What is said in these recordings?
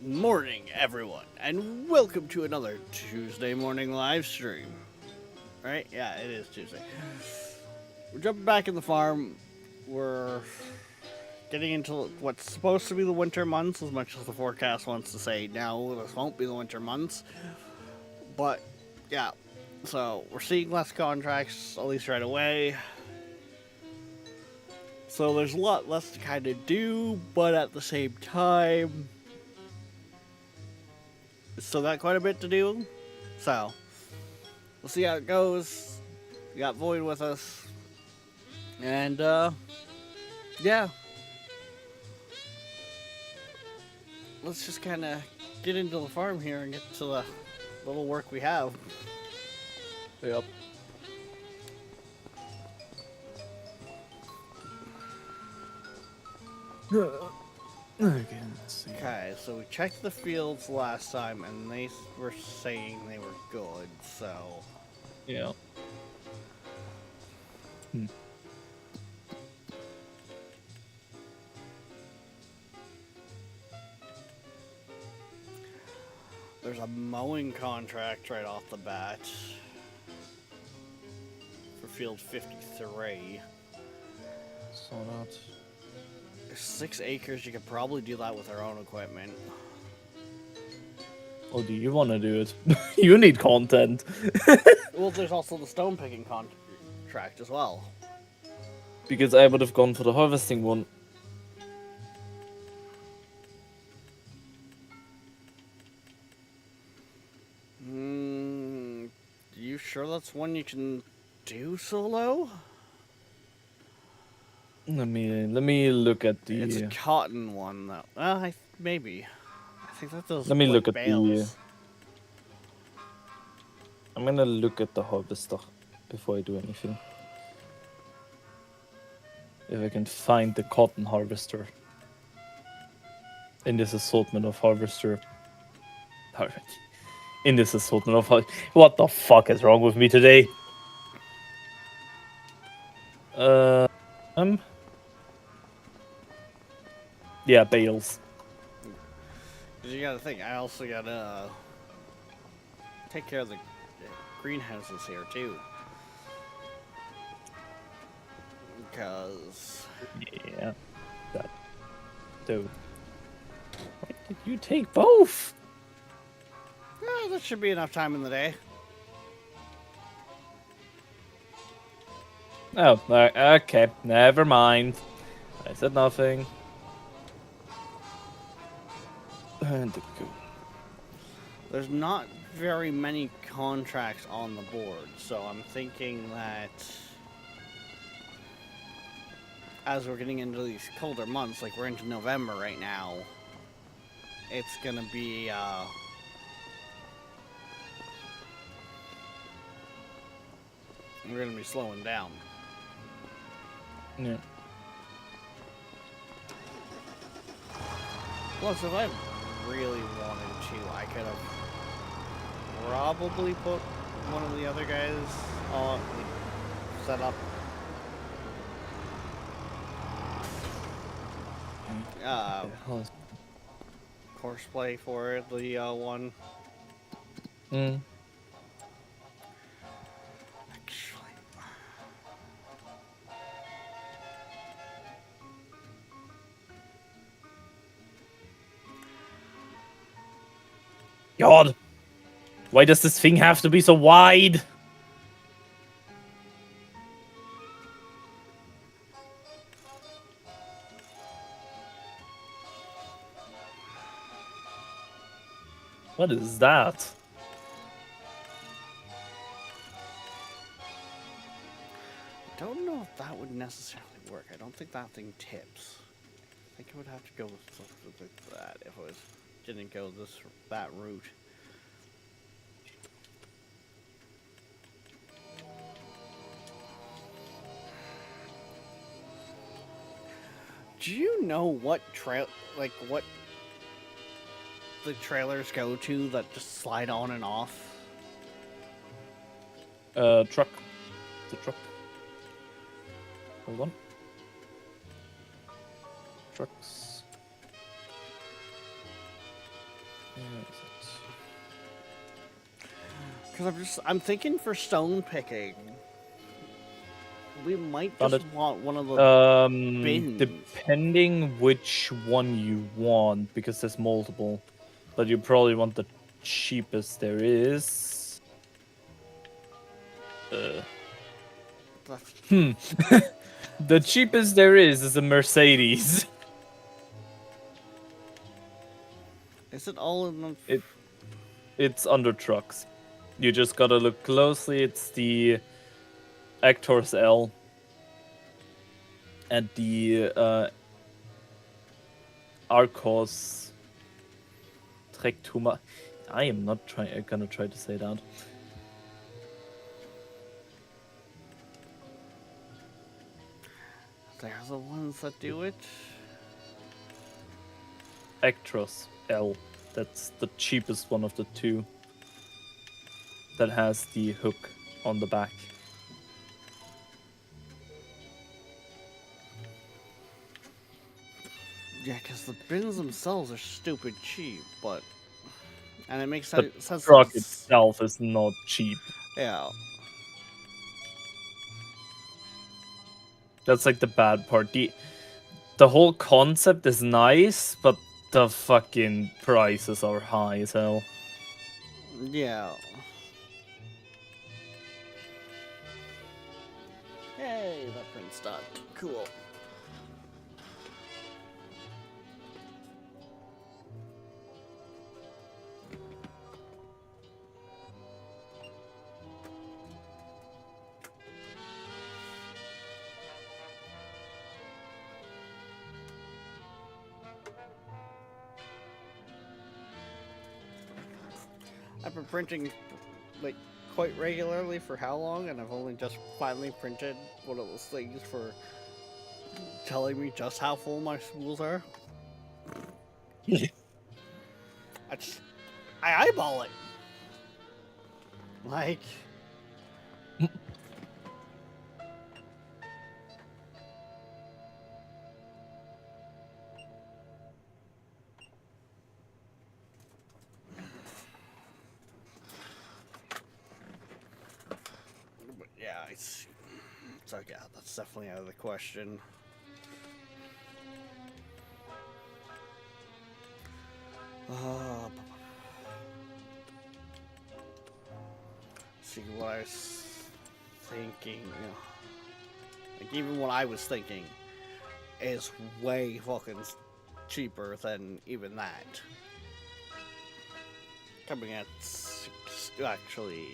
Morning, everyone, and welcome to another Tuesday morning live stream. Right? Yeah, it is Tuesday. We're jumping back in the farm. We're getting into what's supposed to be the winter months, as much as the forecast wants to say, no, this won't be the winter months. But, yeah, so we're seeing less contracts, at least right away. So there's a lot less to kind of do, but at the same time, still got quite a bit to do. So, we'll see how it goes. We got Void with us. And, yeah. Let's just kind of get into the farm here and get to the little work we have. Yep. Okay, let's see. Okay, so we checked the fields last time and they were saying they were good, so. Yeah. Hmm. There's a mowing contract right off the bat for field 53. Saw that. There's 6 acres, you could probably do that with our own equipment. Oh, do you want to do it? You need content. Well, there's also the stone picking contract as well. Because I would have gone for the harvesting one. You sure that's one you can do solo? Let me look at the. It's a cotton one though. Maybe. I think that does. Let me like, look at bales. I'm gonna look at the harvester before I do anything. If I can find the cotton harvester in this assortment of harvester. In this assortment of what the fuck is wrong with me today? Yeah, bales. You gotta think. I also gotta take care of the greenhouses here too, because Yeah, that. Dude, why did you take both? that should be enough time in the day. Oh, okay. Never mind. I said nothing. And go. There's not very many contracts on the board, so I'm thinking that as we're getting into these colder months, like we're into November right now, it's gonna be we're gonna be slowing down. Yeah. Plus, if I really wanted to, I could have probably put one of the other guys on, set up horseplay for the one. Mm. Actually, God, why does this thing have to be so wide? What is that? I don't know if that would necessarily work. I don't think that thing tips. I think I would have to go with something like that if I didn't go that route. Do you know what what the trailers go to that just slide on and off? Truck. The truck. Hold on. Trucks. Because I'm thinking for stone picking, we might Found just it. want one of the bins. Depending which one you want, because there's multiple, but you probably want the cheapest there is. The cheapest there is a Mercedes. Is it all in the... It's under trucks. You just gotta look closely. It's the Actors L and the Arcos Trectuma. I am not gonna try to say that. They're the ones that do it? Actros L. That's the cheapest one of the two. That has the hook on the back. Yeah, because the bins themselves are stupid cheap, but... And it makes The sense. truck itself is not cheap. Yeah. That's like the bad part. The whole concept is nice, but the fucking prices are high as hell. Yeah. Hey, that print's done. Cool. I've been printing like quite regularly for how long, and I've only just finally printed one of those things for telling me just how full my spools are. I eyeball it. Like... But yeah, so yeah, that's definitely out of the question. See what I was thinking. Like even what I was thinking is way fucking cheaper than even that. Coming at actually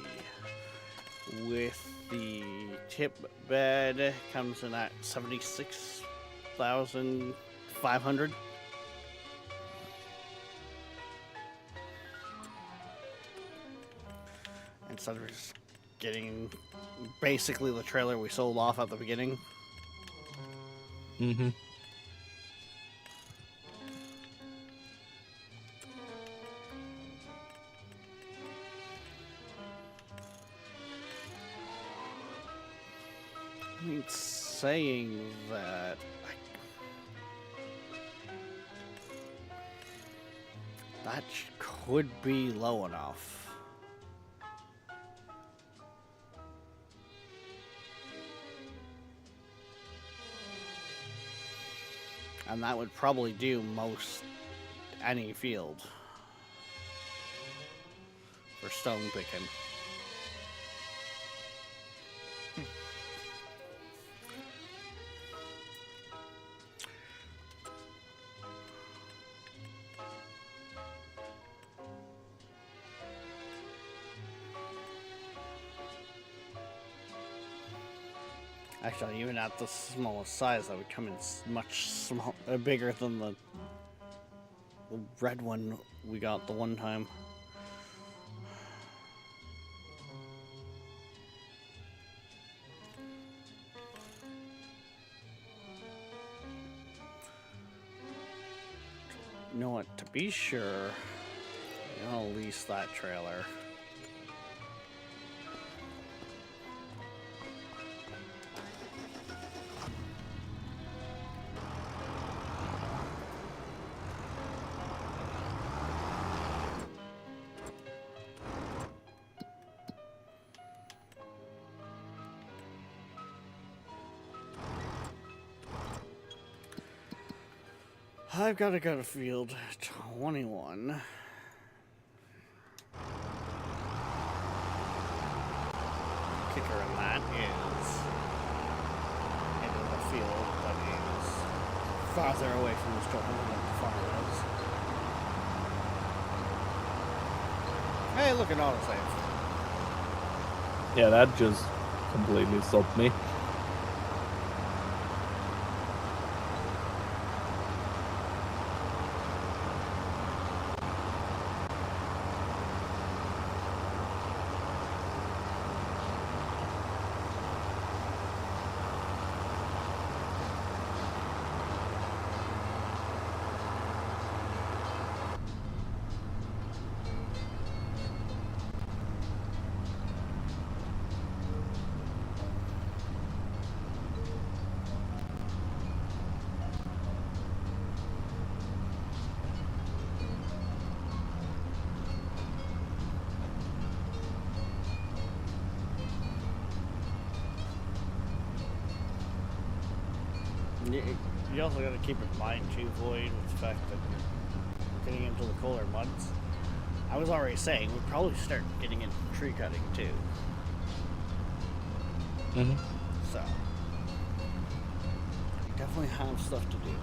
with the tip bed comes in at 76,500. Instead of just getting basically the trailer we sold off at the beginning. Mm-hmm. I mean, saying that, that could be low enough. And that would probably do most any field for stone picking. Actually, even at the smallest size, that would come in much bigger than the red one we got the one time. You know what? To be sure, I'll lease that trailer. I've got to go to field 21. Kicker in that is into the field that is farther away from the storm than the farm is. Hey, look at autosave. Yeah, that just completely stopped me. You also got to keep in mind too, Void, with the fact that you're getting into the colder months. I was already saying we'd probably start getting into tree cutting too. Mm-hmm. So we definitely have stuff to do.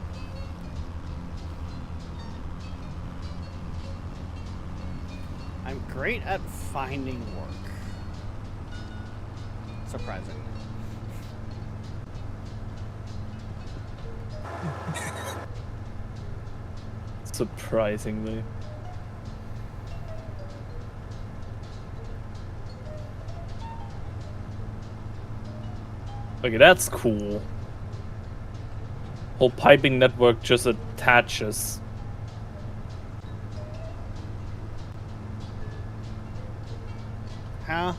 I'm great at finding work. Surprisingly. Surprisingly. Okay, that's cool. Whole piping network just attaches. Huh?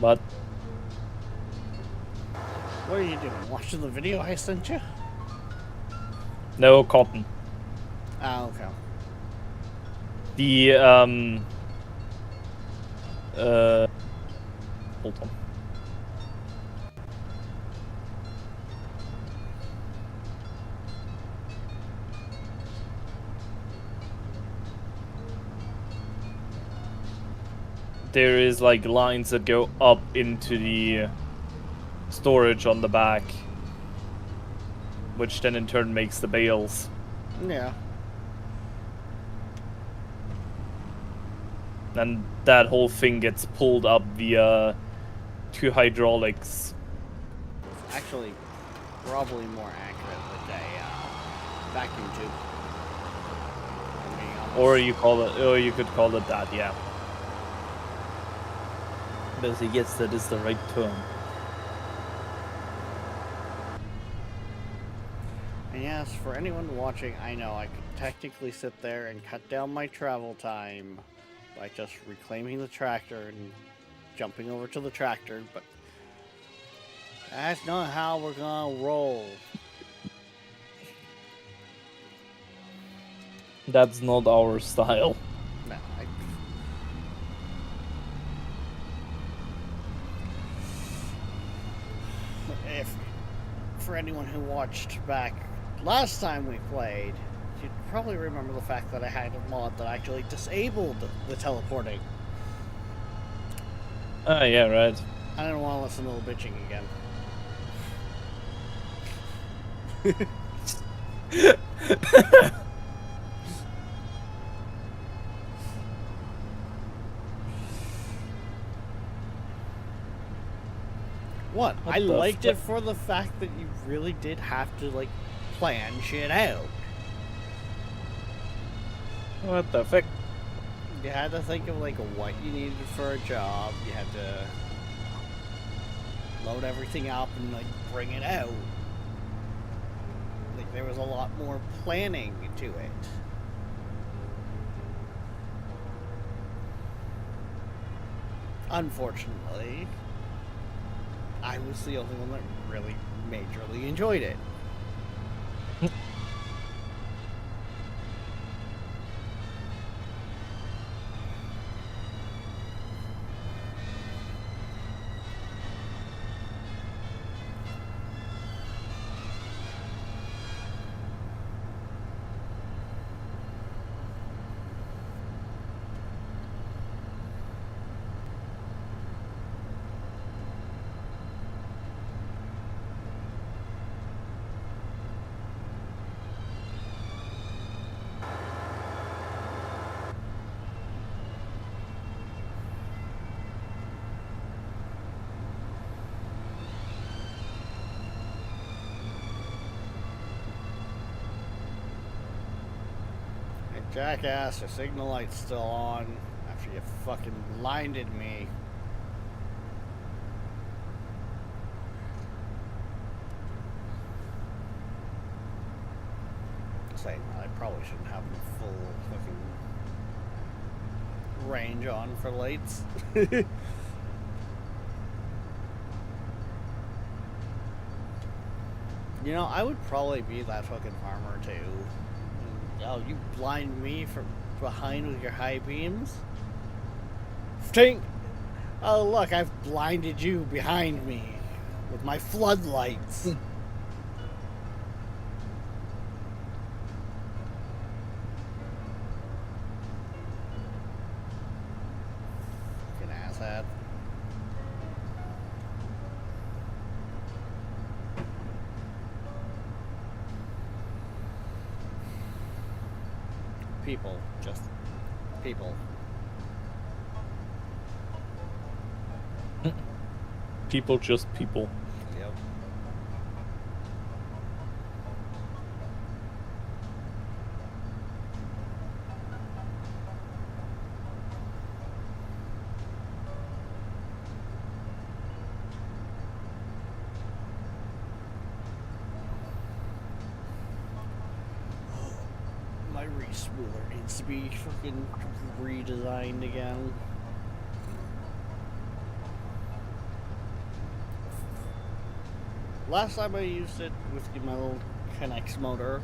But What are you doing? Watching the video I sent you? no cotton. Ah, okay. The hold on. There is like lines that go up into the storage on the back, which then in turn makes the bales. Yeah. And that whole thing gets pulled up via two hydraulics. Actually, probably more accurate with a vacuum tube. If I'm being honest. Or you could call it that, yeah. Because yes, that is the right term. And yes, for anyone watching, I know I could technically sit there and cut down my travel time by just reclaiming the tractor and jumping over to the tractor, but that's not how we're gonna roll. That's not our style. No, if for anyone who watched back last time we played, you'd probably remember the fact that I had a mod that actually disabled the teleporting. Ah, yeah, right. I didn't want to listen to the bitching again. What? I liked it for the fact that you really did have to, like, plan shit out. What the fuck? You had to think of, like, what you needed for a job. You had to load everything up and, like, bring it out. Like, there was a lot more planning to it. Unfortunately, I was the only one that really majorly enjoyed it. Jackass, your signal light's still on after you fucking blinded me. Saying that, I probably shouldn't have full fucking range on for lights. You know, I would probably be that fucking farmer too. Oh, you blind me from behind with your high beams? Stink! Oh, look, I've blinded you behind me with my floodlights. Fucking asshat. People, just people. People, just people. Yep. My respooler needs to be fucking redesigned again. Last time I used it with my little Connex motor,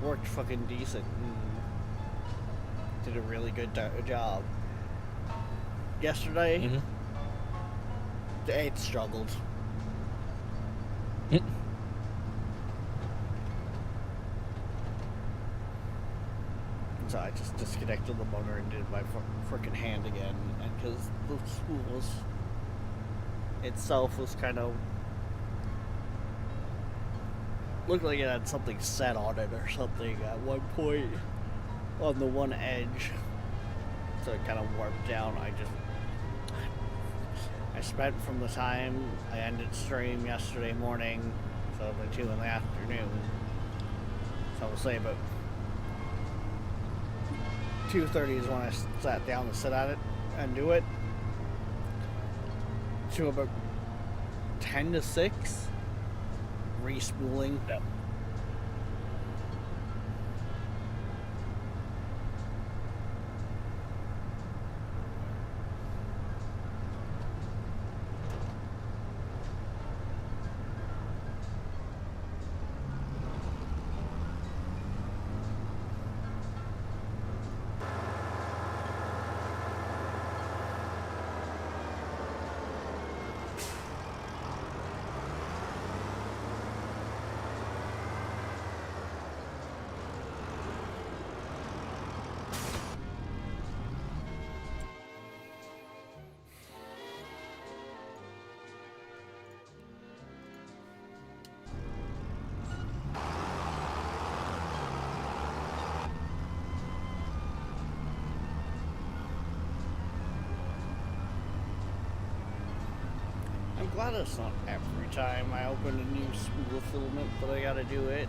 worked fucking decent and did a really good job. Yesterday, it struggled. So I just disconnected the motor and did it by freaking hand again, and because the spool itself was kind of looked like it had something set on it or something at one point on the one edge, so it kind of warped down. I spent from the time I ended stream yesterday morning, so the 2 in the afternoon, so I will say about 2:30 is when I sat down to sit at it and do it, to about 10 to 6 respooling. Yep. I'm glad it's not every time I open a new spool of filament that I gotta do it.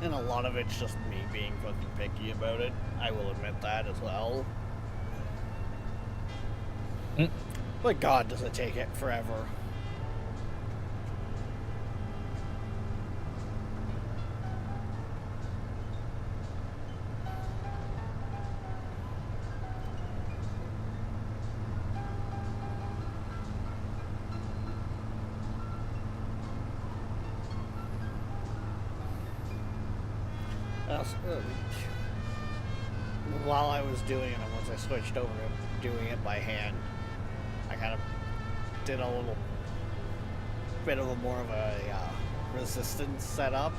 And a lot of it's just me being fucking picky about it. I will admit that as well. But God, does it take it forever. While I was doing it, and once I switched over to doing it by hand, I kind of did a little bit of a more of a resistance setup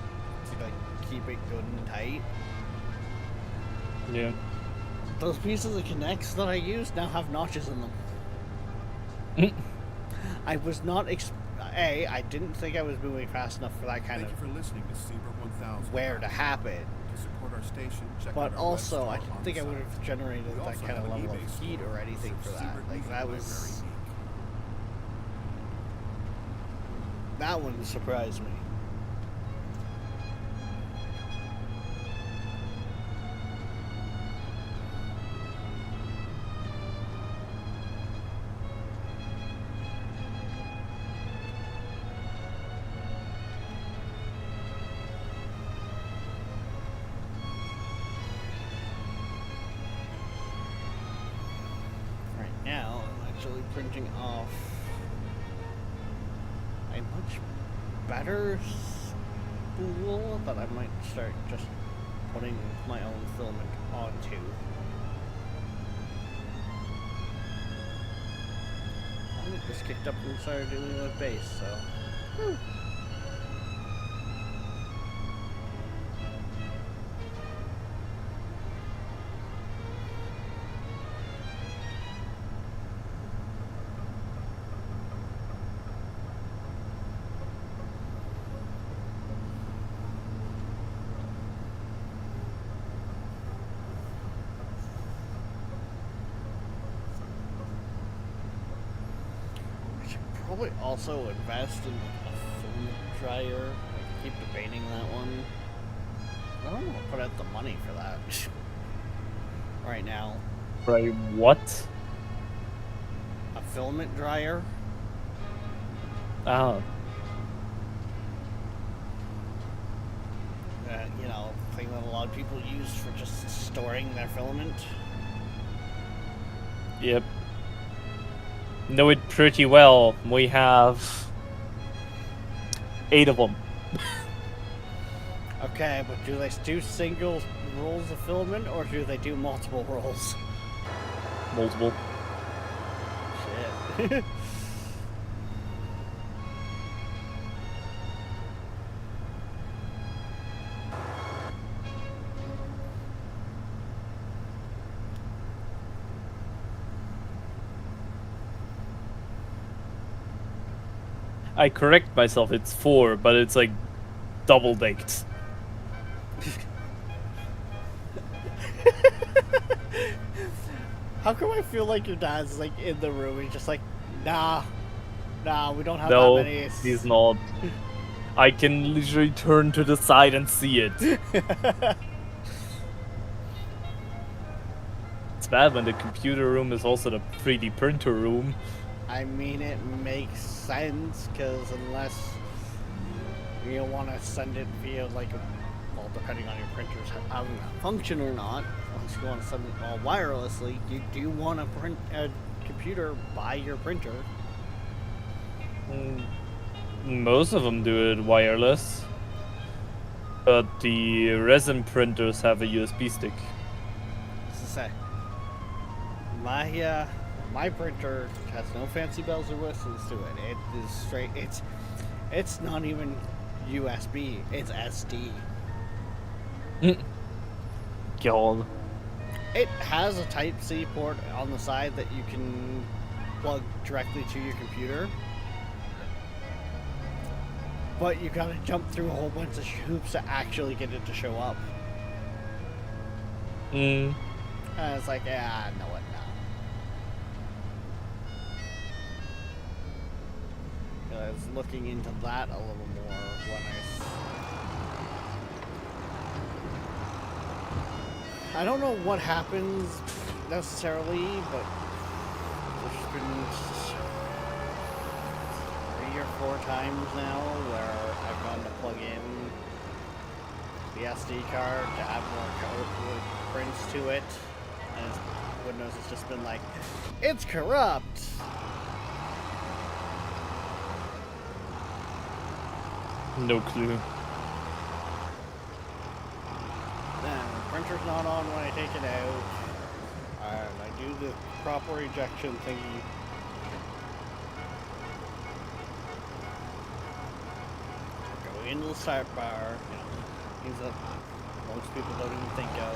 to like keep it good and tight. Yeah. Those pieces of Connex that I used now have notches in them. I was not I didn't think I was moving fast enough for that kind Thank you for listening to Seabird 1000. wear to happen. To support our station, check But out our also, web I store didn't on think the I would site. have generated We that also kind of have an level of eBay heat store. or anything for Search that. Seabird Like, Media that Library was... Inc. That one surprised me. actually printing off a much better spool that I might start just putting my own filament onto. I just kicked up and started doing the base, so. Whew. Probably also invest in a filament dryer. I keep debating that one. I don't want to put out the money for that right now. Right, what? A filament dryer? Oh. You know, thing that a lot of people use for just storing their filament. Yep. Know it pretty well. We have 8 of them. Okay, but do they do single rolls of filament or do they do multiple rolls? Multiple. Shit. I correct myself, it's 4, but it's like double baked. How come I feel like your dad's like in the room? He's just like, nah, we don't have No, that many. he's not. I can literally turn to the side and see it. It's bad when the computer room is also the 3D printer room. I mean, it makes sense, because unless you want to send it via, like, well, depending on your printer's having a function or not, unless you want to send it all wirelessly, you do want to print a computer by your printer. Most of them do it wireless. But the resin printers have a USB stick. What's to say? My printer has no fancy bells or whistles to it. It is straight. It's not even USB. It's SD. God. It has a Type-C port on the side that you can plug directly to your computer. But you gotta jump through a whole bunch of hoops to actually get it to show up. And it's like, yeah, I know it now. I was looking into that a little more when I don't know what happens necessarily, but there's been 3 or 4 times now where I've gone to plug in the SD card to add more code prints to it, and Windows has just been like, it's corrupt! No clue. Then the printer's not on when I take it out, and I do the proper ejection thingy. Go into the start bar, you know, things that most people don't even think of.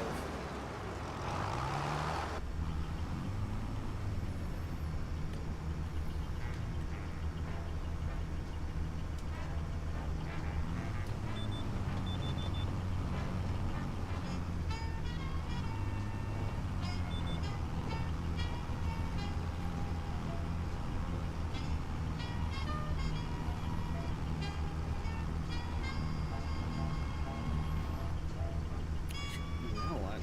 You know what?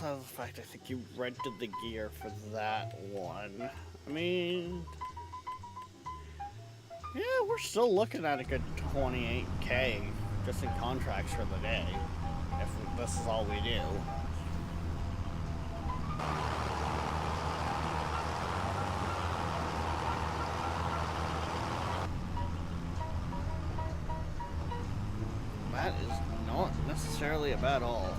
aside the fact I think you rented the gear for that one. I mean, yeah, we're still looking at a good 28K just in contracts for the day, if this is all we do. That is not necessarily a bad haul.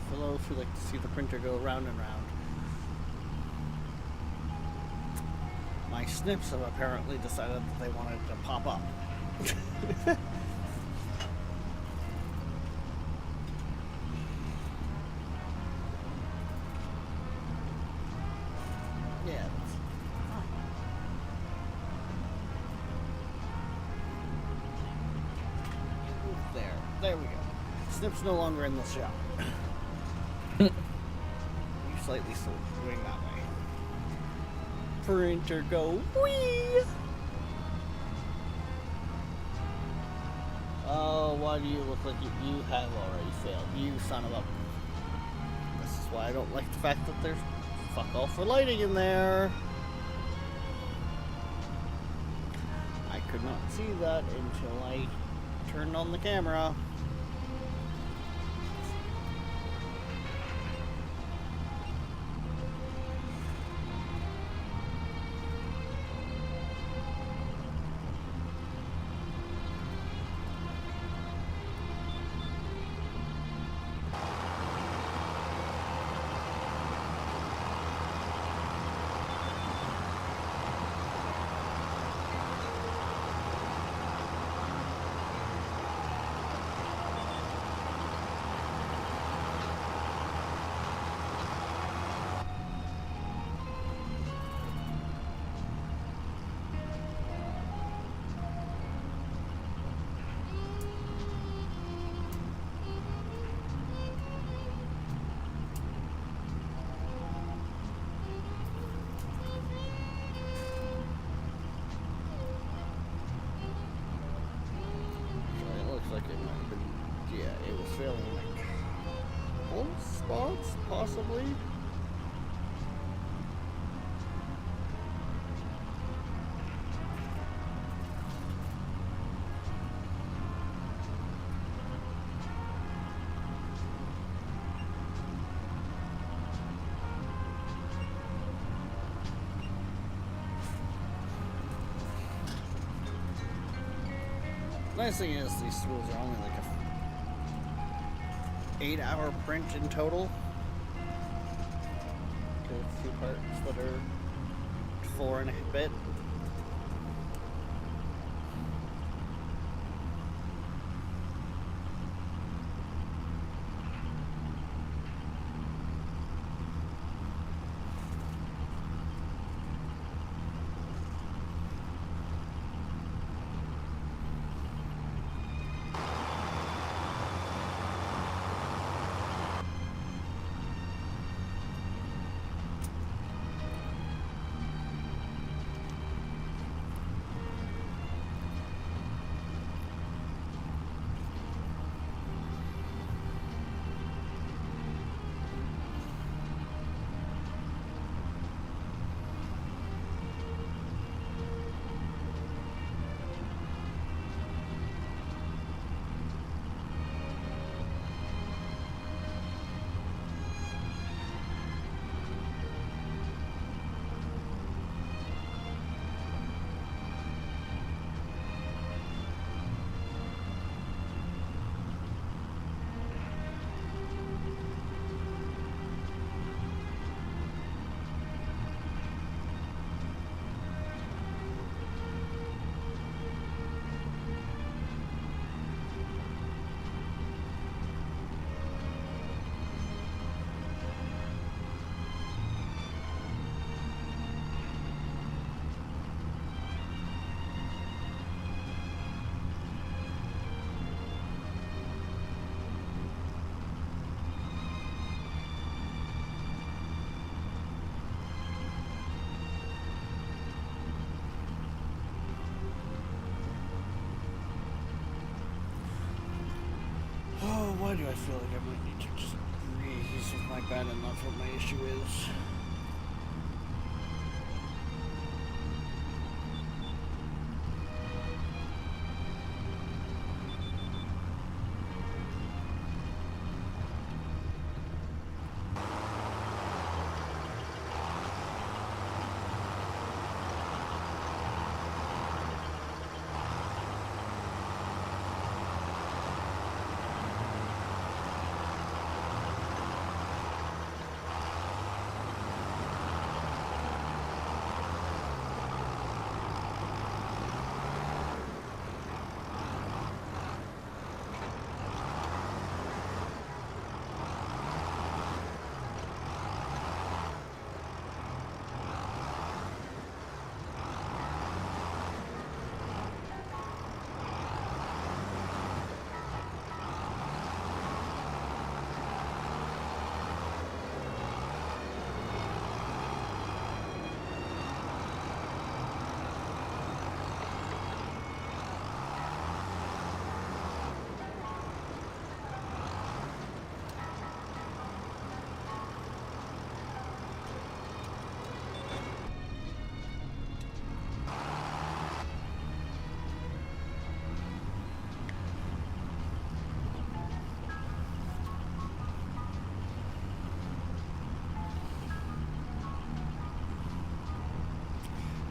For those who like to see the printer go round and round. My snips have apparently decided that they wanted to pop up. Yeah, that's fine. There we go. Snip's no longer in the shop. You slightly swing that way. Printer go whee! Oh, why do you look like you have already failed? You son of a... This is why I don't like the fact that there's fuck all for lighting in there. I could not see that until I turned on the camera. Failing like home spots, possibly. Nice thing is these tools are only like a 8-hour print in total. With 2 parts that are 4 and a bit. I feel like I might need to just reuse with my bed, and that's what my issue is.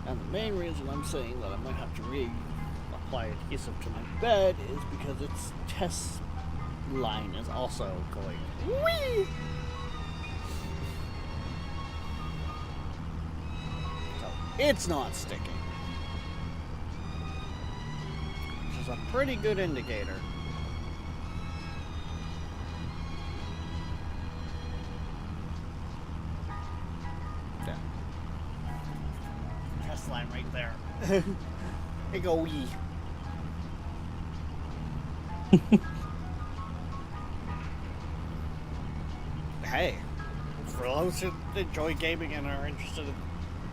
And the main reason I'm saying that I might have to reapply adhesive to my bed is because its test line is also going wee. So it's not sticking, which is a pretty good indicator. Line right there. They go wee. Hey, for those who enjoy gaming and are interested in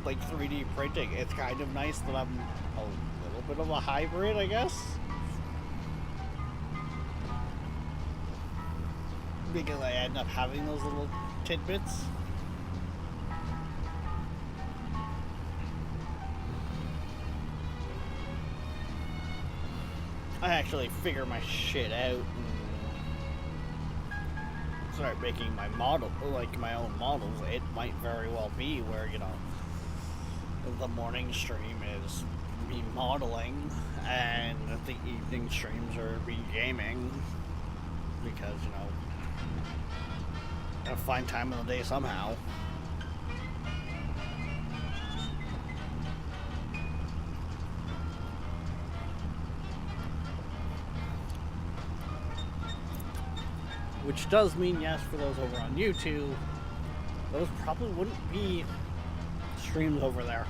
like 3D printing, it's kind of nice that I'm a little bit of a hybrid, I guess. Because I end up having those little tidbits. I actually figure my shit out and start making my model, like my own models. It might very well be where, you know, the morning stream is me modeling and the evening streams are me gaming, because, you know, I gotta find time in the day somehow. Which does mean, yes, for those over on YouTube, those probably wouldn't be streams over there.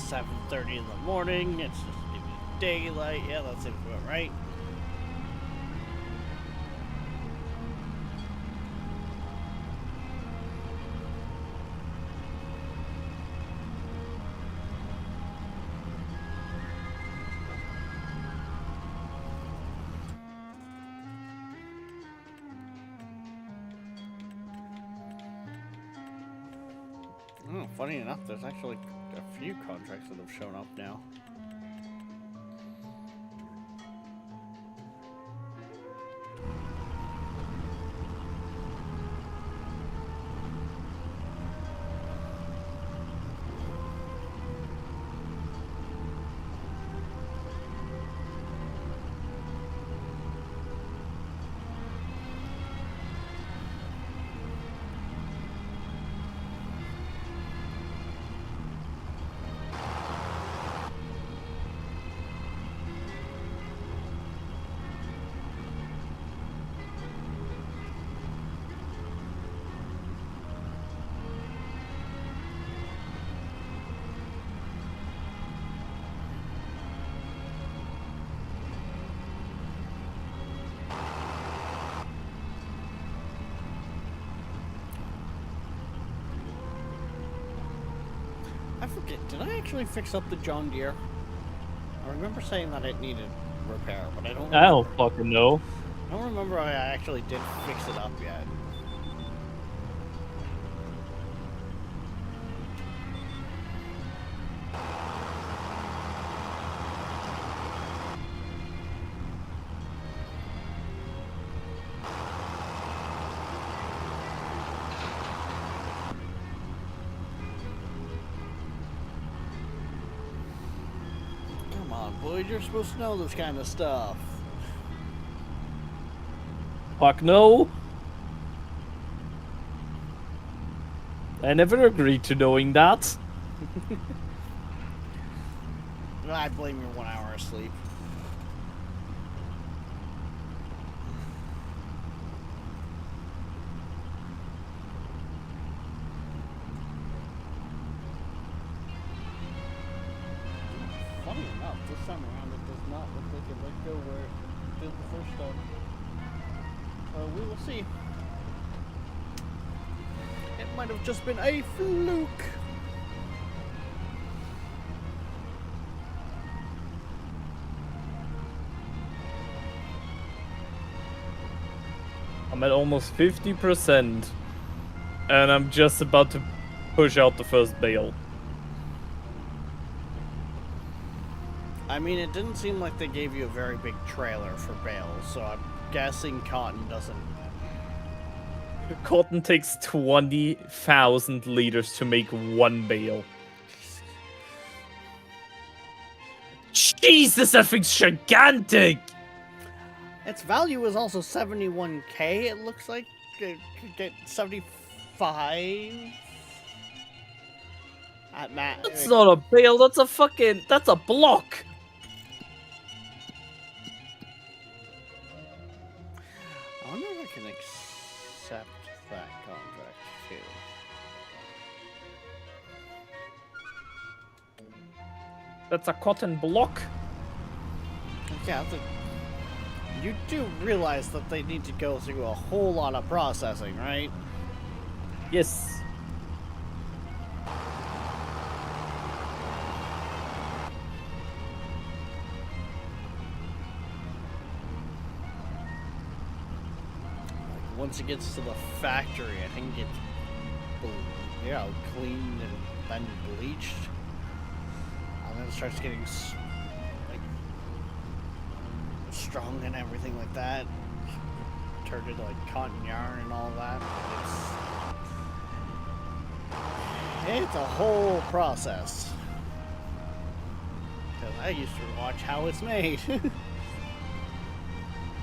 7:30 in the morning. It's just give you daylight. Yeah, that seems about right. Oh, funny enough, there's actually a few contracts that have shown up now. I forget, did I actually fix up the John Deere? I remember saying that it needed repair, but I don't remember. I don't fucking know. I don't remember if I actually did fix it up yet. Come on, Boyd, you're supposed to know this kind of stuff. Fuck no. I never agreed to knowing that. I blame your 1 hour of sleep. Funny enough, this time around it does not look like it let go where it did the first time. We will see. It might have just been a fluke. I'm at almost 50%. And I'm just about to push out the first bale. I mean, it didn't seem like they gave you a very big trailer for bales, so I'm guessing cotton doesn't. Cotton takes 20,000 liters to make one bale. Jesus, that thing's gigantic! Its value is also 71K, it looks like. It could get 75 at max. That's not a bale, that's a fucking... that's a block! I wonder if I can accept that contract too. That's a cotton block. Yeah, you do realize that they need to go through a whole lot of processing, right? Yes. Once it gets to the factory, I think it's cleaned and then bleached, and then it starts getting like strong and everything like that. Turned into like cotton yarn and all that. It's a whole process. Because I used to watch How It's Made.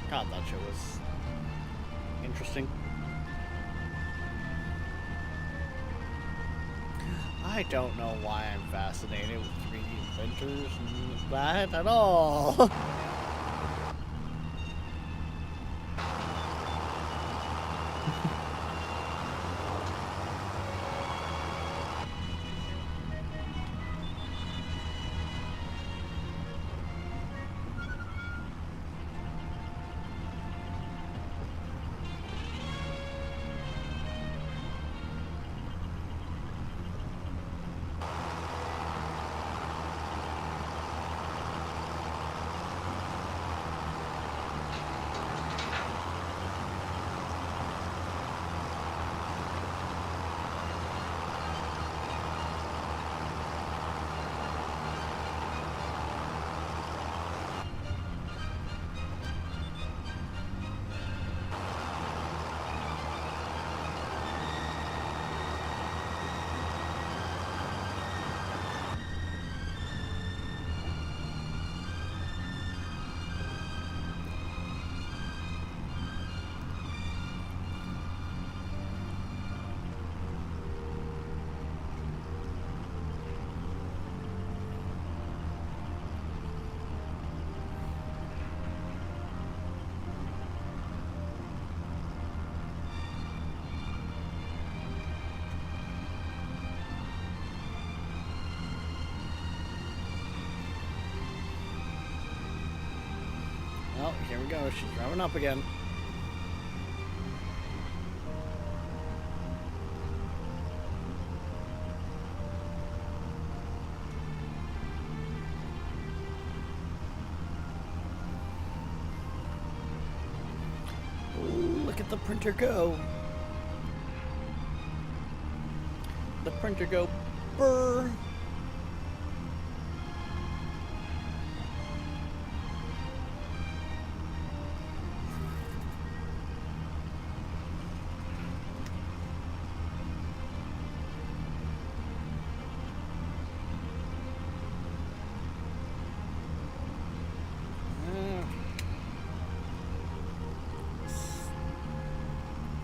God, that show was interesting. I don't know why I'm fascinated with 3D printers and that at all. Oh, here we go. She's driving up again. Ooh, look at the printer go. The printer go burr.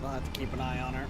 I'll have to keep an eye on her.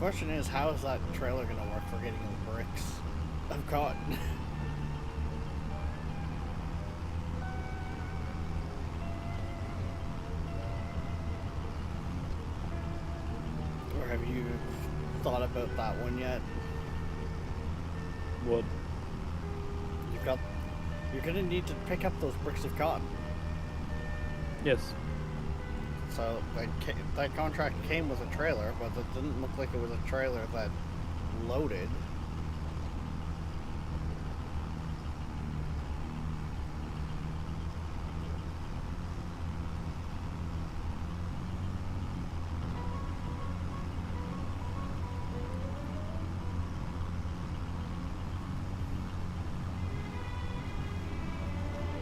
question is, how is that trailer gonna work for getting the bricks of cotton? Or have you thought about that one yet? What? You're gonna need to pick up those bricks of cotton. Yes. So that contract came with a trailer, but it didn't look like it was a trailer that loaded.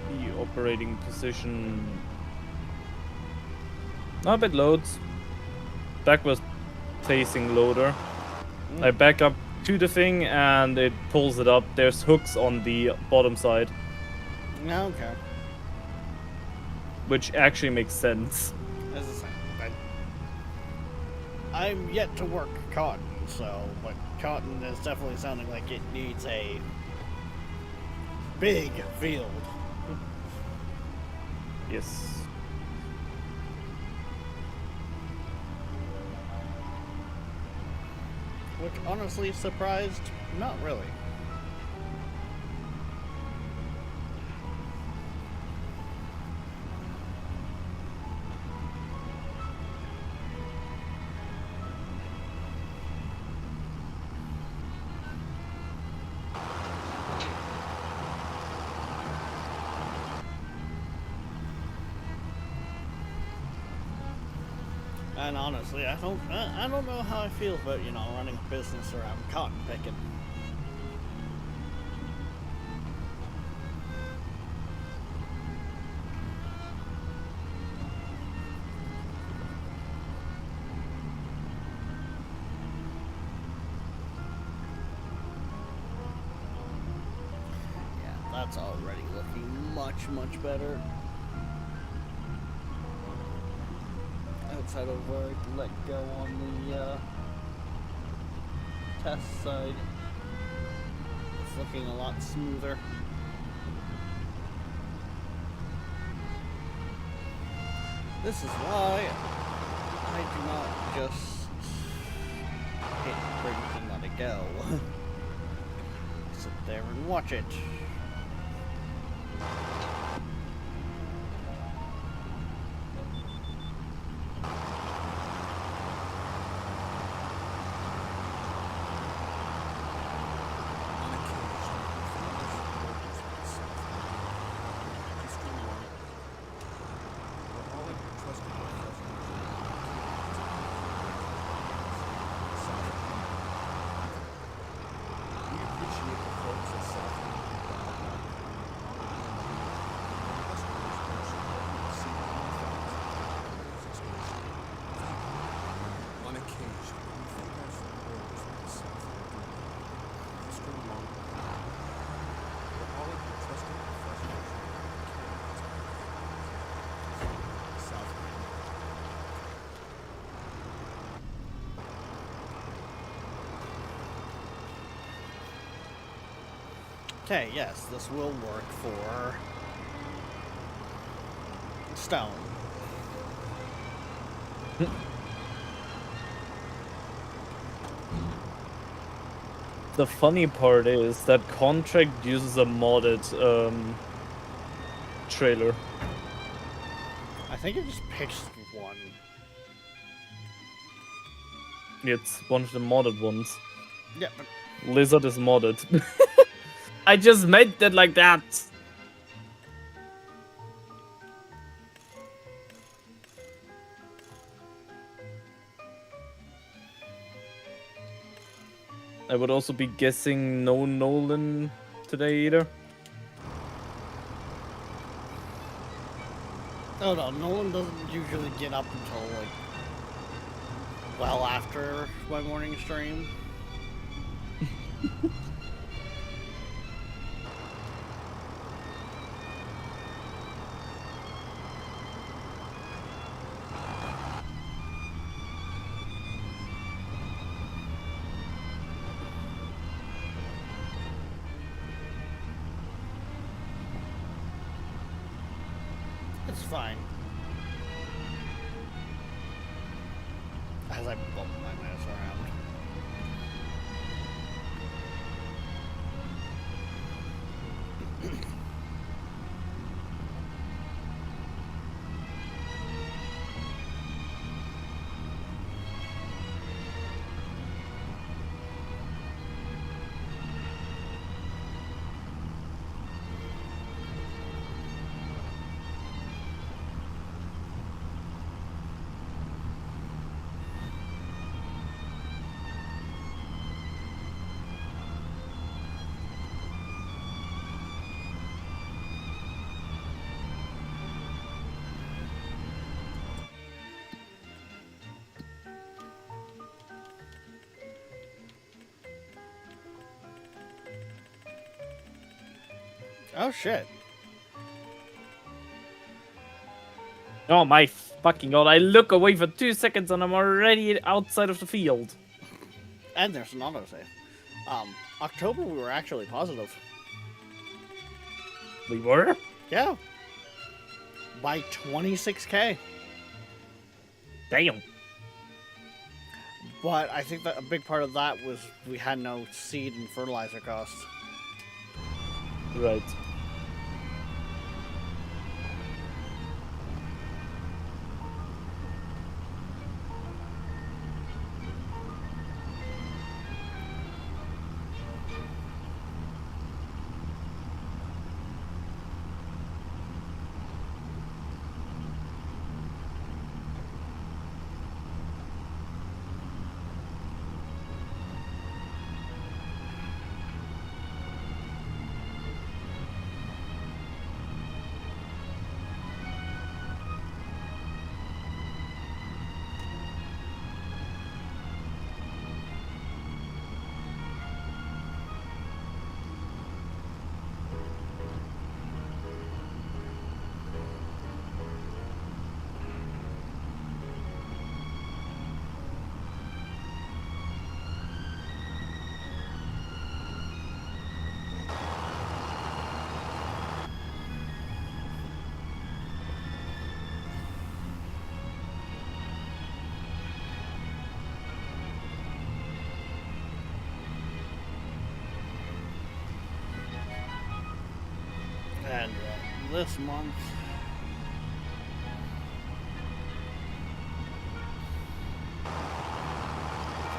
The operating position. Up it loads. Back was facing loader. I back up to the thing and it pulls it up. There's hooks on the bottom side, Okay. which actually makes sense. As I said, I'm yet to work cotton, but cotton is definitely sounding like it needs a big field. Yes. Which, honestly, surprised? Not really. And honestly, I don't know how I feel about, running a business around cotton picking. Yeah, that's already looking much, much better. Outside of where I let go on the test side, it's looking a lot smoother. This is why I do not just hit print and let it go. Sit there and watch it. Okay, yes, this will work for stone. The funny part is that contract uses a modded trailer. I think it just picks one. It's one of the modded ones. Yeah, but Lizard is modded. I just meant that like that. I would also be guessing no Nolan today either. oh no, Nolan doesn't usually get up until like well after my morning stream. It's fine. As I bump my mouse around. Oh shit. Oh my fucking god, I look away for 2 seconds and I'm already outside of the field. And there's an autosave. October we were actually positive. We were? Yeah. By 26K. Damn. But I think that a big part of that was we had no seed and fertilizer costs. Right. And this month,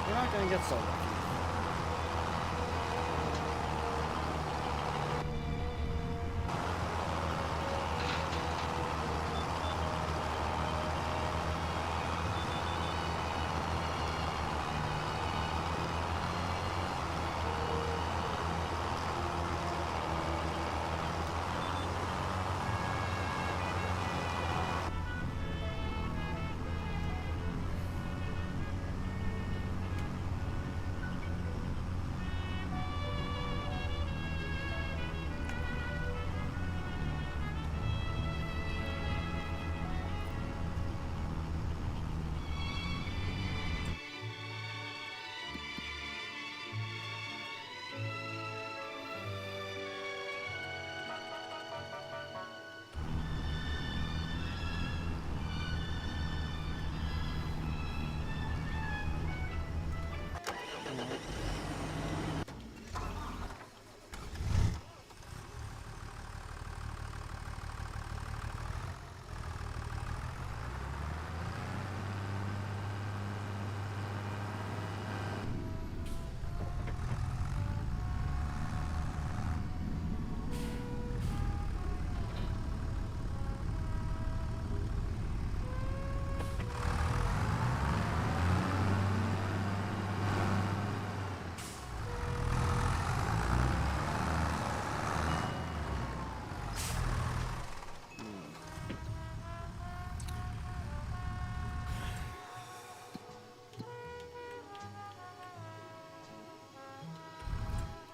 we're not going to get so lucky.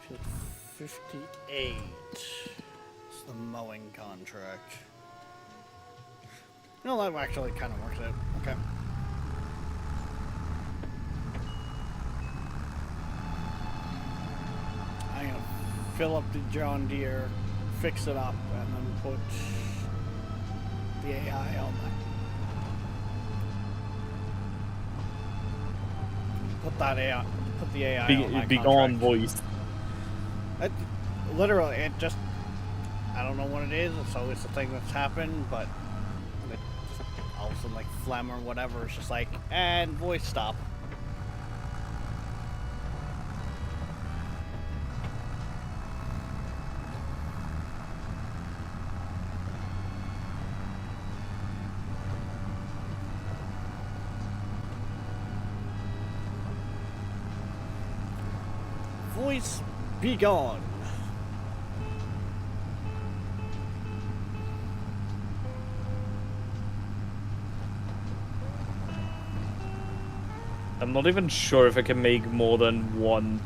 Shit, 58 is the mowing contract. No, that actually kind of works out. Okay. I'm gonna fill up the John Deere, fix it up, and then put the AI on that. Put that AI. Put the AI on my Be contract. gone voice. It, literally, it just. I don't know what it is. It's always the thing that's happened, but it just, all of a sudden, like phlegm or whatever, it's just like, and voice stop. Voice, be gone. I'm not even sure if I can make more than one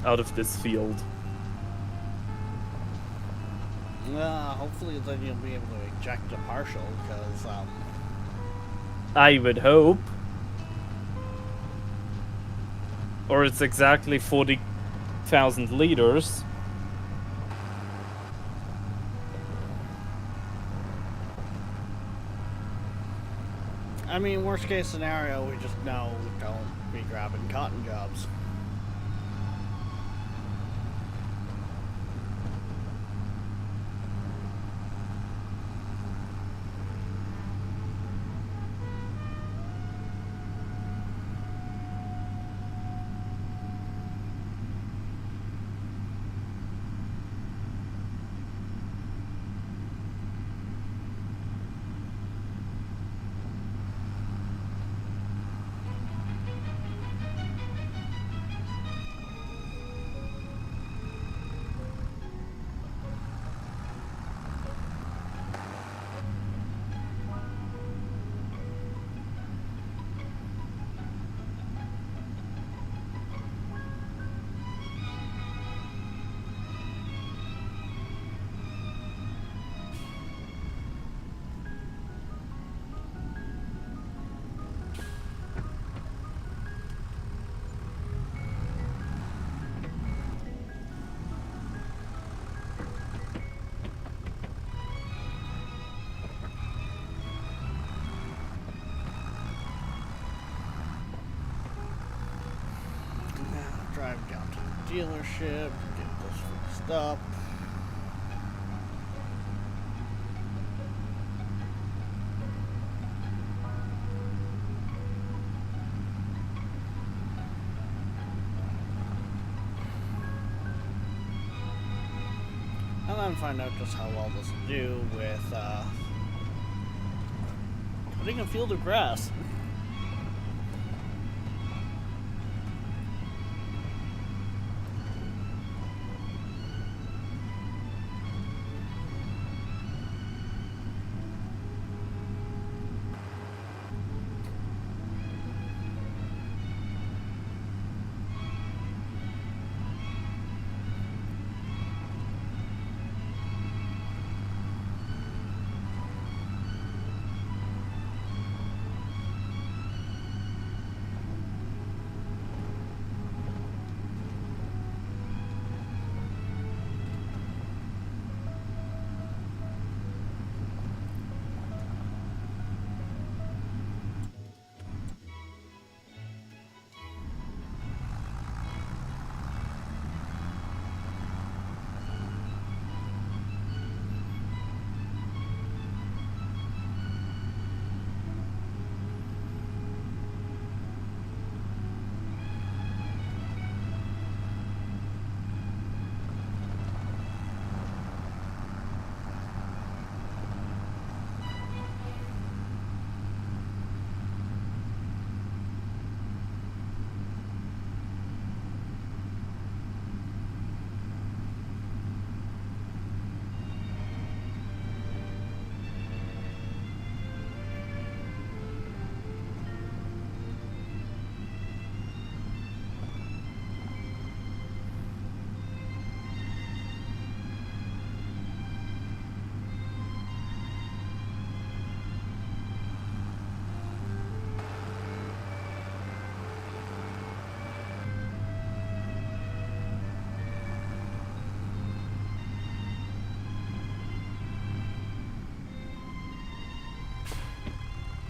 out of this field. Hopefully then you'll be able to eject a partial, because, I would hope. Or it's exactly 40,000 liters. I mean, worst case scenario, we just know don't be grabbing cotton jobs. Drive down to the dealership, get this fixed up. And then find out just how well this will do with cutting a field of grass.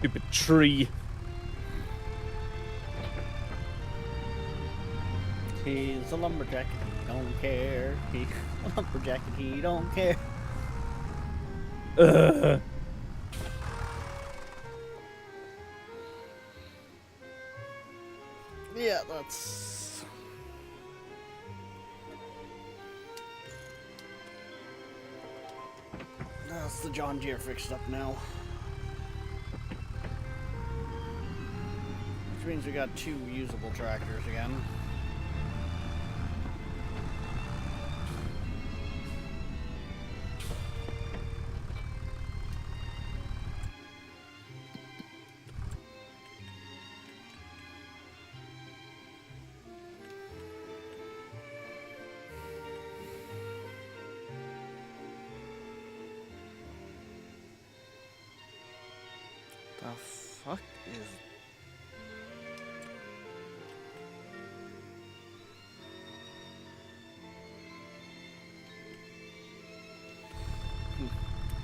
stupid tree. He's a lumberjack and he don't care. He's a lumberjack and he don't care. Ugh. Yeah, that's... That's the John Deere fixed up now. Which means we got 2 usable tractors again. The fuck is...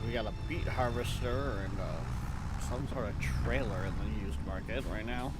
We got a beet harvester and some sort of trailer in the used market right now.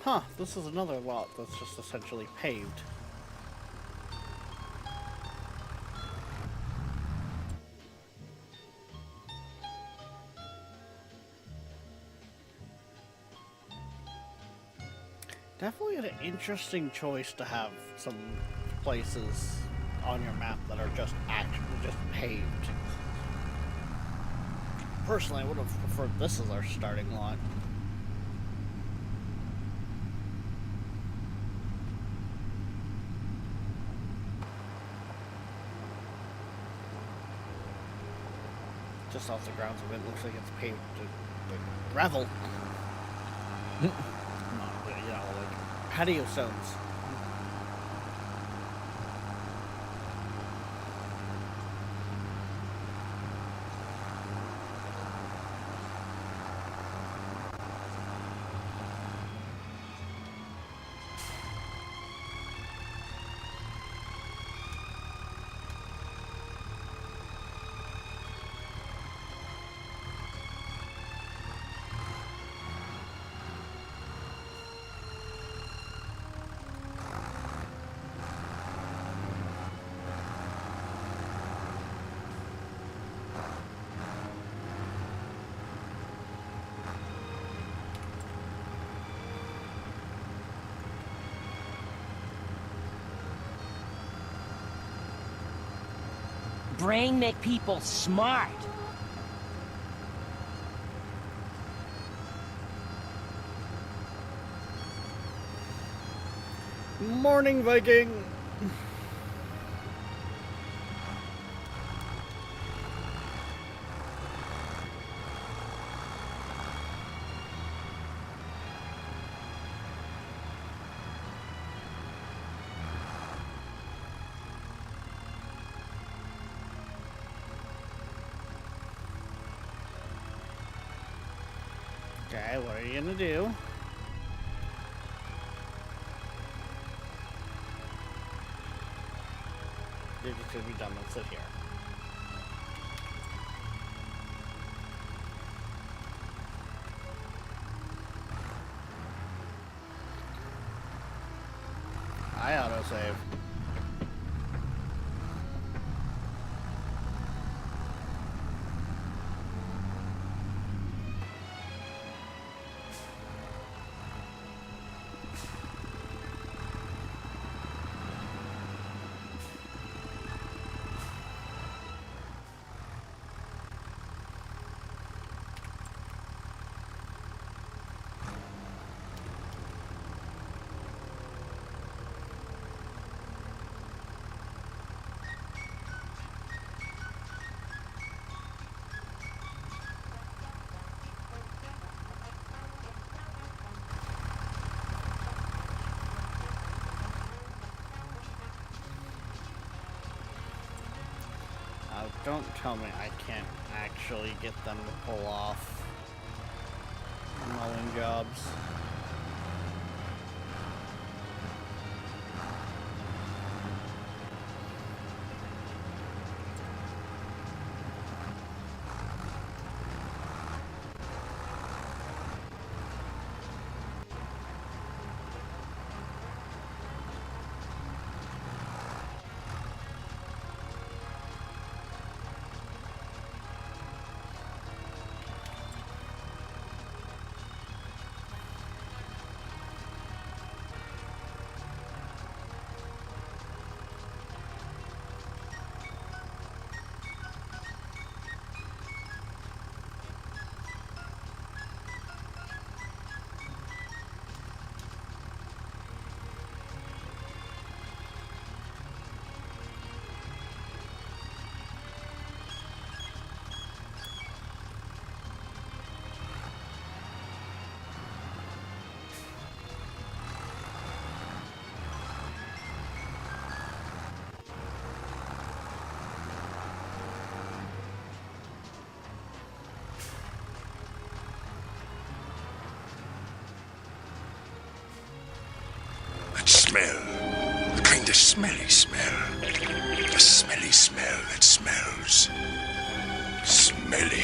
Huh, this is another lot that's just essentially paved. Definitely an interesting choice to have some places on your map that are just actually just paved. Personally, I would have preferred this as our starting lot. Just off the grounds of it, looks like it's paved with gravel. Not, you know, like patio stones. brain make people smart. Morning, Viking. Okay, what are you gonna do? You're just gonna be dumb and sit here. I autosave. Don't tell me I can't actually get them to pull off mowing jobs. That smell. The kind of smelly smell. A smelly smell that smells. Smelly.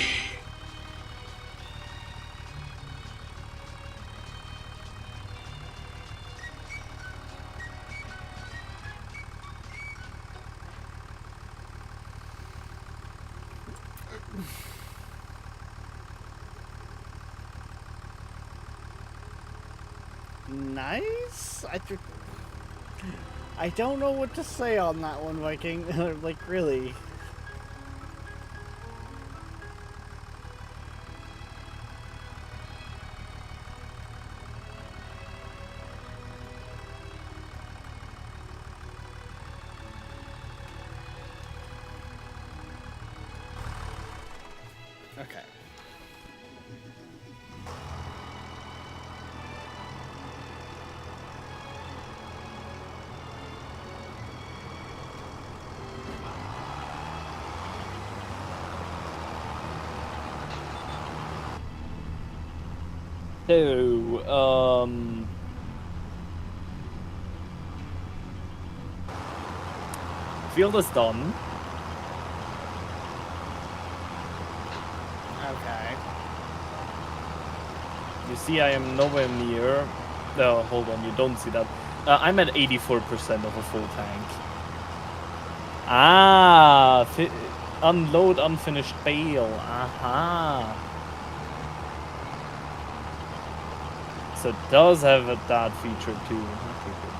Nice. I don't know what to say on that one, Viking. Like, really. Okay. So, field is done. Okay. You see, I am nowhere near. No, hold on, you don't see that. I'm at 84% of a full tank. Ah, unload unfinished bale. Aha. So it does have that feature too. Okay, good.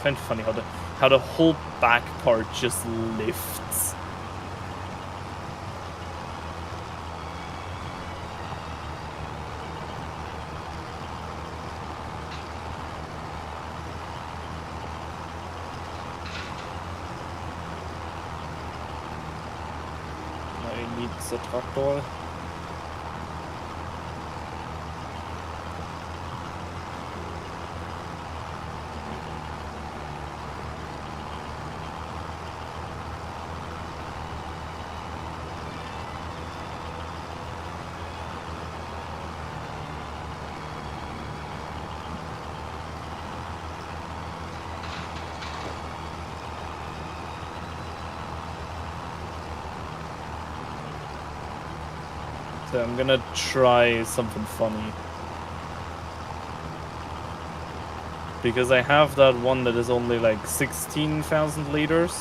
Find it funny how how the whole back part just lifts. I need the tractor. So I'm gonna try something funny. Because I have that one that is only like 16,000 liters.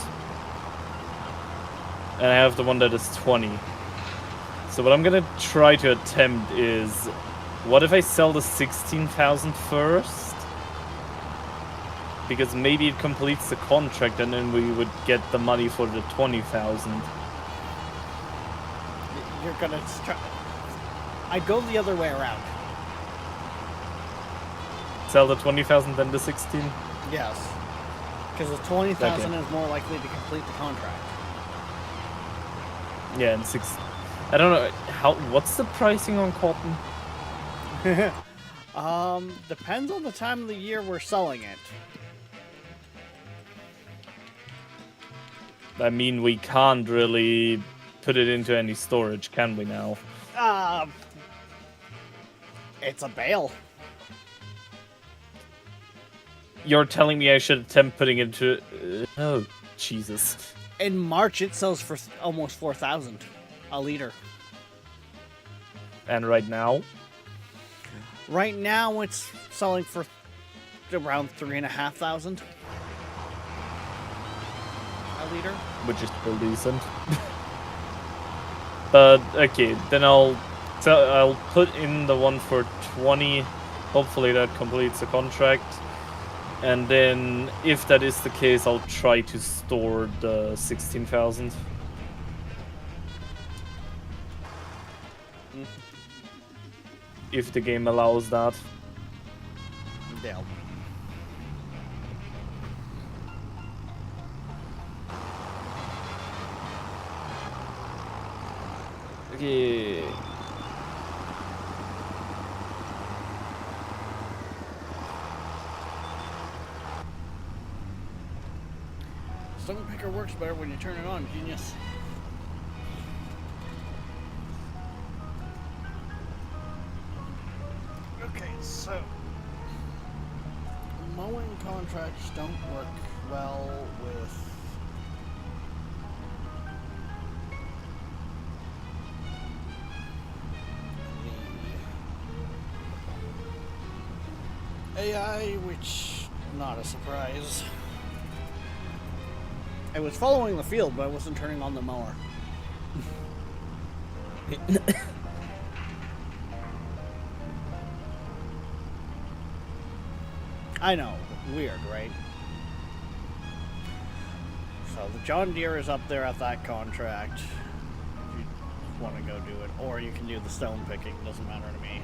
And I have the one that is 20. So what I'm gonna try to attempt is, what if I sell the 16,000 first? Because maybe it completes the contract and then we would get the money for the 20,000. You're gonna I'd go the other way around. Sell the 20,000 then the 16? Yes. Because the 20,000 is more likely to complete the contract. Yeah, and I don't know what's the pricing on cotton? Depends on the time of the year we're selling it. I mean, we can't really put it into any storage, can we now? It's a bale. You're telling me I should attempt putting it into... oh, Jesus. In March, it sells for almost 4,000 a liter. And right now? Right now, it's selling for around 3,500 a liter. Which is still decent. But, okay, then I'll put in the one for 20. Hopefully that completes the contract. And then, if that is the case, I'll try to store the 16,000. If the game allows that. Yeah. Okay. Stone picker works better when you turn it on, genius. Okay, so mowing contracts don't work well with the AI, which not a surprise. I was following the field, but I wasn't turning on the mower. I know, weird, right? So the John Deere is up there at that contract. If you want to go do it, or you can do the stone picking, doesn't matter to me.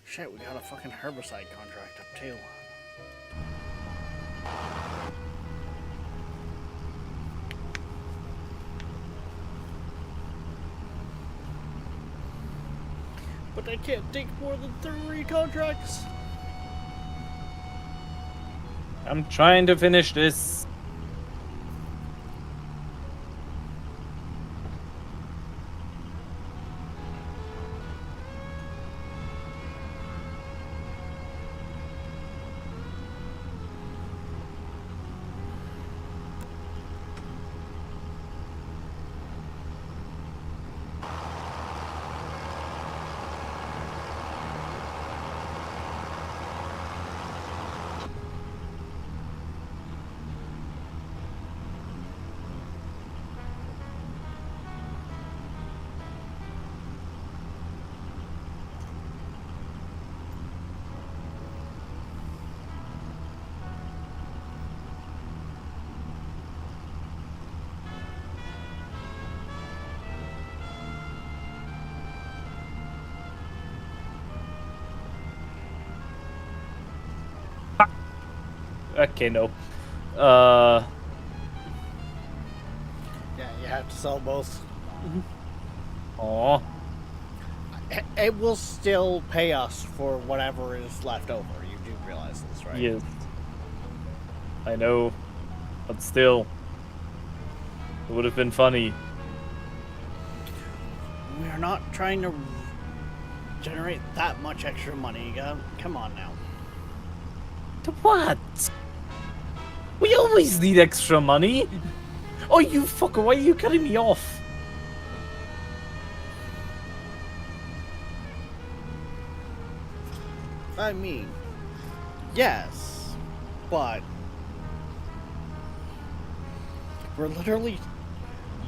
Shit, we got a fucking herbicide contract up too. But I can't take more than 3 contracts. I'm trying to finish this. Okay, no. Yeah, you have to sell both. Aw. It will still pay us for whatever is left over. You do realize this, right? Yes. I know. But still. It would have been funny. We are not trying to generate that much extra money. Come on now. To what? We always need extra money. Oh, you fucker, why are you cutting me off? I mean, yes, but we're literally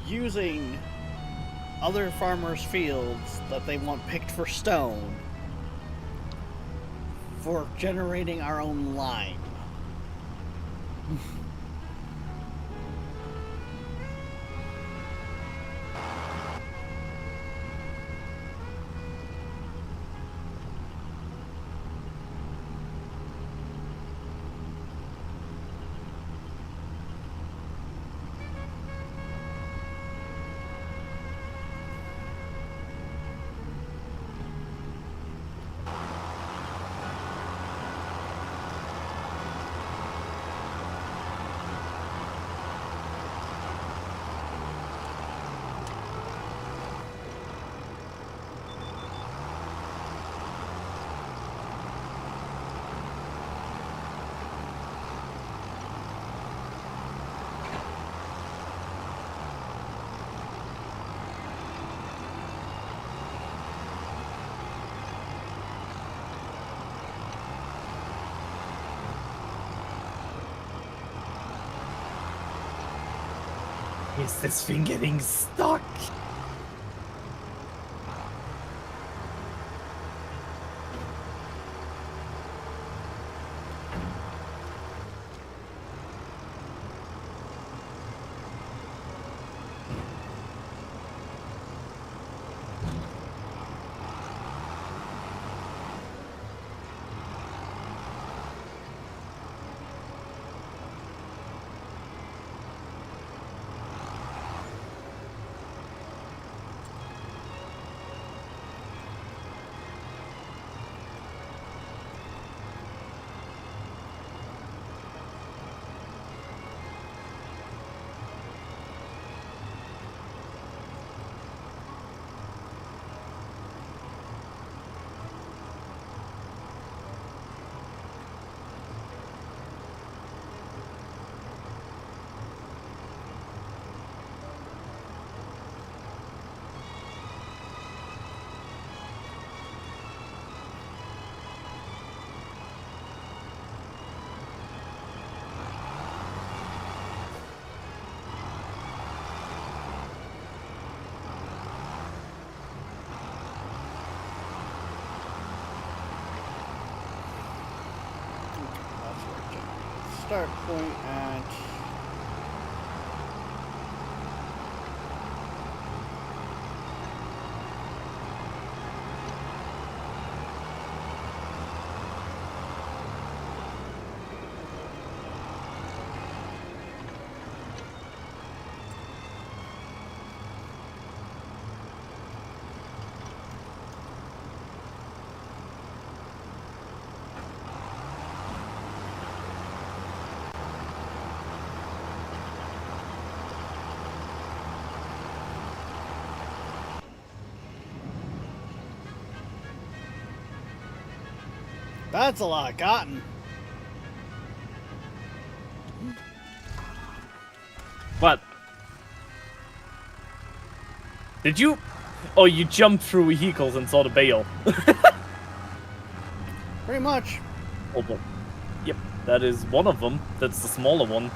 using other farmers' fields that they want picked for stone for generating our own lime. Is this thing getting stuck? Start point at That's a lot of cotton. What? Did you? Oh, you jumped through vehicles and saw the bale. Pretty much. Oh, well. Yep, that is one of them. That's the smaller one.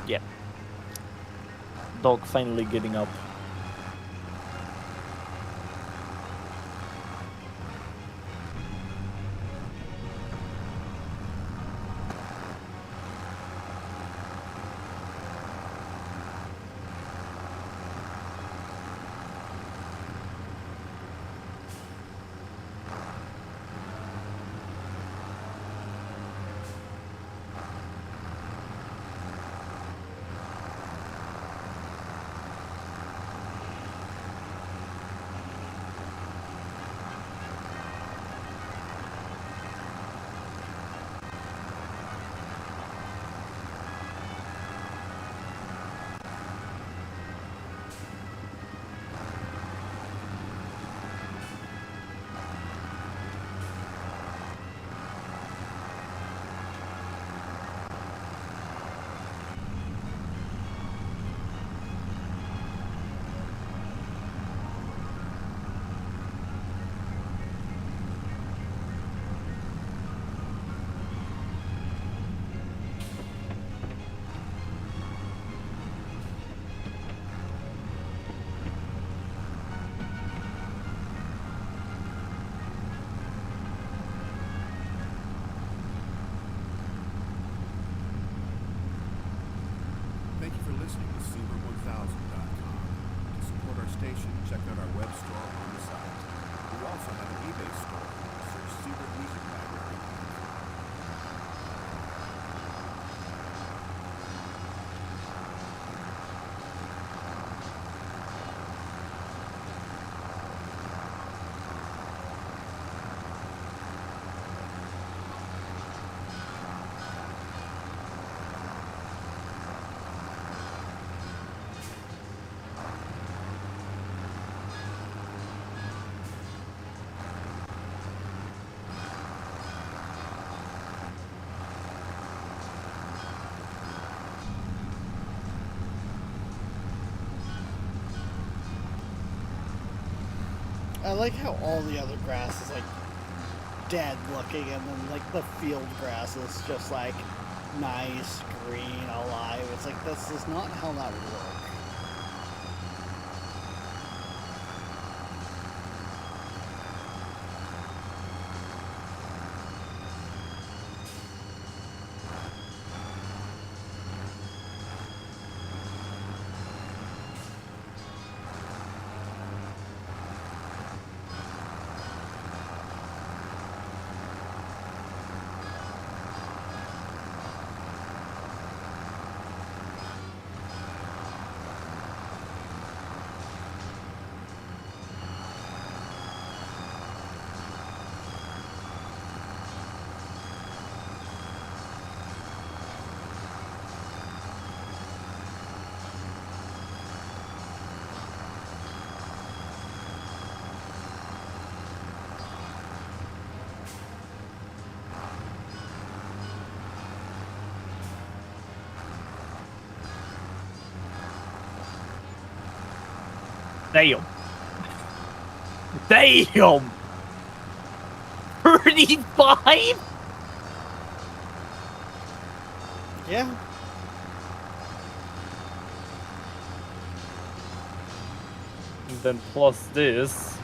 Yeah. Dog finally getting up. Thank you for listening to Seaver1000.com. To support our station, check out our web store on the site. We also have an eBay store. Search Seaver Music Library. I like how all the other grass is like dead looking, and then like the field grass is just like nice, green, alive. It's like this is not how that would work. Damn. Damn! 35? Yeah. And then plus this,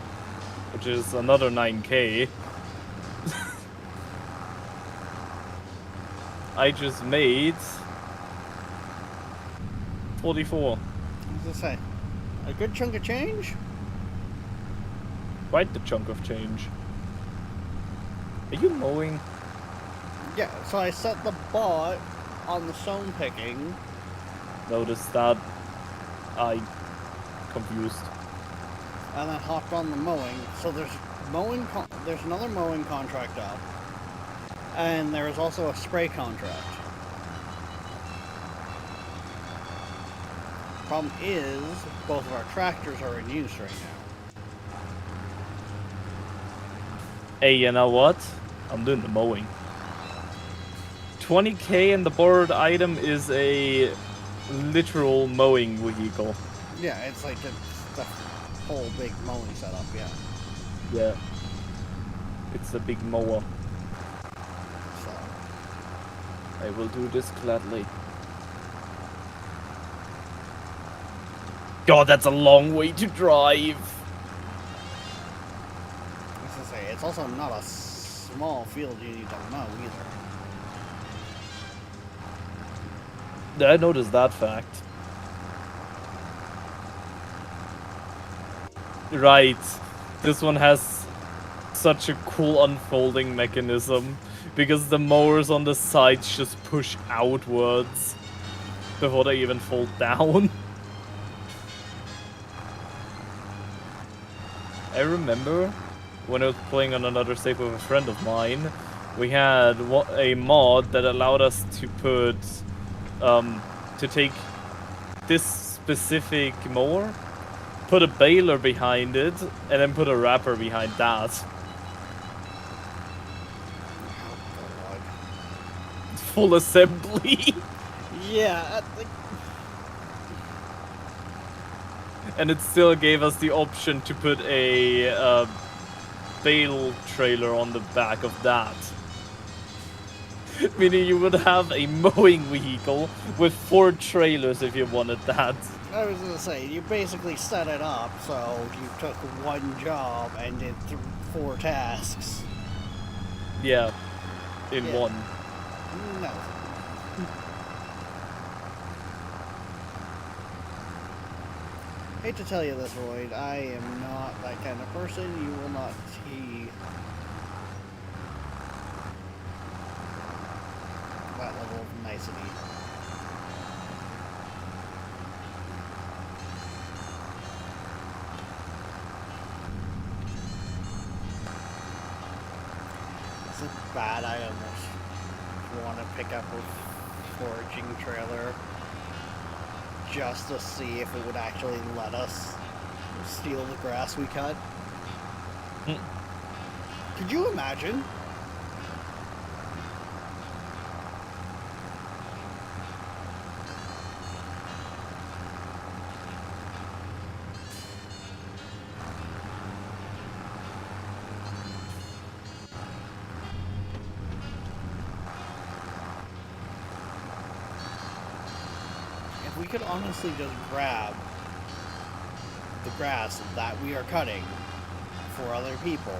which is another 9k. I just made 44. What does it say? A good chunk of change? Quite the chunk of change. Are you mowing? Yeah, so I set the bot on the stone picking. Notice that I confused. And then hopped on the mowing. So there's there's another mowing contract up. And there is also a spray contract. Problem is, both of our tractors are in use right now. Hey, you know what? I'm doing the mowing. 20k and the borrowed item is a literal mowing vehicle. Yeah, it's like the whole big mowing setup, yeah. Yeah. It's a big mower. So, I will do this gladly. God, that's a long way to drive. as I say, it's also not a small field you need to mow either. I noticed that fact. Right. This one has such a cool unfolding mechanism because the mowers on the sides just push outwards before they even fold down. I remember when I was playing on another save with a friend of mine, we had a mod that allowed us to put, to take this specific mower, put a baler behind it, and then put a wrapper behind that. Oh, God. Full assembly. Yeah, And it still gave us the option to put a bale trailer on the back of that. Meaning you would have a mowing vehicle with 4 trailers if you wanted that. I was gonna say, you basically set it up so you took one job and did 4 tasks. Yeah, in Yeah. one. No. Hate to tell you this, Royd, I am not that kind of person. You will not see that level of nicety. Is it bad? I almost want to pick up a foraging trailer just to see if it would actually let us steal the grass we cut. Could you imagine? If we could honestly just grab the grass that we are cutting for other people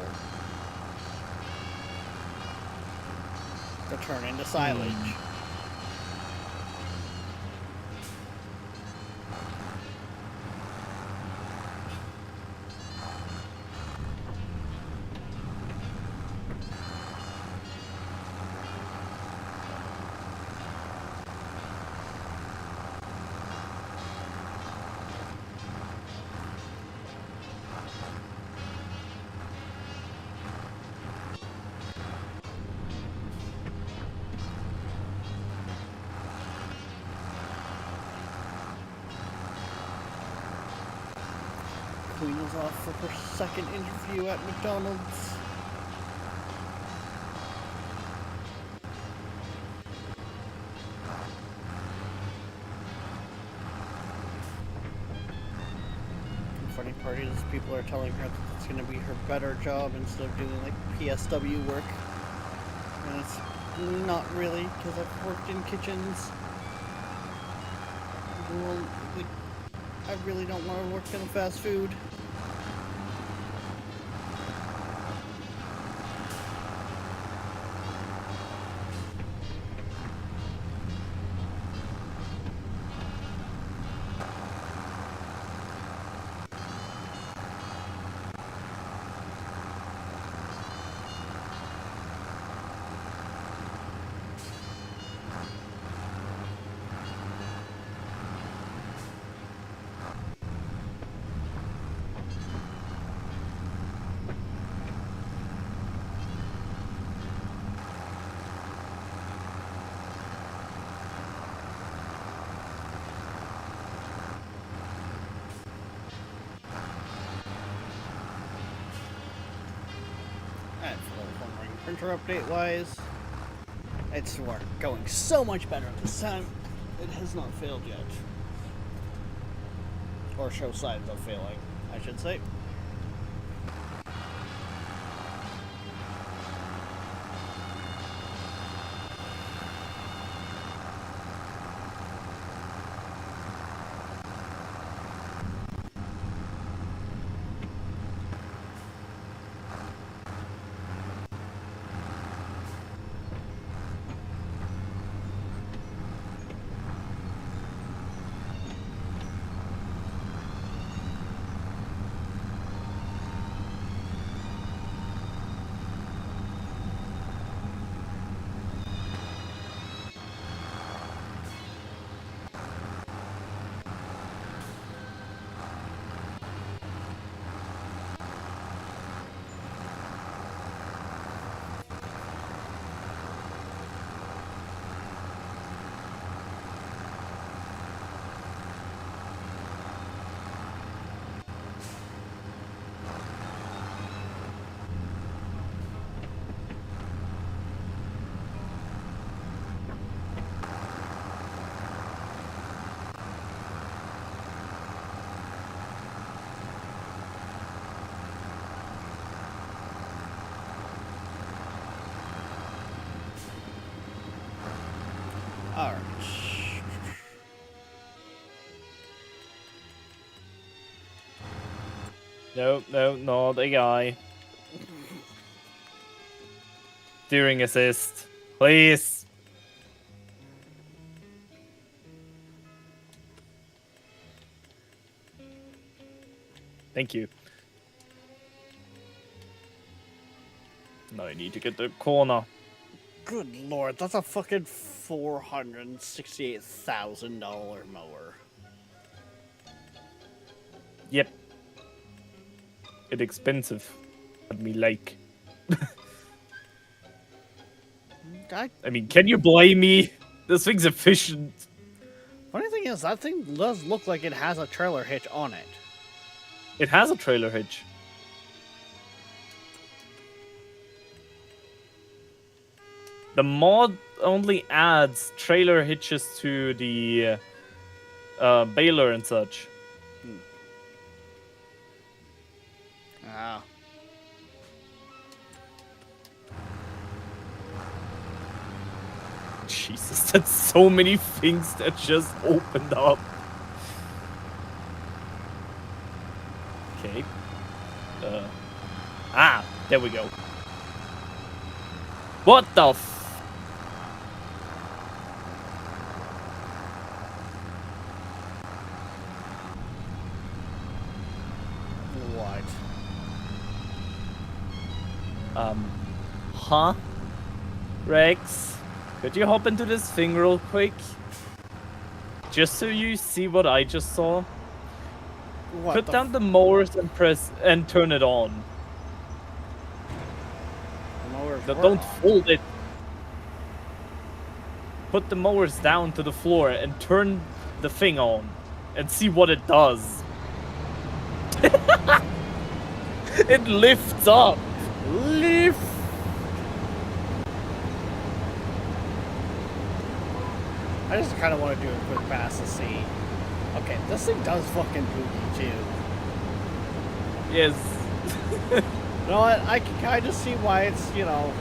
to turn into silage. Queen was off for her second interview at McDonald's. The funny part is people are telling her that it's going to be her better job instead of doing like PSW work. And it's not really, because I've worked in kitchens. Well, like, I really don't want to work in fast food. And for the wondering, printer update wise, it's going so much better this time. It has not failed yet. Or show signs of failing, I should say. Alright. No, not the guy. Steering assist, please. Thank you. Now I need to get the corner. Good lord, that's a fucking $468,000 mower. Yep. It's expensive. But me like. I mean, can you blame me? This thing's efficient. Funny thing is, that thing does look like it has a trailer hitch on it. It has a trailer hitch. The mod only adds trailer hitches to the baler and such. Ah. Jesus, that's so many things that just opened up. Okay. There we go. What the f- What? Huh? Rex? Could you hop into this thing real quick? Just so you see what I just saw. What Put the down the mowers and press and turn it on. mowers were Don't on. fold it. Put the mowers down to the floor and turn the thing on and see what it does. It lifts up. Lift! I just kind of want to do a quick pass to see. Okay, this thing does fucking boogie too. Yes. You know what? I can kind of see why it's, you know.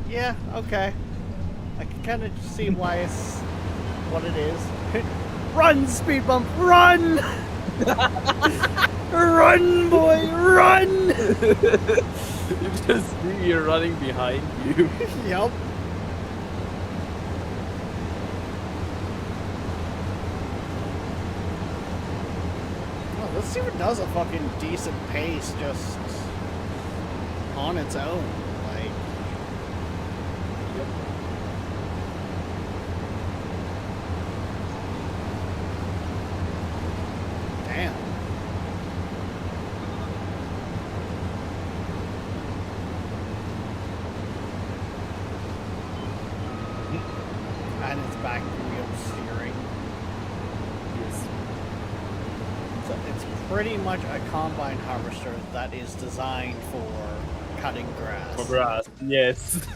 Yeah, okay. I can kind of see why it's what it is. Run, speed bump, run! Run, boy, run! You just see me running behind you. Yup. Well, this even does a fucking decent pace just on its own. Like, damn. And it's back wheel steering. Yes. So it's pretty much a combine harvester that is designed for cutting grass. For grass, yes.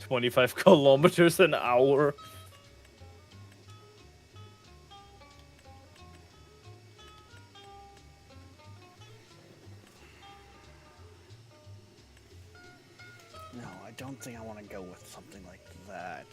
$25 an hour. No, I don't think I want to go with something like that.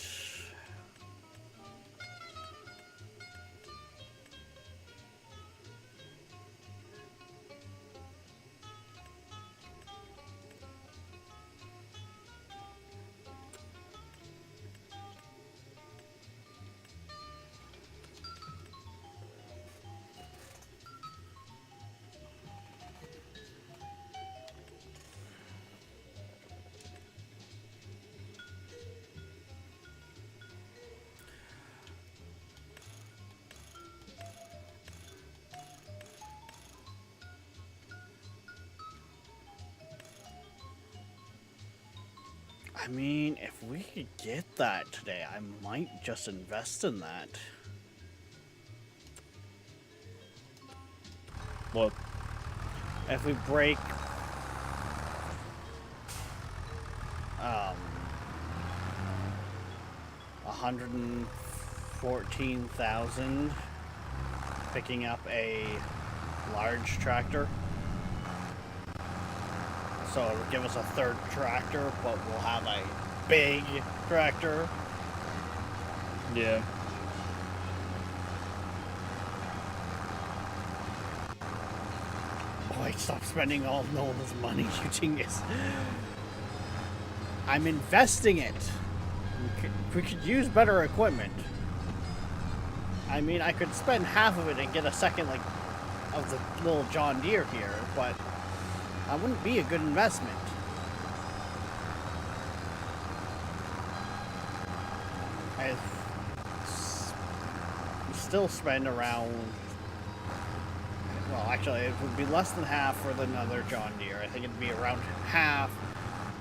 I mean, if we could get that today, I might just invest in that. What? If we break 114,000 picking up a large tractor. So it'll give us a third tractor, but we'll have a big tractor. Yeah. Boy, stop spending all Nolan's money, you dingus. I'm investing it. We could use better equipment. I mean, I could spend half of it and get a second, like, of the little John Deere here, but that wouldn't be a good investment. I still spend around, well, actually, it would be less than half for another John Deere. I think it'd be around half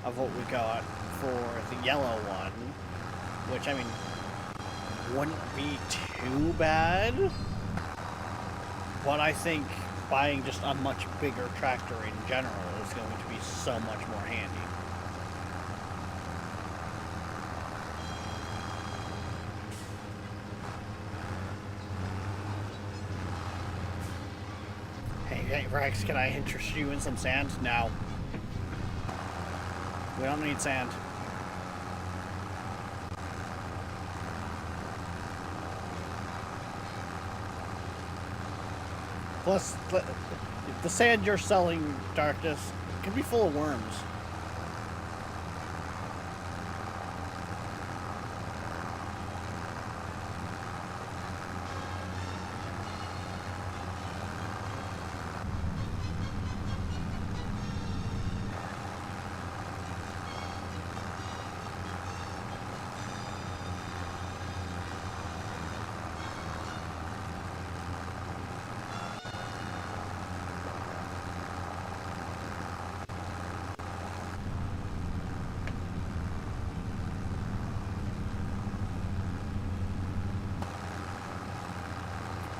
of what we got for the yellow one, which, I mean, wouldn't be too bad, but I think buying just a much bigger tractor in general is going to be so much more handy. Hey, Rex, can I interest you in some sand? No. We don't need sand. Plus, the sand you're selling, Darkness, can be full of worms.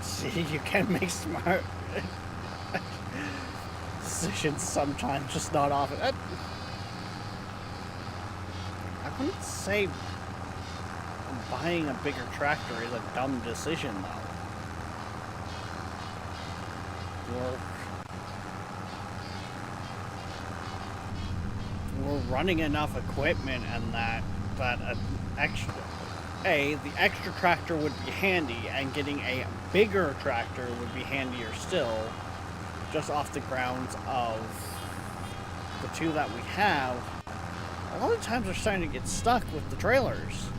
See, you can make smart decisions sometimes, just not often. I wouldn't say buying a bigger tractor is a dumb decision, though. We're running enough equipment and that the extra tractor would be handy, and getting a bigger tractor would be handier still, just off the grounds of the two that we have. A lot of times they're starting to get stuck with the trailers.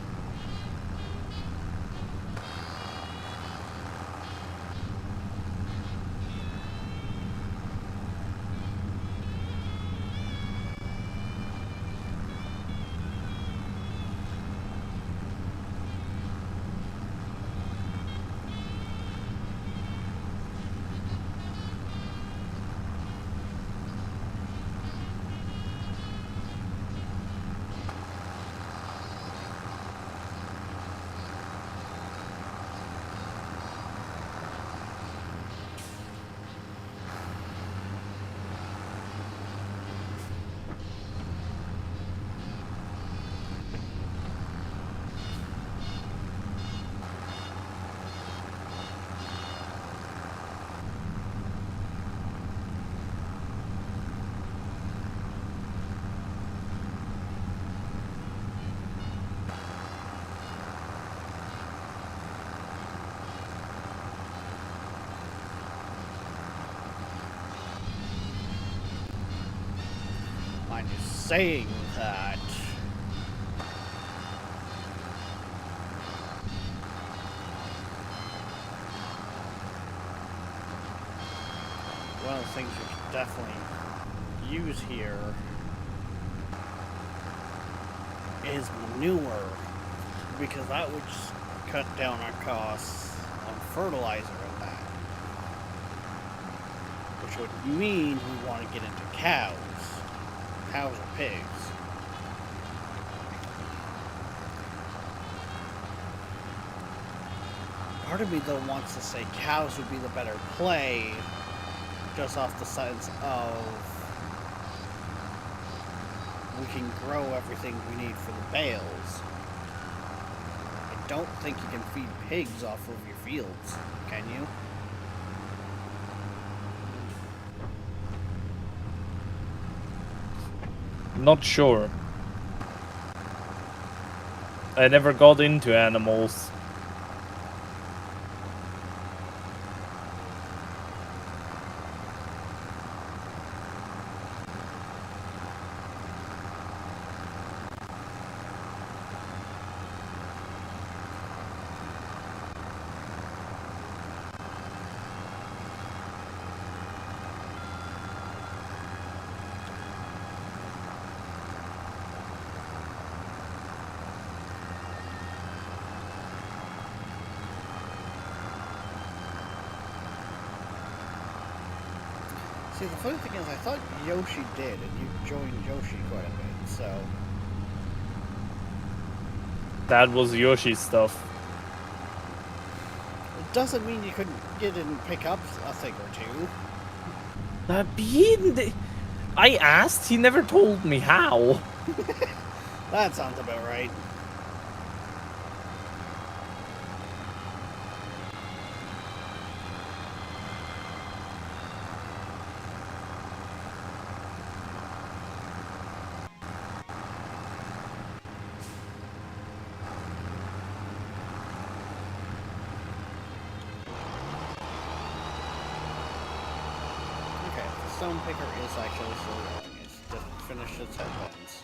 mind you saying that. One of the things we could definitely use here is manure, because that would just cut down our costs on fertilizer and that. Which would mean we want to get into cows. Cows or pigs. Part of me though wants to say cows would be the better play, just off the sense of we can grow everything we need for the bales. I don't think you can feed pigs off of your fields, can you? Not sure. I never got into animals. See, the funny thing is, I thought Yoshi did, and you joined Yoshi quite a bit, so... That was Yoshi's stuff. It doesn't mean you couldn't get in and pick up a thing or two. I asked, he never told me how. That sounds about right. Okay, the stone picker is actually still going. It's just finished its headbands.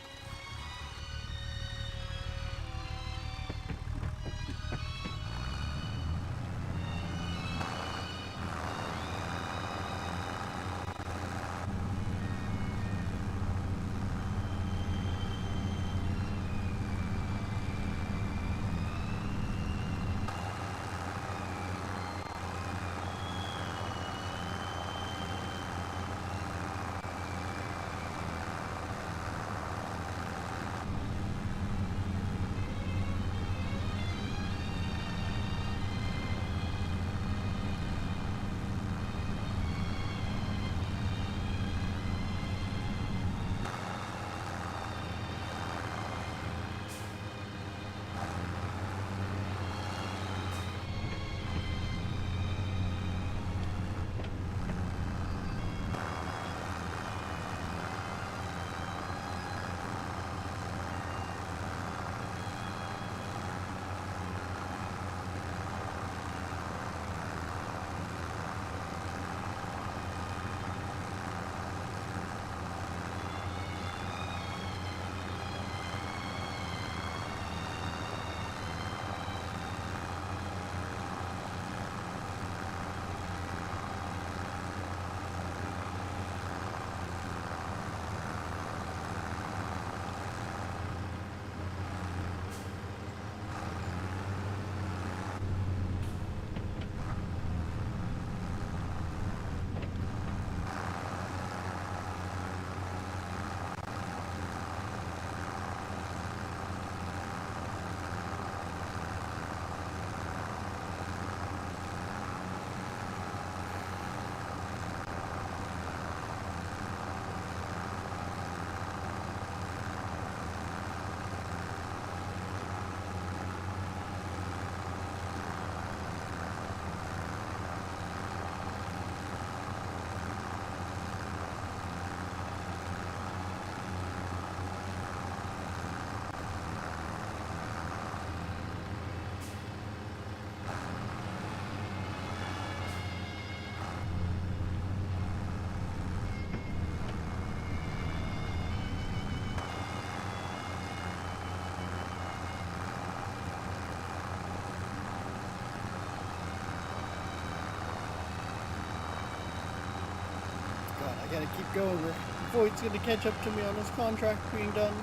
gotta keep going. Void's gonna catch up to me on his contract being done.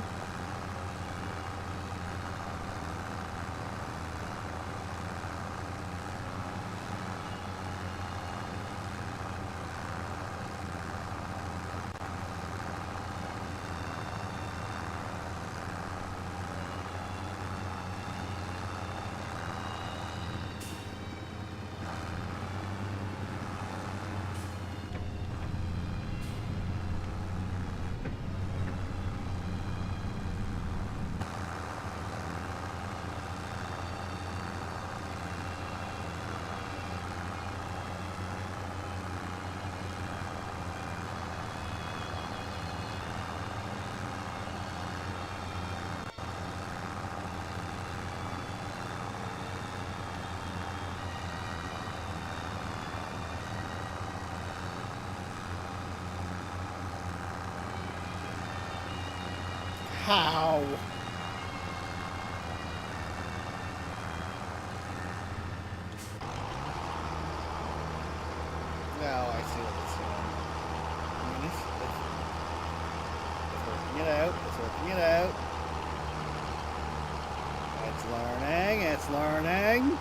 How? Now I see what it's doing. I mean, it's working it out. It's working it out. It's learning. It's learning.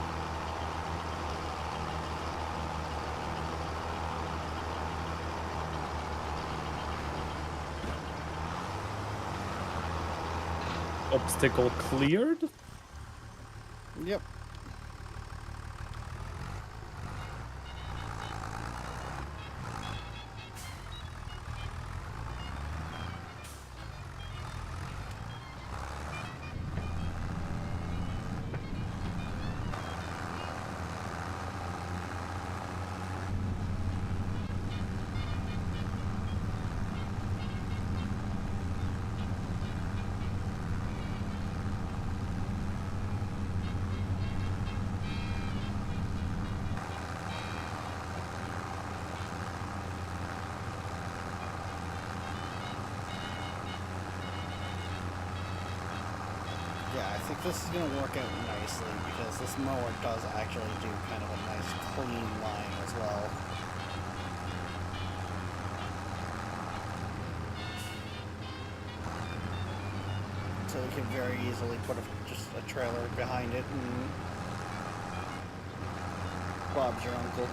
Obstacle cleared? Yep. Yeah, I think this is going to work out nicely because this mower does actually do kind of a nice clean line as well. So we can very easily put just a trailer behind it and Bob's your uncle.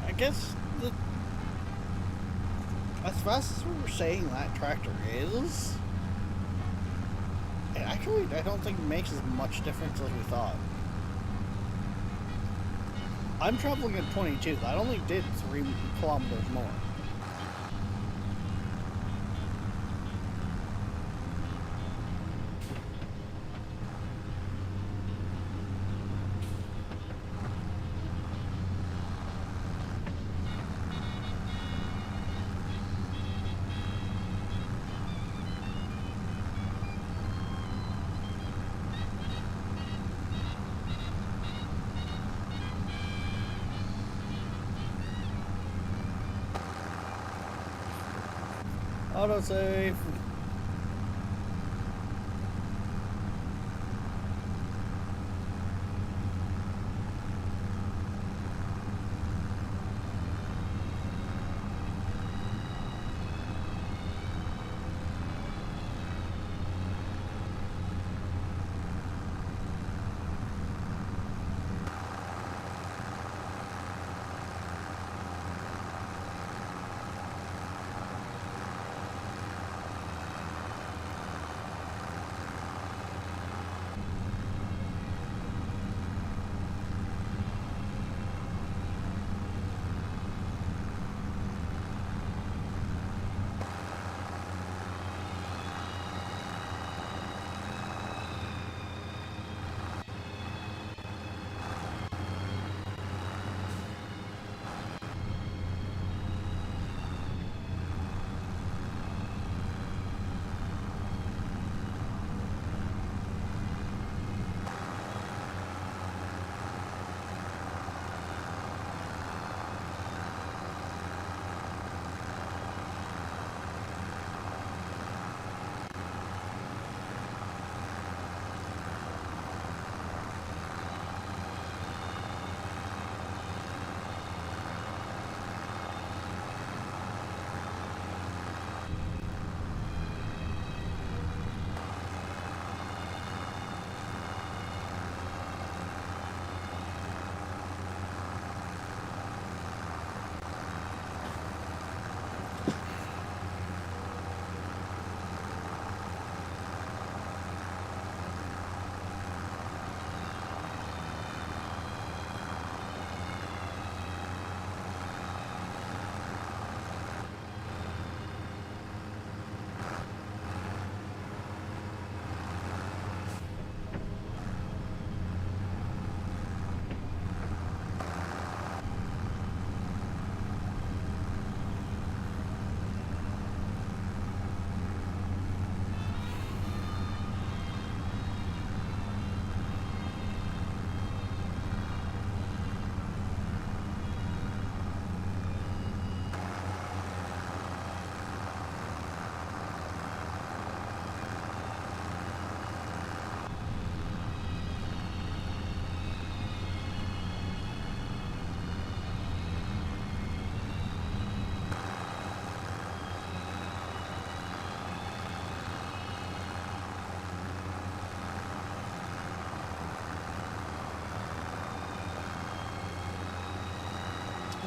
I guess as fast as we were saying that tractor is, it actually I don't think makes as much difference as we thought. I'm traveling at 22. That only did 3 kilometers more. Autosave.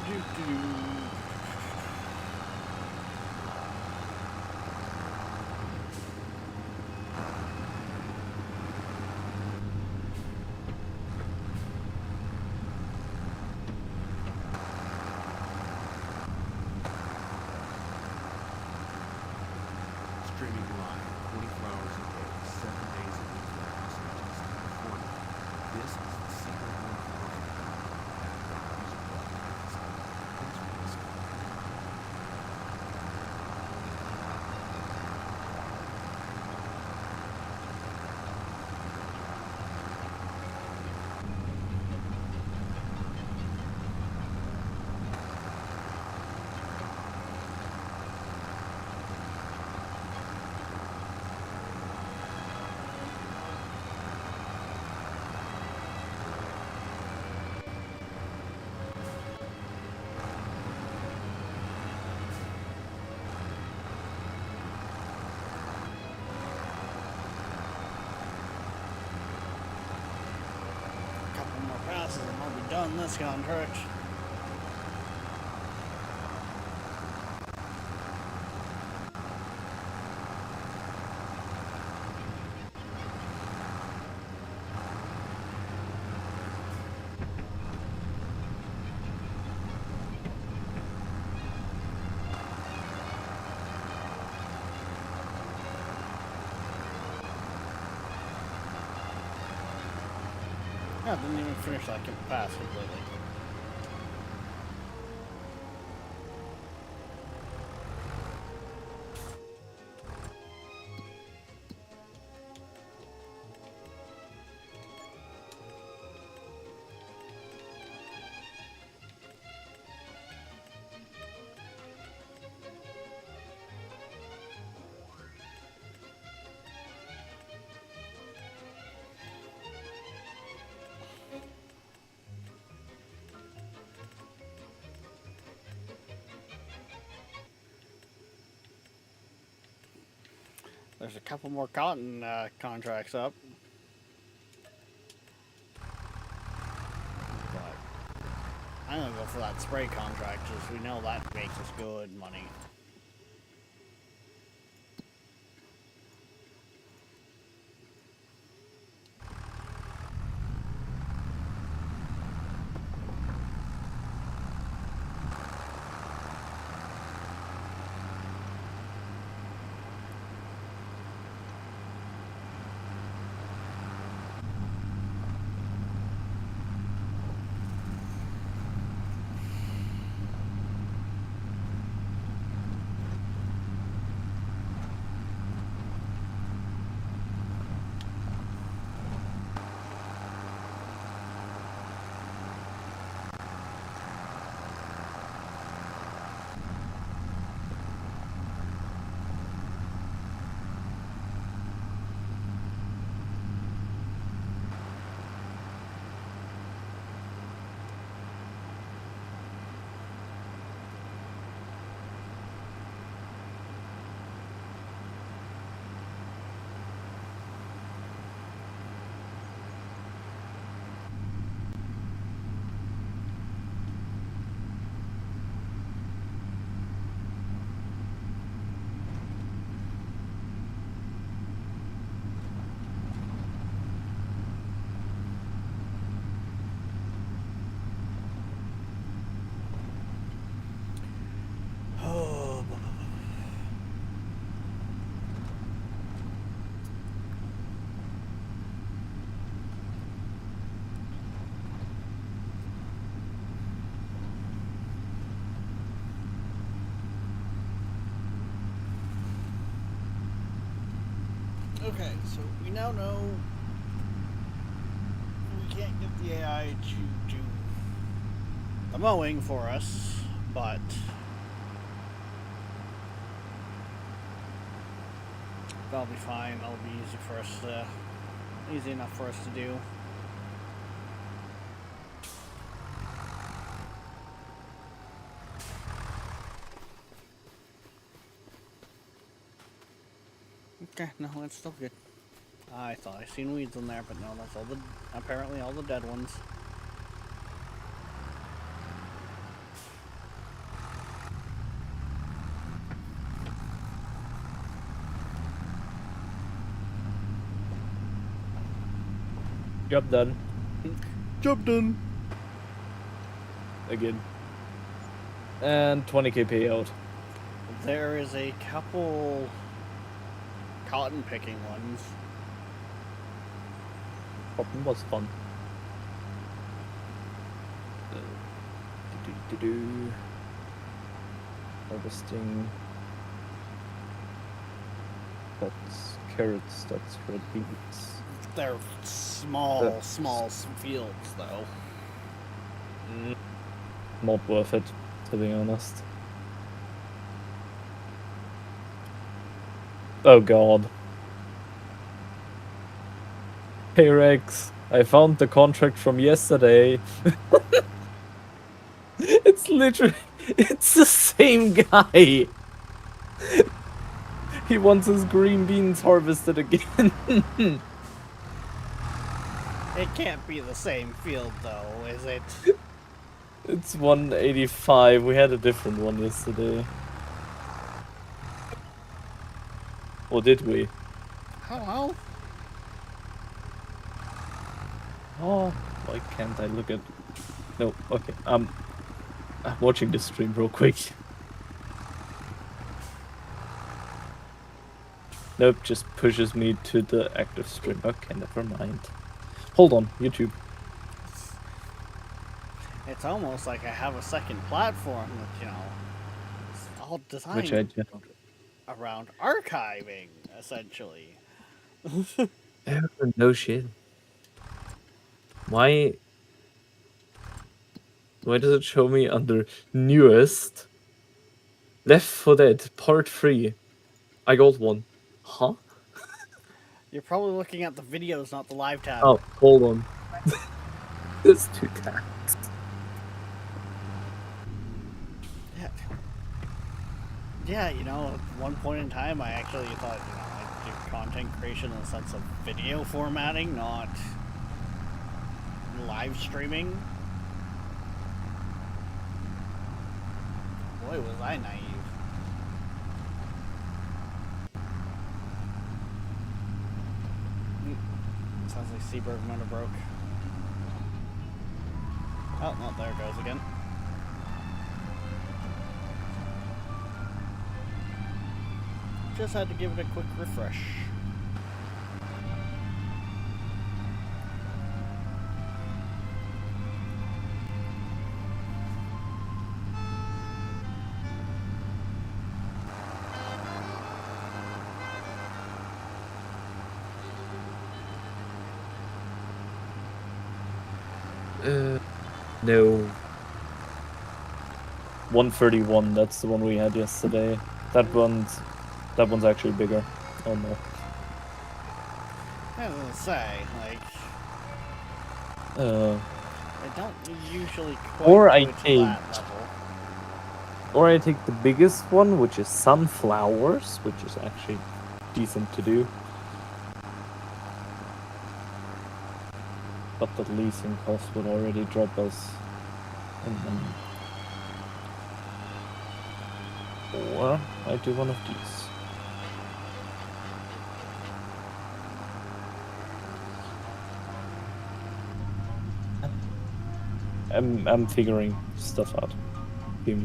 Streaming live 24 hours a day, 7 days a week from Los Angeles, California. This is the Secret 1000 background music broadcast. Thanks for listening. Couple more passes and I'll be done this contract. I didn't even finish that pass completely. There's a couple more cotton contracts up. But I'm gonna go for that spray contract, because we know that makes us good money. Okay, so we now know we can't get the AI to do the mowing for us, but that'll be fine. That'll be easy for us to, easy enough for us to do. Okay, no, that's still good. I thought I seen weeds in there, but no, that's all the, apparently all the dead ones. Job done. Job done. Again. And 20k payout. There is a couple cotton picking ones. Cotton was fun. Harvesting. That's carrots, that's red beets. They're small fields, though. Not worth it, to be honest. Oh god. Hey Rex, I found the contract from yesterday. It's literally, it's the same guy. He wants his green beans harvested again. It can't be the same field, though, is it? It's 185. We had a different one yesterday. Or did we? I don't know. Oh, why can't I look at... No, okay. I'm watching the stream real quick. Nope, just pushes me to the active stream. Okay, never mind. Hold on, YouTube. It's almost like I have a second platform that, you know, it's all designed Which I do. around archiving, essentially. No shit. Why does it show me under newest? Left 4 Dead, part 3. I got one. Huh? You're probably looking at the videos, not the live tab. Oh, hold on. There's 2 tabs. Yeah, you know, at one point in time, I actually thought, you know, I'd do content creation in the sense of video formatting, not live streaming. Boy, was I naive. Sounds like Seaberg motor broke. Oh, no, there it goes again. Just had to give it a quick refresh. No. 131, that's the one we had yesterday. That one's actually bigger. Oh no. I was gonna say, like, I don't usually quite Or go I to take- that level. Or I take the biggest one, which is sunflowers, which is actually decent to do. But the leasing cost would already drop us. And then... Or I do one of these. I'm figuring stuff out. Give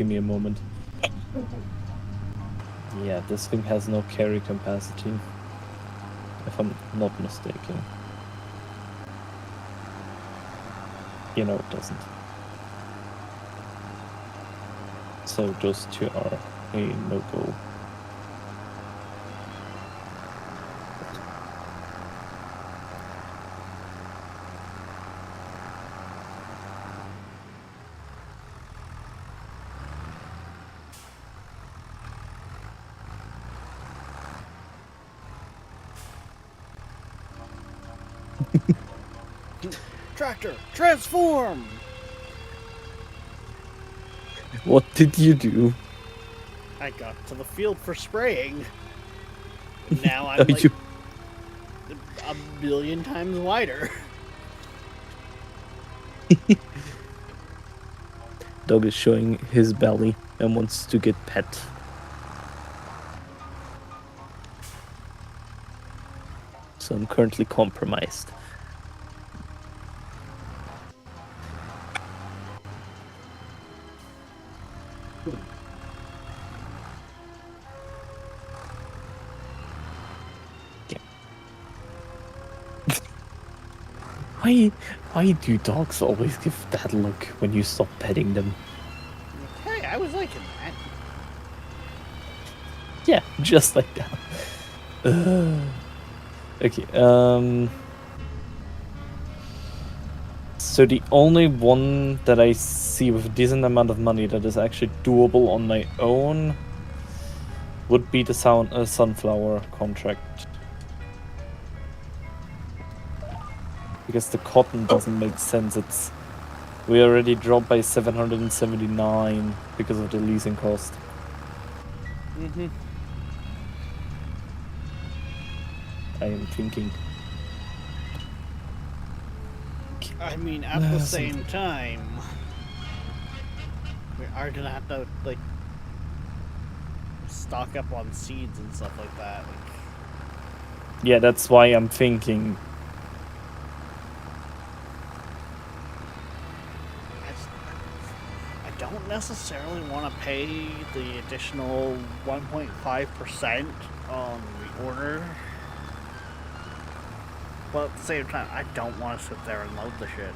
me a moment. Yeah, this thing has no carry capacity, if I'm not mistaken. You know it doesn't. So those two are a no-go. Tractor, transform! What did you do? I got to the field for spraying. Now I'm Oh, like you- a million times wider. Dog is showing his belly and wants to get pet. So I'm currently compromised. Why do dogs always give that look when you stop petting them? Hey, I was liking that. Yeah, just like that. Okay, so the only one that I see with a decent amount of money that is actually doable on my own would be the sunflower contract. Because the cotton doesn't make sense. We already dropped by 779 because of the leasing cost. Mm-hmm. I am thinking. I mean, at the same time, we are gonna have to like stock up on seeds and stuff like that. Like, Yeah, that's why I'm thinking. I don't necessarily want to pay the additional 1.5% on the order, but at the same time, I don't want to sit there and load the shit.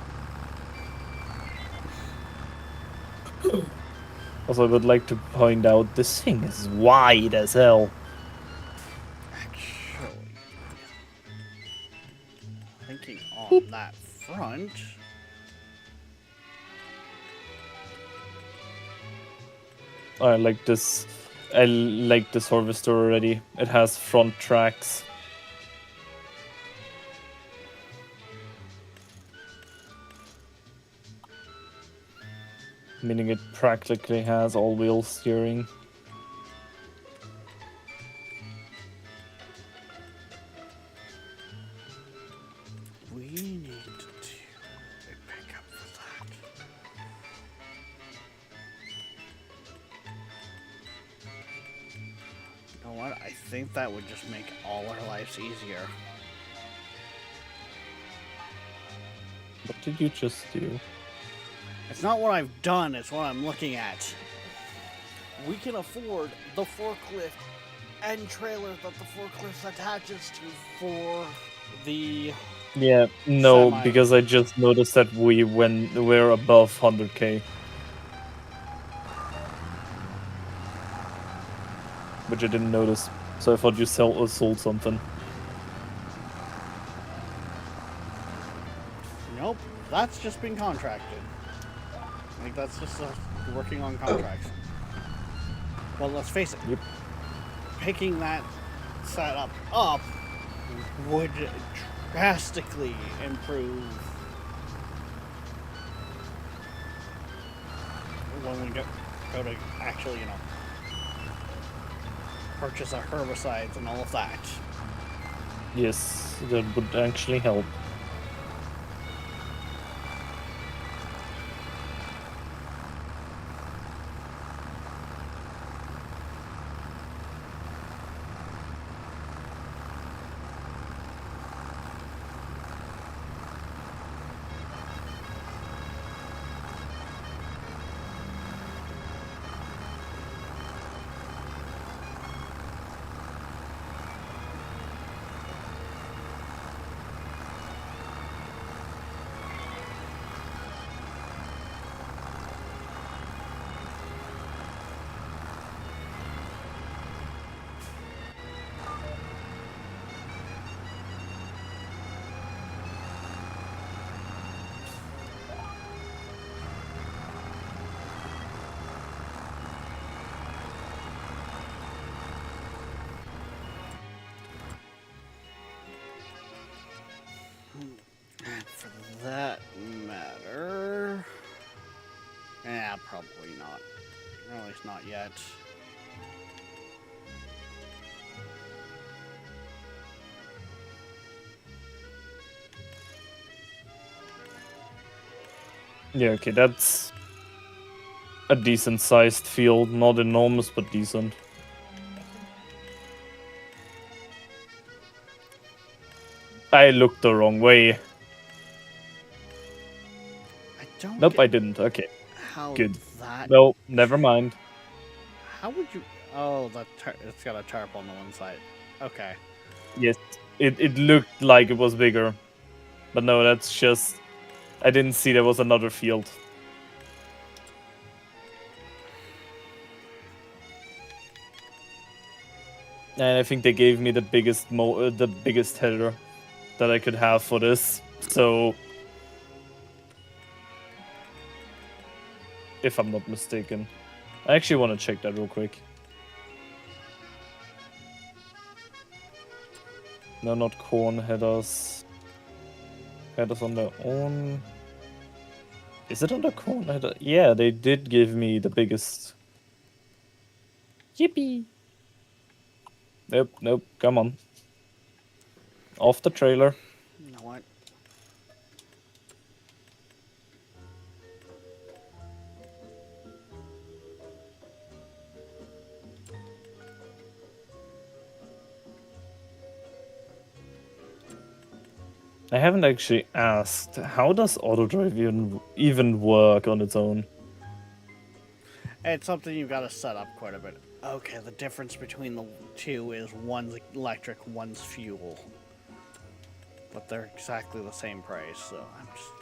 Also, I would like to point out this thing is wide as hell. Actually, thinking on that front. I like this. I like this harvester already. It has front tracks. Meaning it practically has all-wheel steering. We need to do a pickup for that. You know what? I think that would just make all our lives easier. What did you just do? It's not what I've done, it's what I'm looking at. We can afford the forklift and trailer that the forklift attaches to for the... Yeah, no, Semi. because I just noticed that we're above 100k. Which I didn't notice. So I thought you sold something. Nope, that's just been contracted. Like, that's just working on contracts. Well, let's face it. Yep. Picking that setup up would drastically improve when we go to actually, you know, purchase our herbicides and all of that. Yes, that would actually help. And for that matter... Yeah, probably not. Or at least not yet. Yeah, okay, that's a decent sized field. Not enormous, but decent. I looked the wrong way. I don't Nope, get I didn't. Okay, how good. that... No, never mind. How would you? Oh, it's got a tarp on the one side. Okay. Yes, it looked like it was bigger. But no, that's just... I didn't see there was another field. And I think they gave me the biggest header that I could have for this. So, if I'm not mistaken, I actually want to check that real quick. No, not corn headers. Headers on their own. Is it on the corn header? Yeah, they did give me the biggest. Yippee! Nope, come on. Off the trailer. You know what? I haven't actually asked, how does autodrive even work on its own? It's something you've got to set up quite a bit. Okay, the difference between the two is one's electric, one's fuel. But they're exactly the same price, so I'm just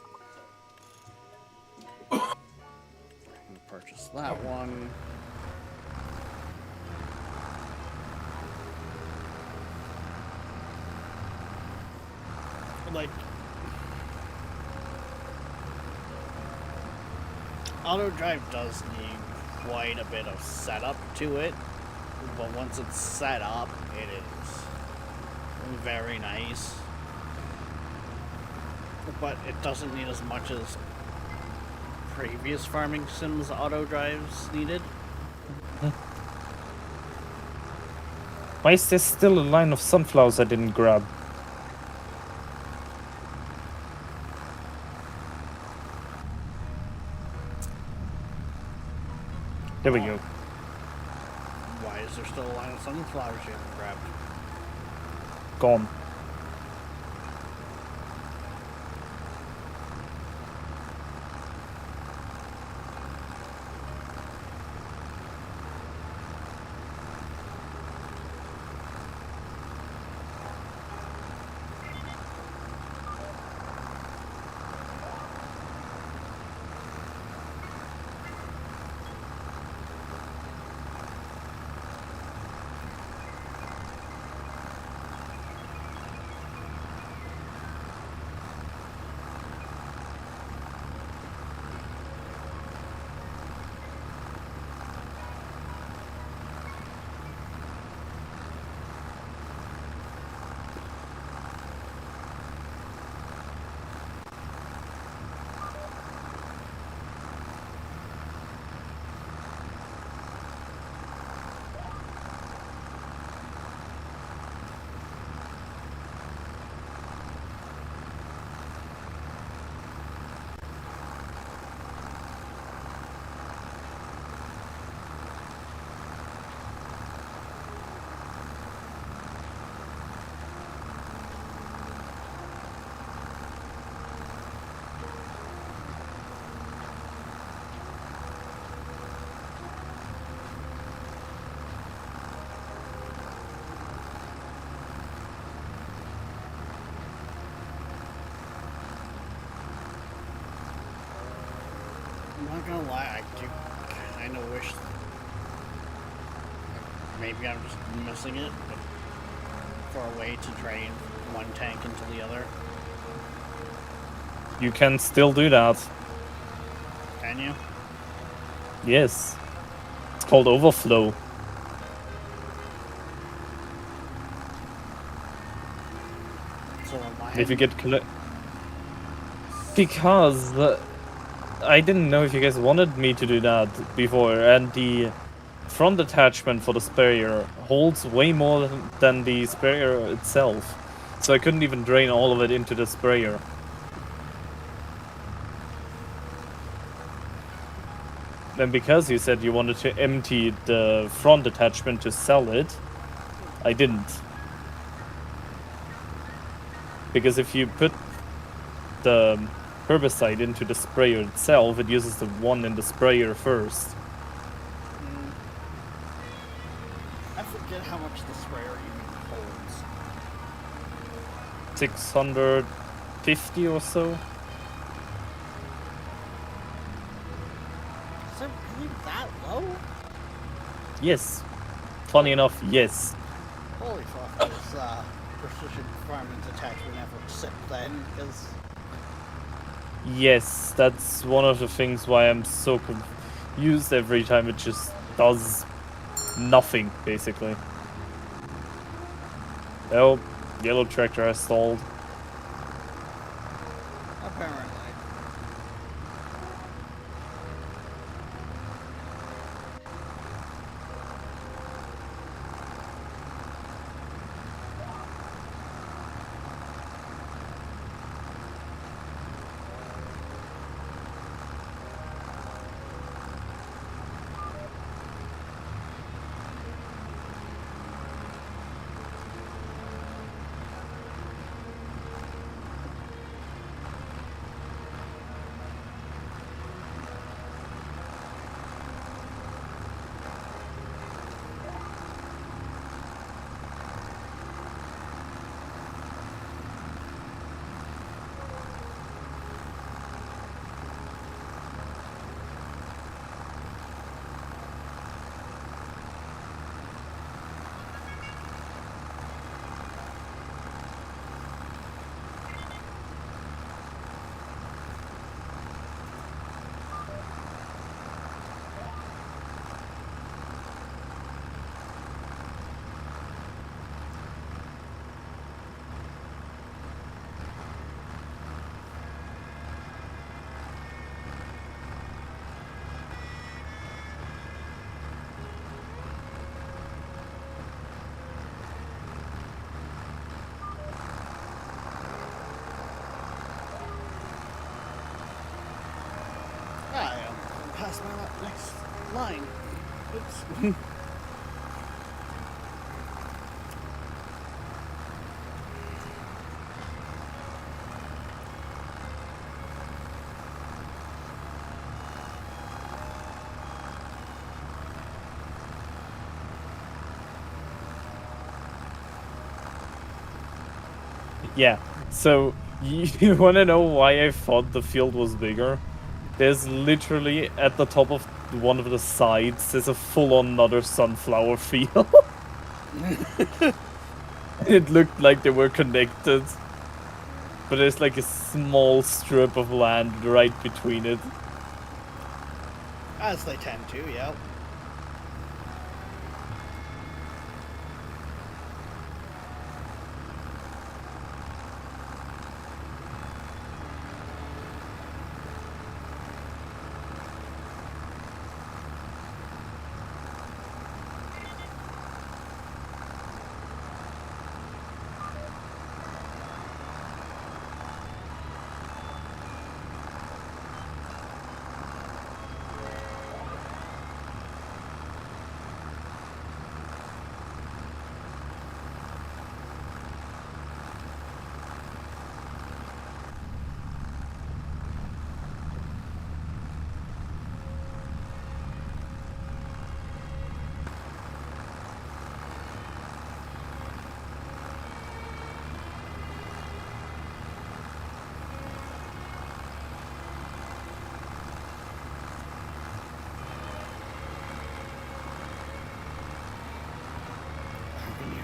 gonna purchase that one. Like, autodrive does need quite a bit of setup to it, but once it's set up, it is very nice. But it doesn't need as much as previous farming sims autodrives needed. Why is there still a line of sunflowers I didn't grab? There we go. Why is there still a line of sunflowers you haven't grabbed? Gone. I'm not gonna lie, I do kind of wish. Maybe I'm just missing it, but for a way to drain one tank into the other. You can still do that. Can you? Yes. It's called overflow. So why If you get because I didn't know if you guys wanted me to do that before, and the front attachment for the sprayer holds way more than the sprayer itself, so I couldn't even drain all of it into the sprayer. Then because you said you wanted to empty the front attachment to sell it, I didn't. Because if you put the herbicide into the sprayer itself, it uses the one in the sprayer first. forget how much the sprayer even holds. 650 or so. Is it really that low? Yes. Funny enough, yes. Holy fuck, is Precision Farming's attachment network sick then? Because Yes, that's one of the things why I'm so confused every time. It just does nothing, basically. Oh, yellow tractor has stalled. apparently. I'm past my next line. Oops. Yeah, so you want to know why I thought the field was bigger? There's literally at the top of one of the sides, there's a full-on another sunflower field. It looked like they were connected. But there's like a small strip of land right between it. As they tend to, yep.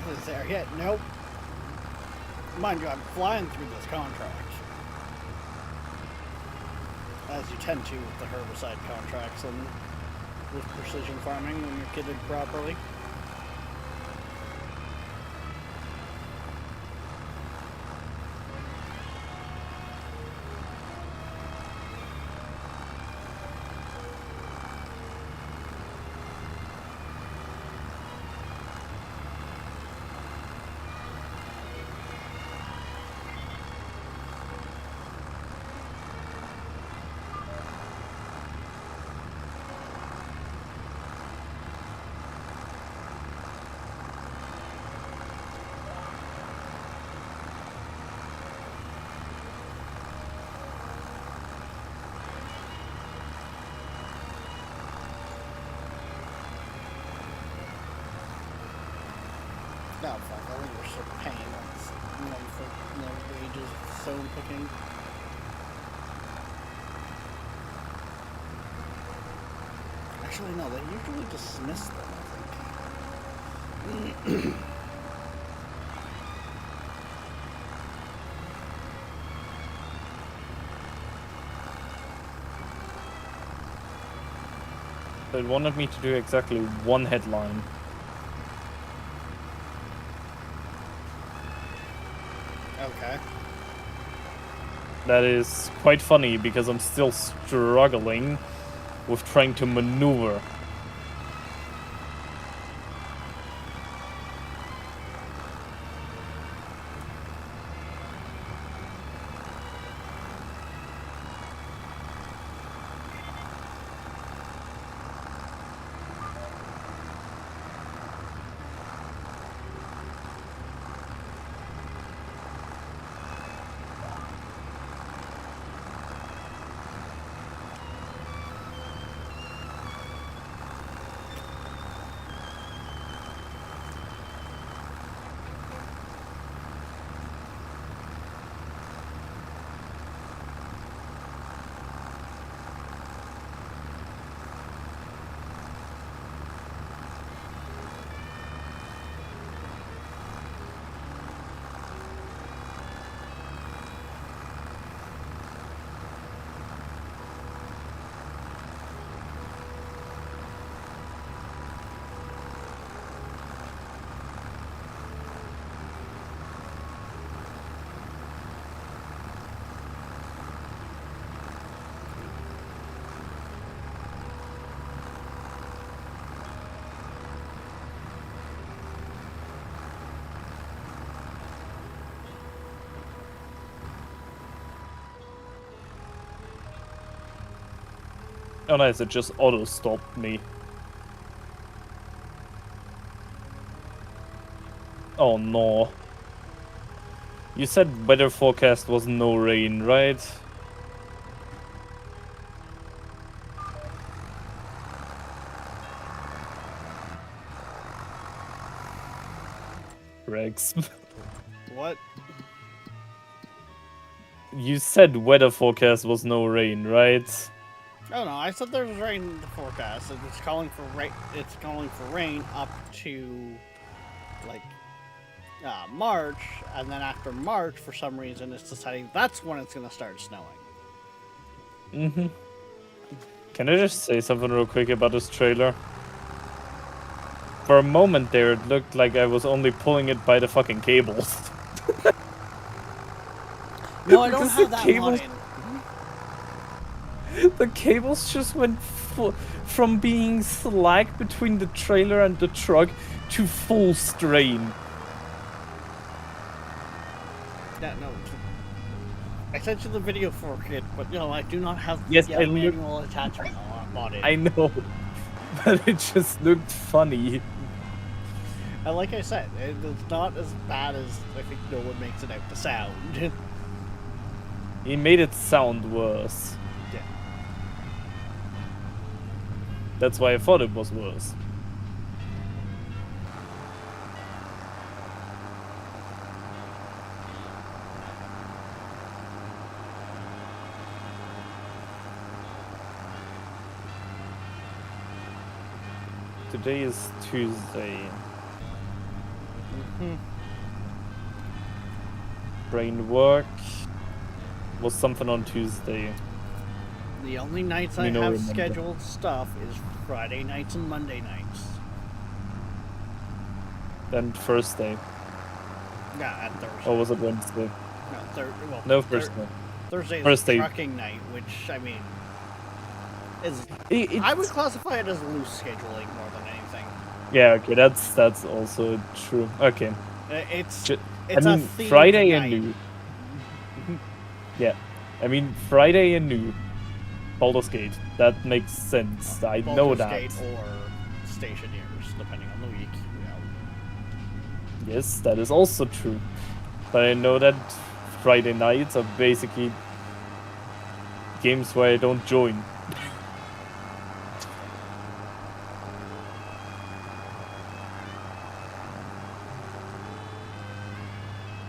Is there yet? Nope. Mind you, I'm flying through this contract. As you tend to with the herbicide contracts and with precision farming when you're kitted properly. No, fuck, I think we're still paying us no wages, stone picking. Actually, no, they usually dismiss them, I think. They wanted me to do exactly one headline. Okay. That is quite funny because I'm still struggling with trying to maneuver. Oh nice, it just auto-stopped me. Oh no. You said weather forecast was no rain, right? Rex. What? You said weather forecast was no rain, right? Oh no, I said there was rain in the forecast. And it's calling for rain. It's calling for rain up to like March, and then after March, for some reason, it's deciding that's when it's gonna start snowing. Mm-hmm. Can I just say something real quick about this trailer? For a moment there, it looked like I was only pulling it by the fucking cables. No, I don't Because have the that cables- line. The cables just went from being slack between the trailer and the truck to full strain. Yeah, no. I sent you the video for it, but no, I do not have Yes, the I look- manual attachment on it. I know, but it just looked funny. And like I said, it's not as bad as I think no one makes it out to sound. He made it sound worse. Yeah. That's why I thought it was worse. Today is Tuesday. Brain work was something on Tuesday. The only nights I Me no have remember. scheduled stuff is Friday nights and Monday nights. Then Thursday. Yeah, and Thursday. Or was it Wednesday? No, No, Thursday. Thursday is Thursday. trucking night, which, I mean, is... It- I would classify it as loose scheduling more than anything. Yeah, okay, that's also true. Okay. It's Ju- it's I a mean, themed Friday night. and New. Yeah. I mean, Friday and New. Baldur's Gate. That makes sense. I know Baldur's that. Gate or Stationeers, depending on the week. Yes, that is also true. But I know that Friday nights are basically games where I don't join.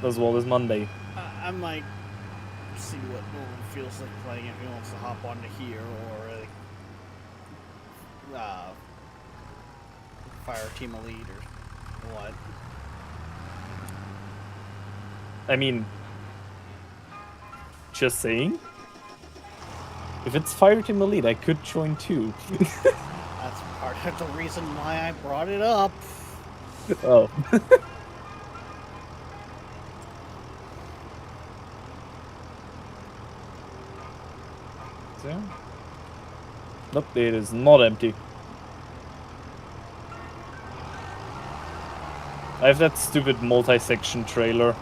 as well as Monday. I might see what Nolan feels like playing if he wants to hop onto here or Fire Team Elite or what. I mean, just saying. If it's Fireteam Elite, I could join too. That's part of the reason why I brought it up. Oh. So? Nope, it is not empty. I have that stupid multi-section trailer.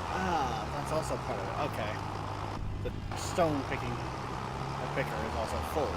Ah, that's also part of it. Okay. The stone picking picker is also full.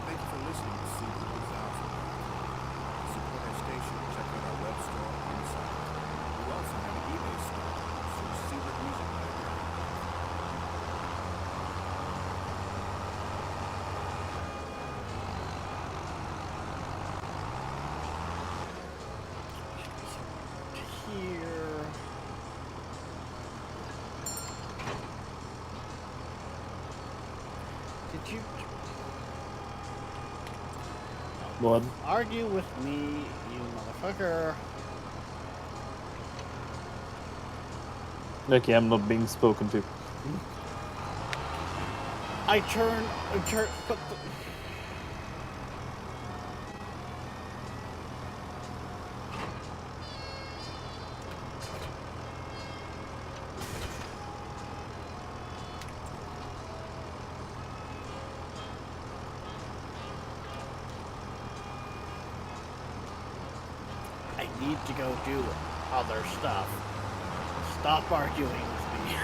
Thank you for listening to Super 2000. To support our station, check out our web store on the site. We also have an eBay store, search Super Music Library. Here. Did you What? argue with me, you motherfucker? Okay, I'm not being spoken to. I turn, but I need to go do other stuff. Stop arguing with me.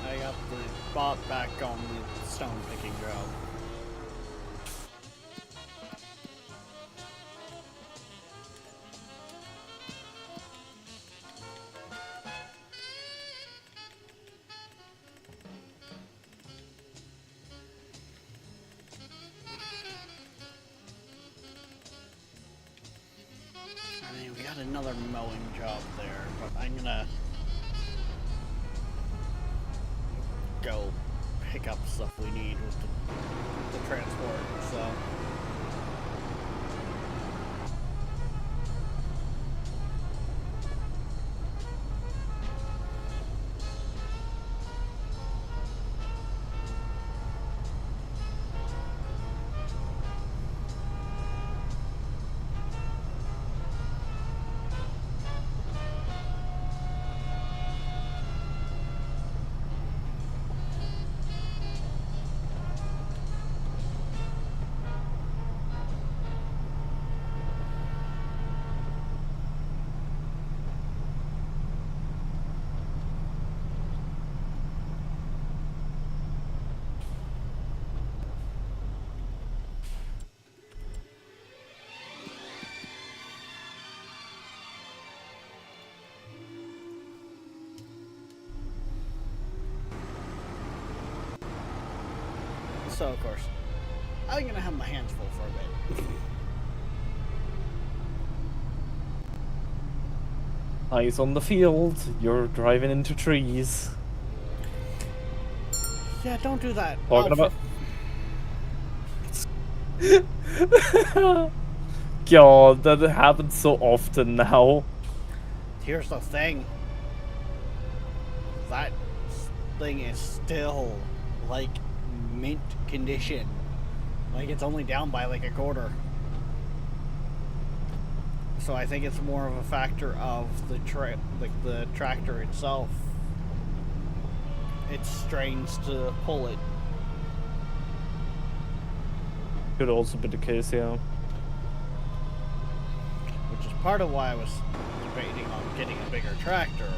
I got the bot back on the stone picking job. I mean, we got got another mowing job there, but I'm gonna go pick up stuff we need with the transport, so. So, of course, I'm gonna have my hands full for a bit. Eyes on the field. You're driving into trees. Yeah, don't do that. Talking Oh, about. God, that happens so often now. Here's the thing. That thing is still, like, mint condition. Like, it's only down by, like, a quarter. So I think it's more of a factor of the tractor itself. It strains to pull it. Could also be the case, yeah. Which is part of why I was debating on getting a bigger tractor.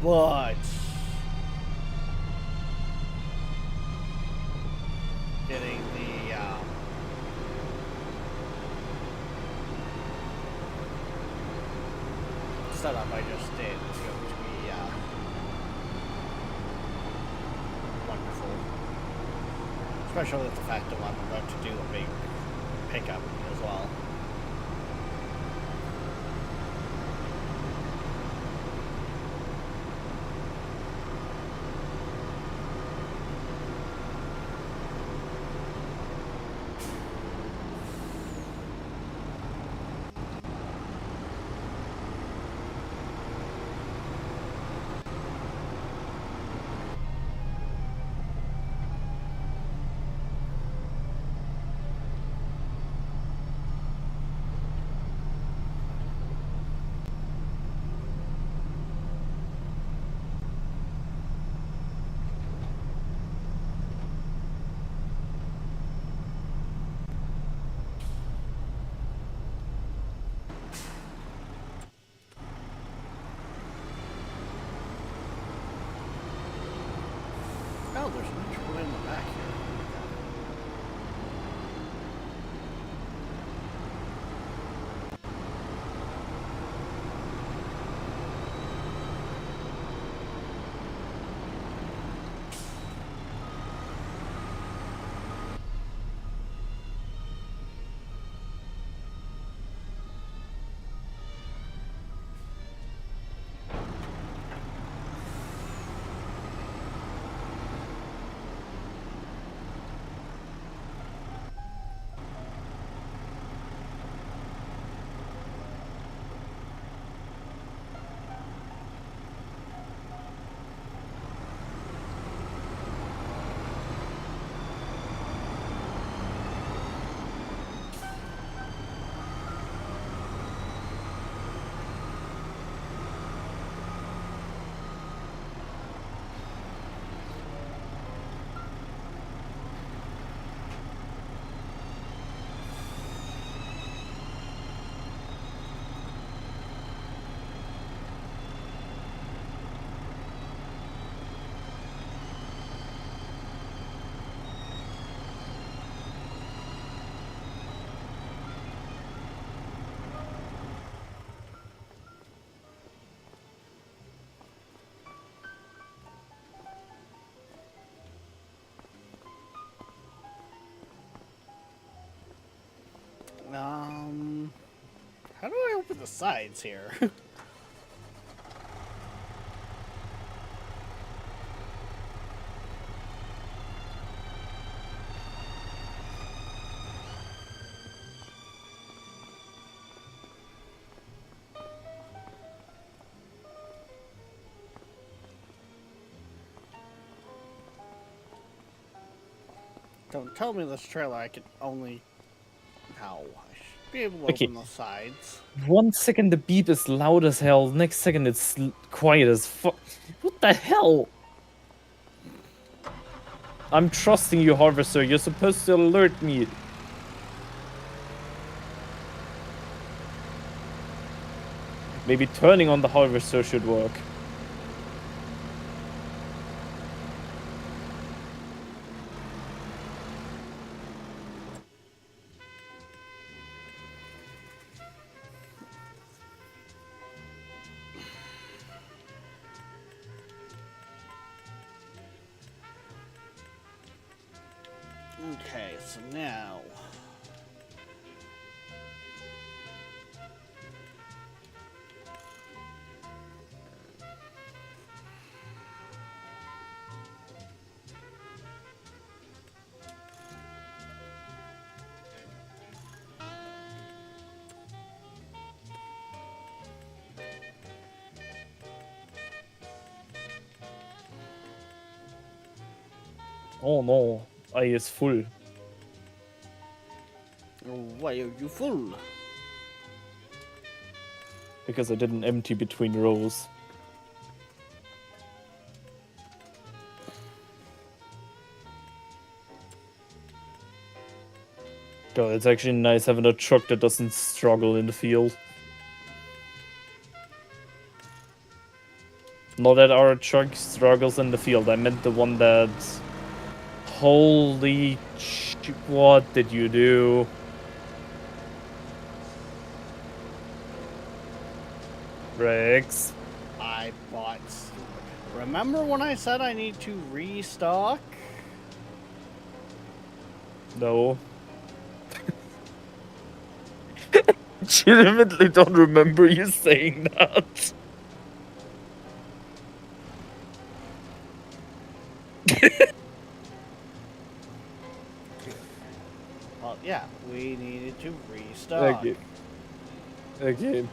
But getting the setup I just did is going to be wonderful. Especially with the fact that I'm about to do a big pickup as well. Oh, there's an actual in the back here. the sides here. Don't tell me this trailer I can only... No, I should be able to Okay. open the sides. 1 second the beep is loud as hell, next second it's quiet as fuck. What the hell? I'm trusting you, Harvester. You're supposed to alert me. Maybe turning on the Harvester should work. Okay, so now... Oh no, I is full. Why are you full? Because I didn't empty between rows. God, it's actually nice having a truck that doesn't struggle in the field. Not that our truck struggles in the field, I meant the one that... Holy what did you do? Rex. I bought... Remember when I said I need to restock? No. Legitimately don't remember you saying that. Well, yeah, we needed to restock. Okay. Okay.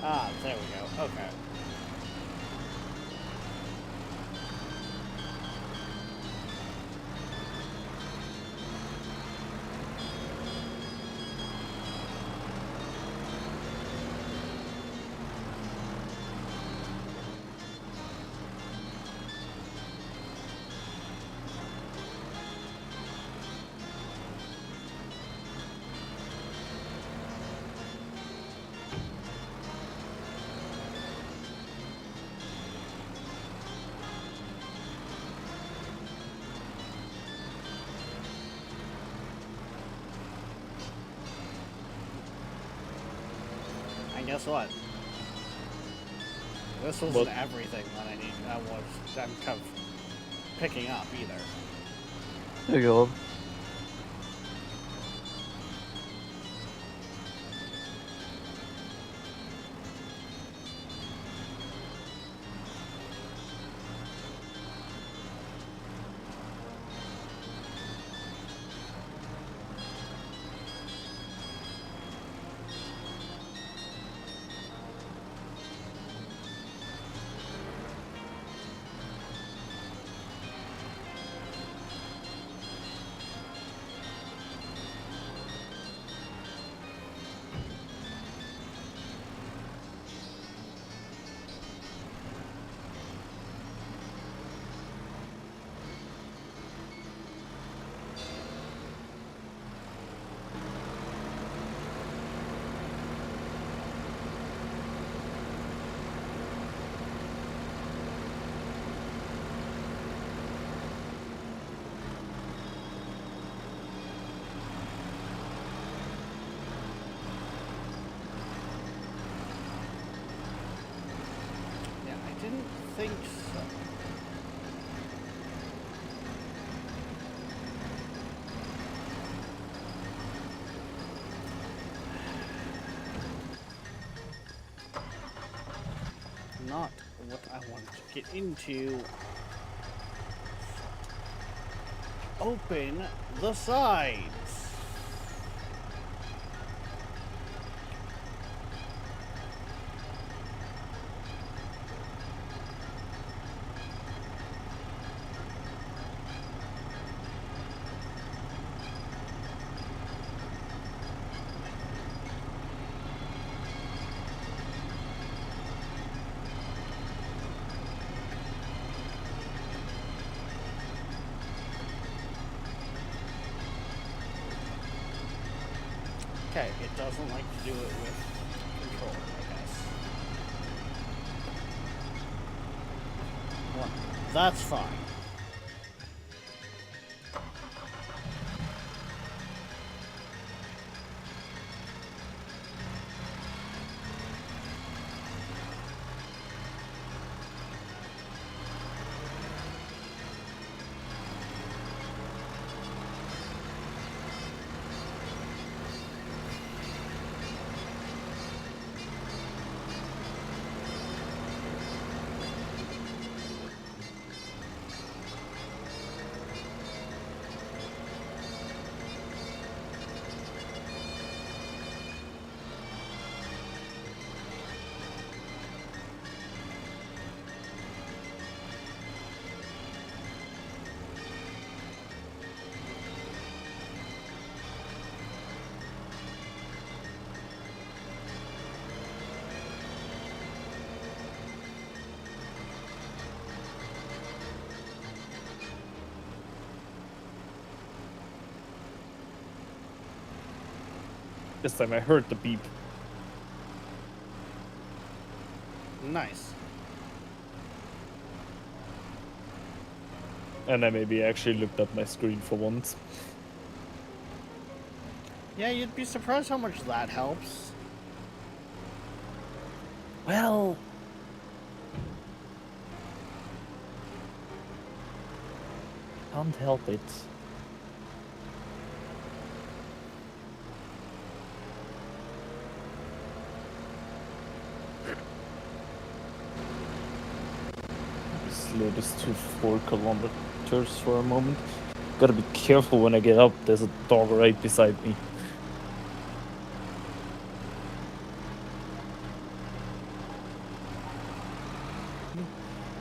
Ah, there we go. Okay. And guess what? This wasn't What? everything that I'm kind of picking up either. There you go. not what I wanted to get into. Open the sides. Okay, it doesn't like to do it with control, I guess. Well, that's fine. This time I heard the beep. Nice. And I maybe actually looked at my screen for once. Yeah, you'd be surprised how much that helps. Well, can't help it. Slow this to 4 kilometers for a moment. Gotta be careful when I get up. There's a dog right beside me.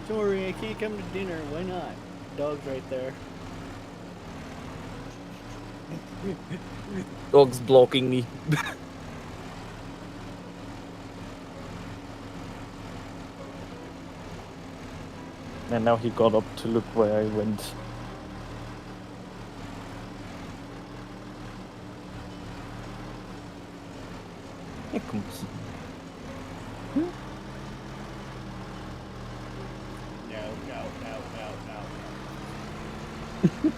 Sorry, I can't come to dinner. Why not? Dog's right there. Dog's blocking me. And now he got up to look where I went. Here comes. No, no, no, no, no.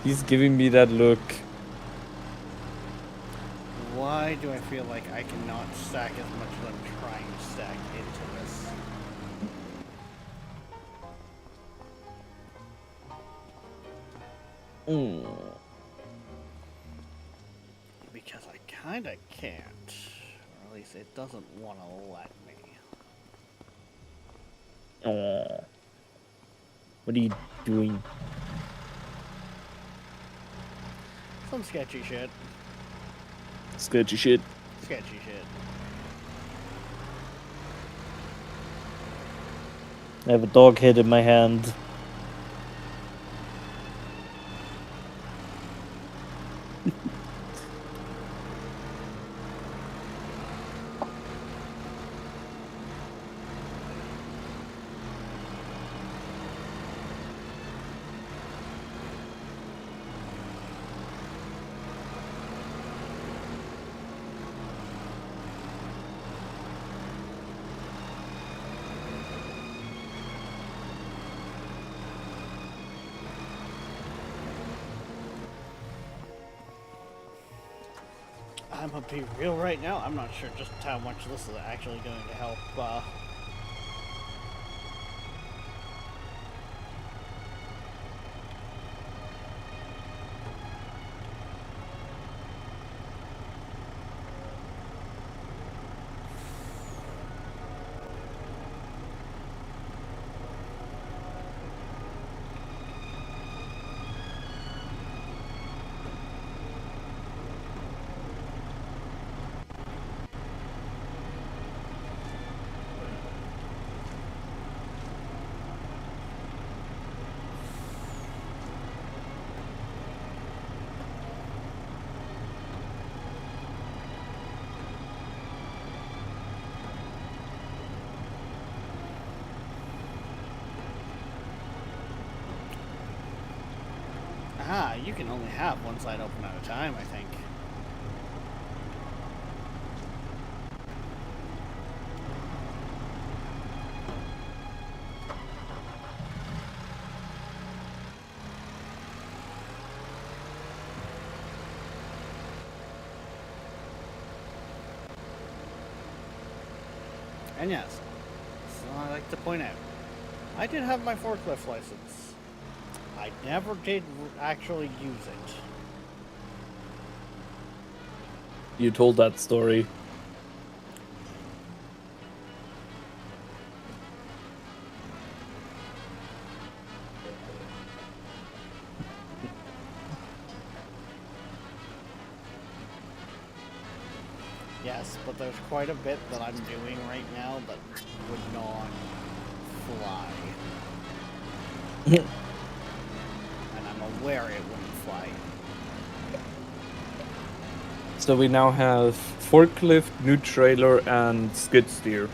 He's giving me that look. Why do I feel like I cannot stack as much as I'm trying to stack into this? Because I kinda can't. Or at least it doesn't want to let me. Aww. What are you doing? Some sketchy shit. Sketchy shit. Sketchy shit. I have a dog head in my hand. I'm gonna be real right now. I'm not sure just how much this is actually going to help. Ah, you can only have one side open at a time, I think. And yes, so I like to point out, I did have my forklift license. I never did actually use it. You told that story. Yes, but there's quite a bit that I'm doing right now that would not fly. And I'm aware it wouldn't fly. So we now have forklift, new trailer, and skid steer.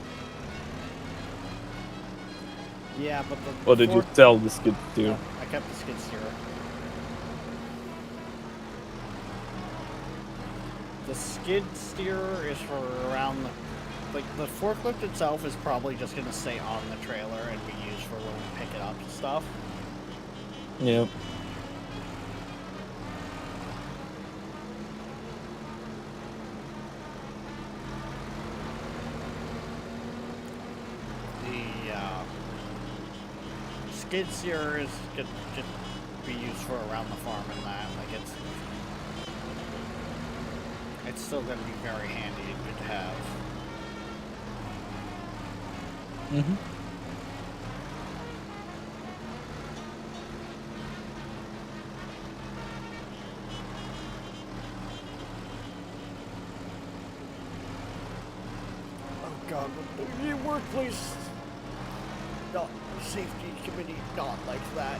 Yeah, but the Or did you sell the skid steer? No, I kept the skid steer. The skid steer is for around the... Like, the forklift itself is probably just going to stay on the trailer and be used for when we pick it up and stuff. Yep. The skid steer is going to be used for around the farm and that. Like, it's still going to be very handy and good to have. Mm-hmm. Oh God, the workplace not safety committee not like that.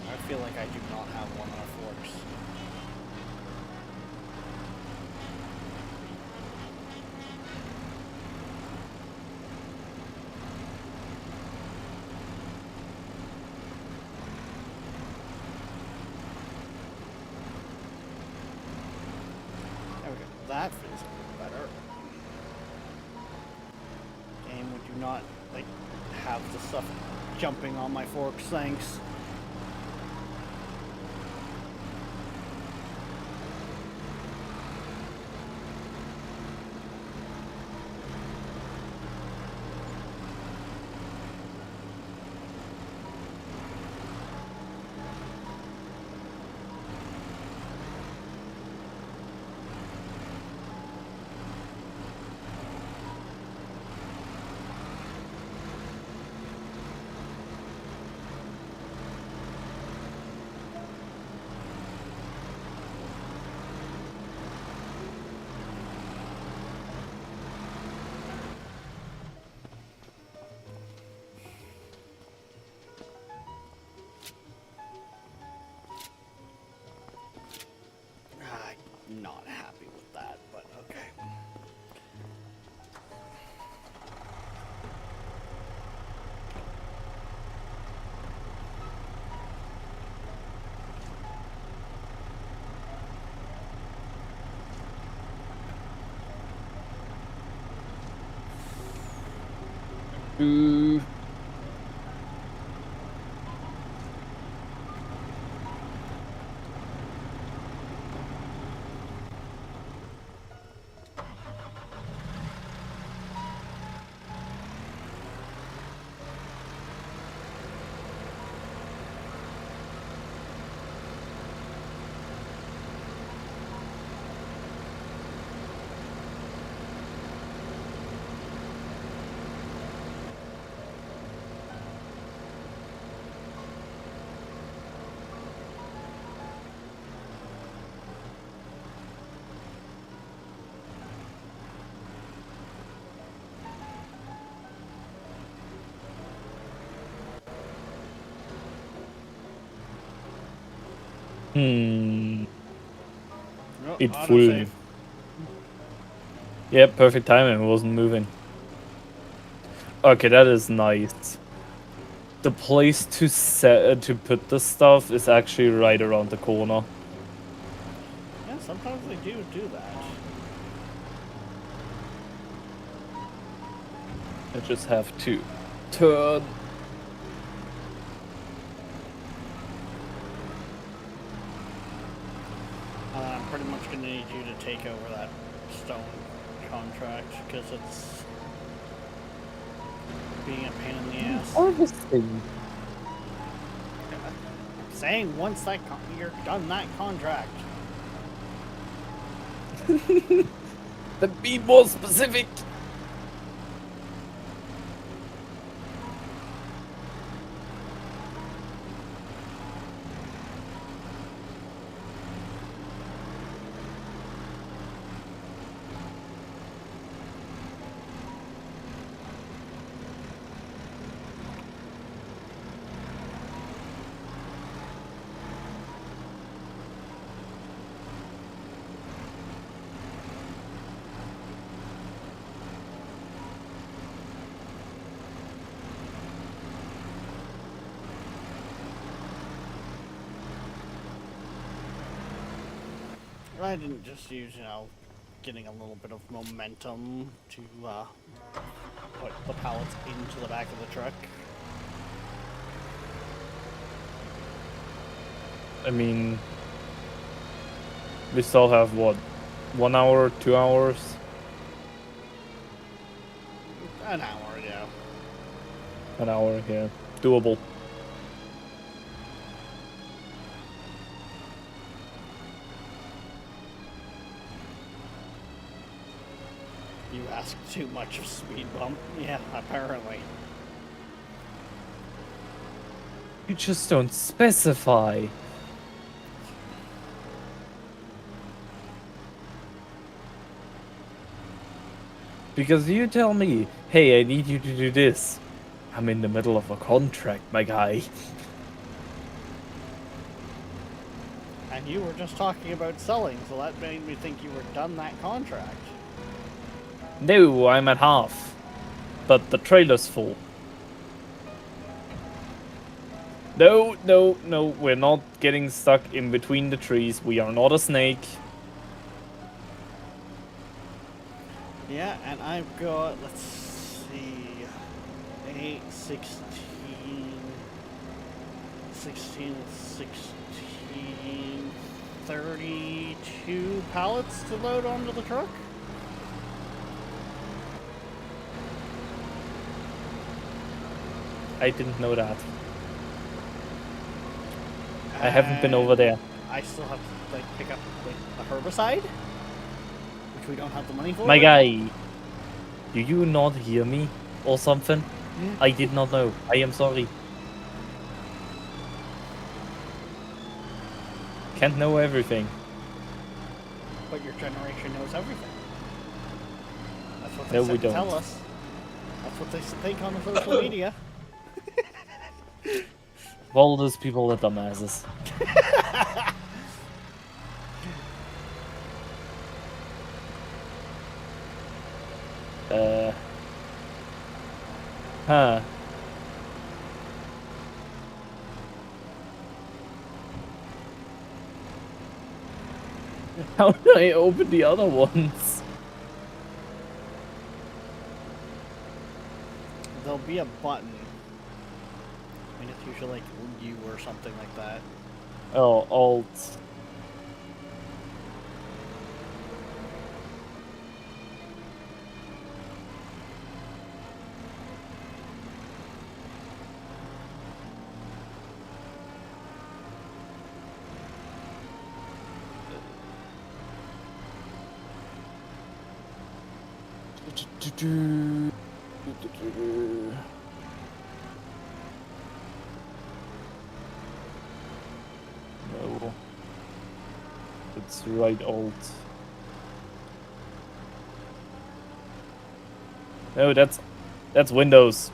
I feel like I do not have one on our forks. There we go. That feels a bit better. Game, would you not like have the stuff jumping on my forks? Thanks. Not happy with that, but okay. Hmm. No, It autosave. full. Yeah, perfect timing. It wasn't moving. Okay, that is nice. The place to set to put the stuff is actually right around the corner. Yeah, sometimes they do that. I just have to turn. I'm pretty much gonna need you to take over that stone contract because it's being a pain in the ass. Harvesting. I'm saying once that you're done that contract. Then be more specific. I didn't just use, getting a little bit of momentum to put the pallets into the back of the truck. I mean, we still have what, 1 hour, 2 hours? An hour, yeah. An hour, yeah, doable. You asked too much of speed bump. Yeah, apparently. You just don't specify. Because you tell me, hey, I need you to do this. I'm in the middle of a contract, my guy. And you were just talking about selling, so that made me think you were done that contract. No, I'm at half. But the trailer's full. No, no, no, we're not getting stuck in between the trees. We are not a snake. Yeah, and I've got, let's see, 8, 16, 32 pallets to load onto the truck. I didn't know that. I haven't been over there. I still have to pick up a herbicide, which we don't have the money for. My guy, do you not hear me or something? Yeah. I did not know. I am sorry. Can't know everything. But your generation knows everything. That's what No, they we said to tell don't. us. That's what they think on the social media. All those people are dumbasses. Huh. How did I open the other ones? There'll be a button. I mean, it's usually like U or something like that. Oh, alt. No. It's right alt. No, that's Windows.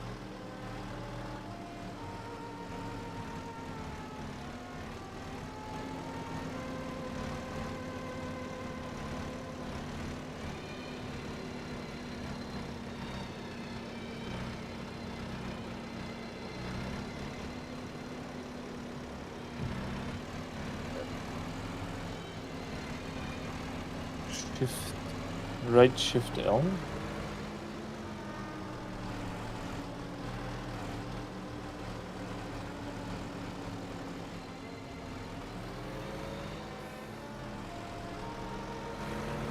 Shift, right shift L.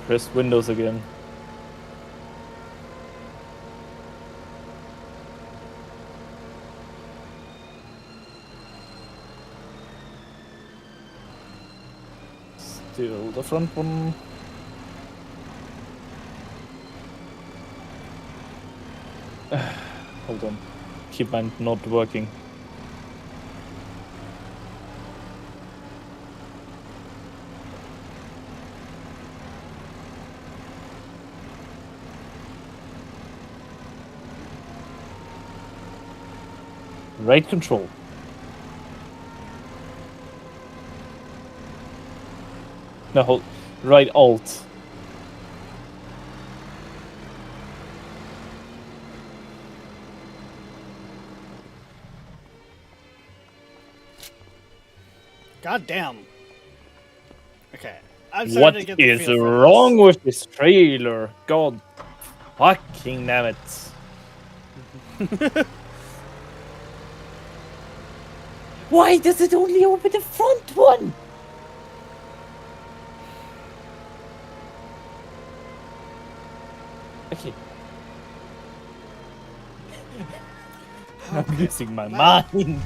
Press Windows again. Still the front one. Hold on. Keybind not working. Right control. No, hold. Right alt. God damn. Okay. I'm starting What to get the is feel for wrong this. with this trailer? God fucking damn it. Why does it only open the front one? Okay. I'm losing my mind.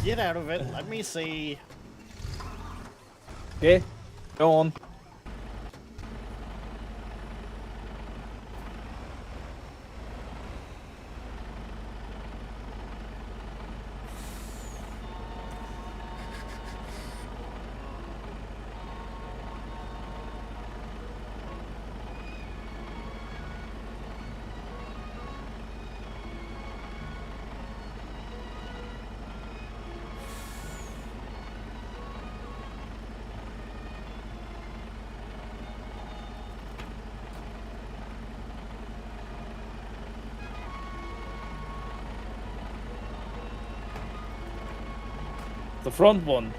Get out of it. Let me see. Okay, go on. The front one.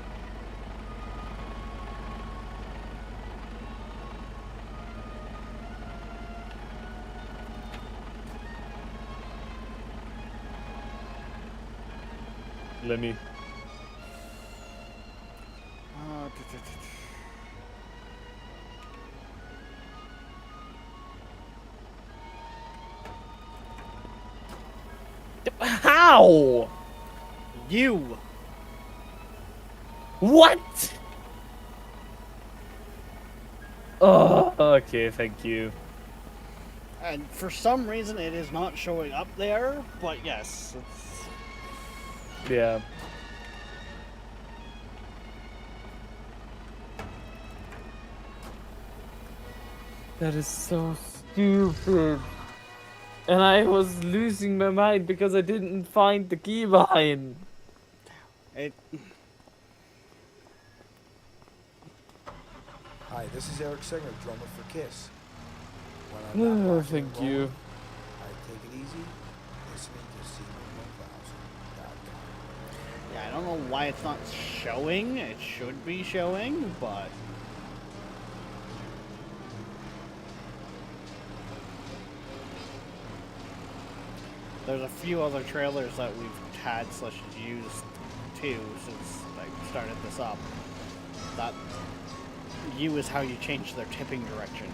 Let me. How? You. What? Oh, okay, thank you. And for some reason, it is not showing up there. But yes, it's... Yeah. That is so stupid. And I was losing my mind because I didn't find the keybind. it. Hi, this is Eric Singer, drummer for Kiss. When I'm not Oh, rocking thank and rolling, you. I take it easy, listening to C1000.com. Yeah, I don't know why it's not showing. It should be showing, but... There's a few other trailers that we've had / used too since I started this up. That U is how you change their tipping direction.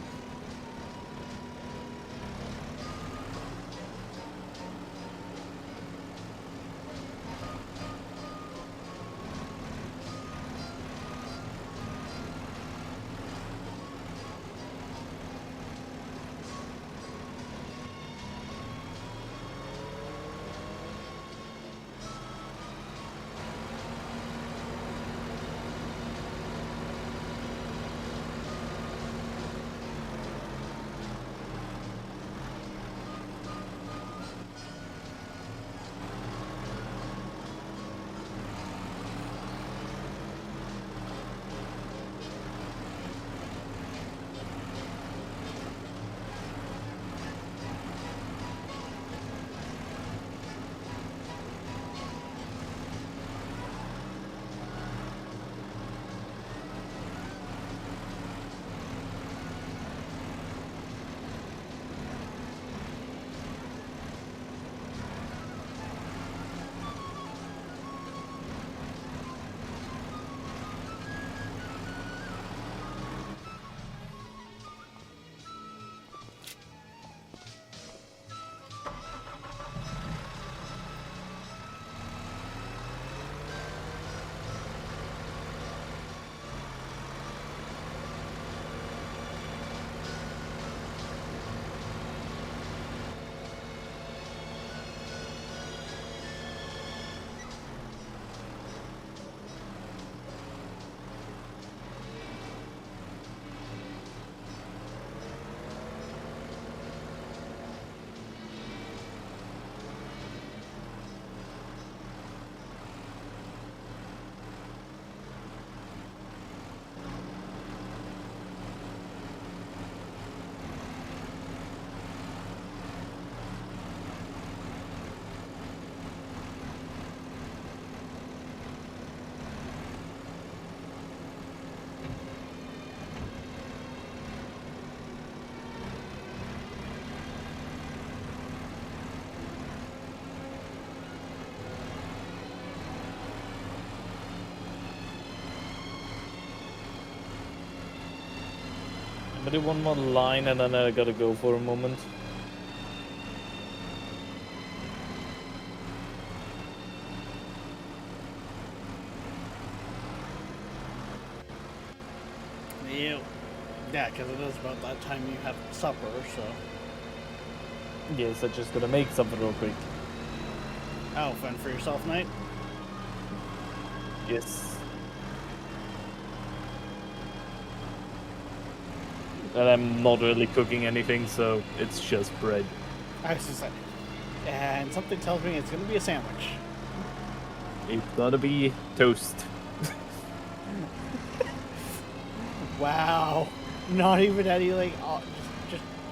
I do one more line and then I gotta go for a moment. Yeah, because it is about that time you have supper, so. Yes, I just gotta make something real quick. Oh, fun for yourself, Knight? Yes. And I'm not really cooking anything, so it's just bread. I was just like, and something tells me it's going to be a sandwich. It's gotta be toast. Wow. Not even any, like, oh,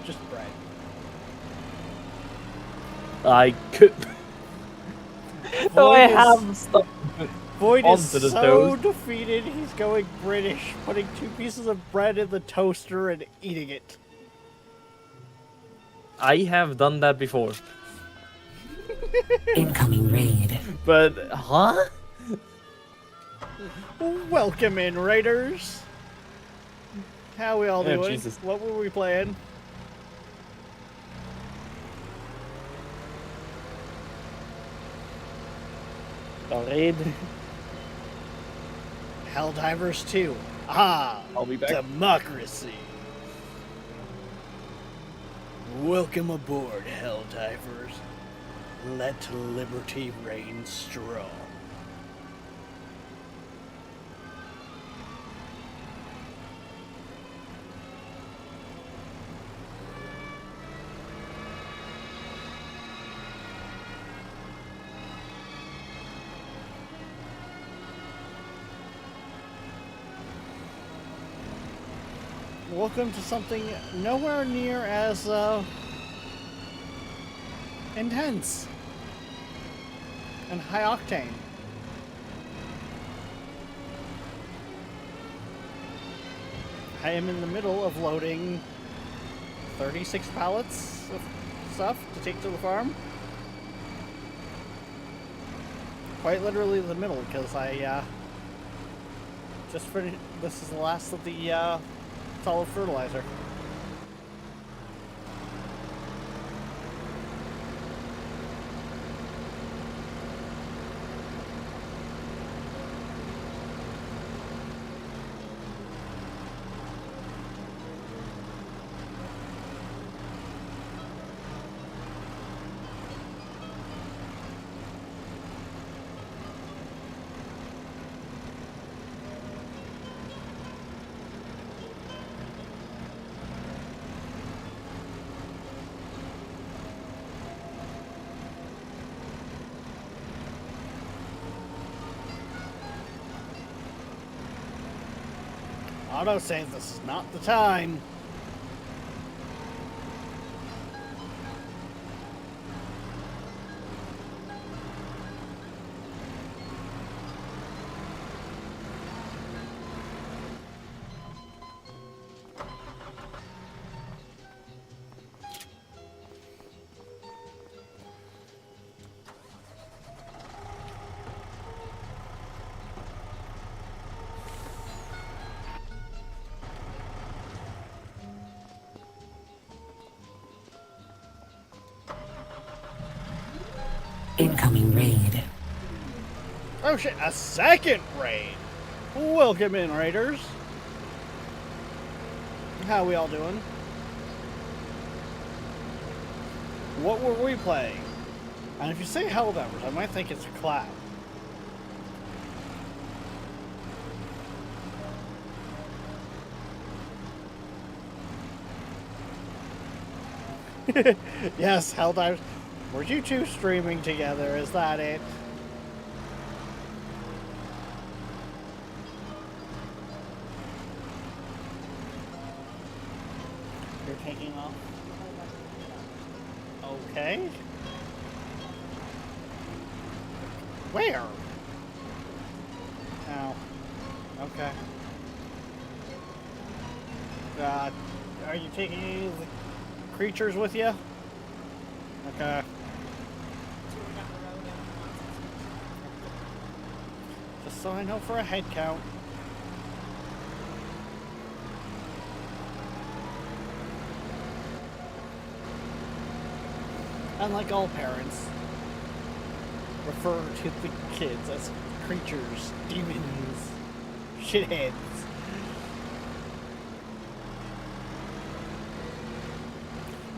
just bread. I could. Void I is- have stuff. Void is onto the so toast. defeated, he's going British, putting 2 pieces of bread in the toaster and eating it. I have done that before. Incoming raid. But, huh? Welcome in, Raiders. How we all Oh, doing? Jesus. What were we playing? Raid. Helldivers 2. Ah, I'll be back. democracy. Welcome aboard, Helldivers. Let liberty reign strong. Welcome to something nowhere near as intense and high octane. I am in the middle of loading 36 pallets of stuff to take to the farm. Quite literally the middle, because I just finished. This is the last of the solid fertilizer. Auto says this is not the time. Incoming raid. Oh shit, a second raid! Welcome in, Raiders. How we all doing? What were we playing? And if you say Helldivers, I might think it's a cloud. Yes, Helldivers. Were you two streaming together? Is that it? You're taking off? Okay. Where? Oh. Okay. Are you taking any of the creatures with you? Okay. Just so I know for a head count. unlike all parents, refer to the kids as creatures, demons, shitheads.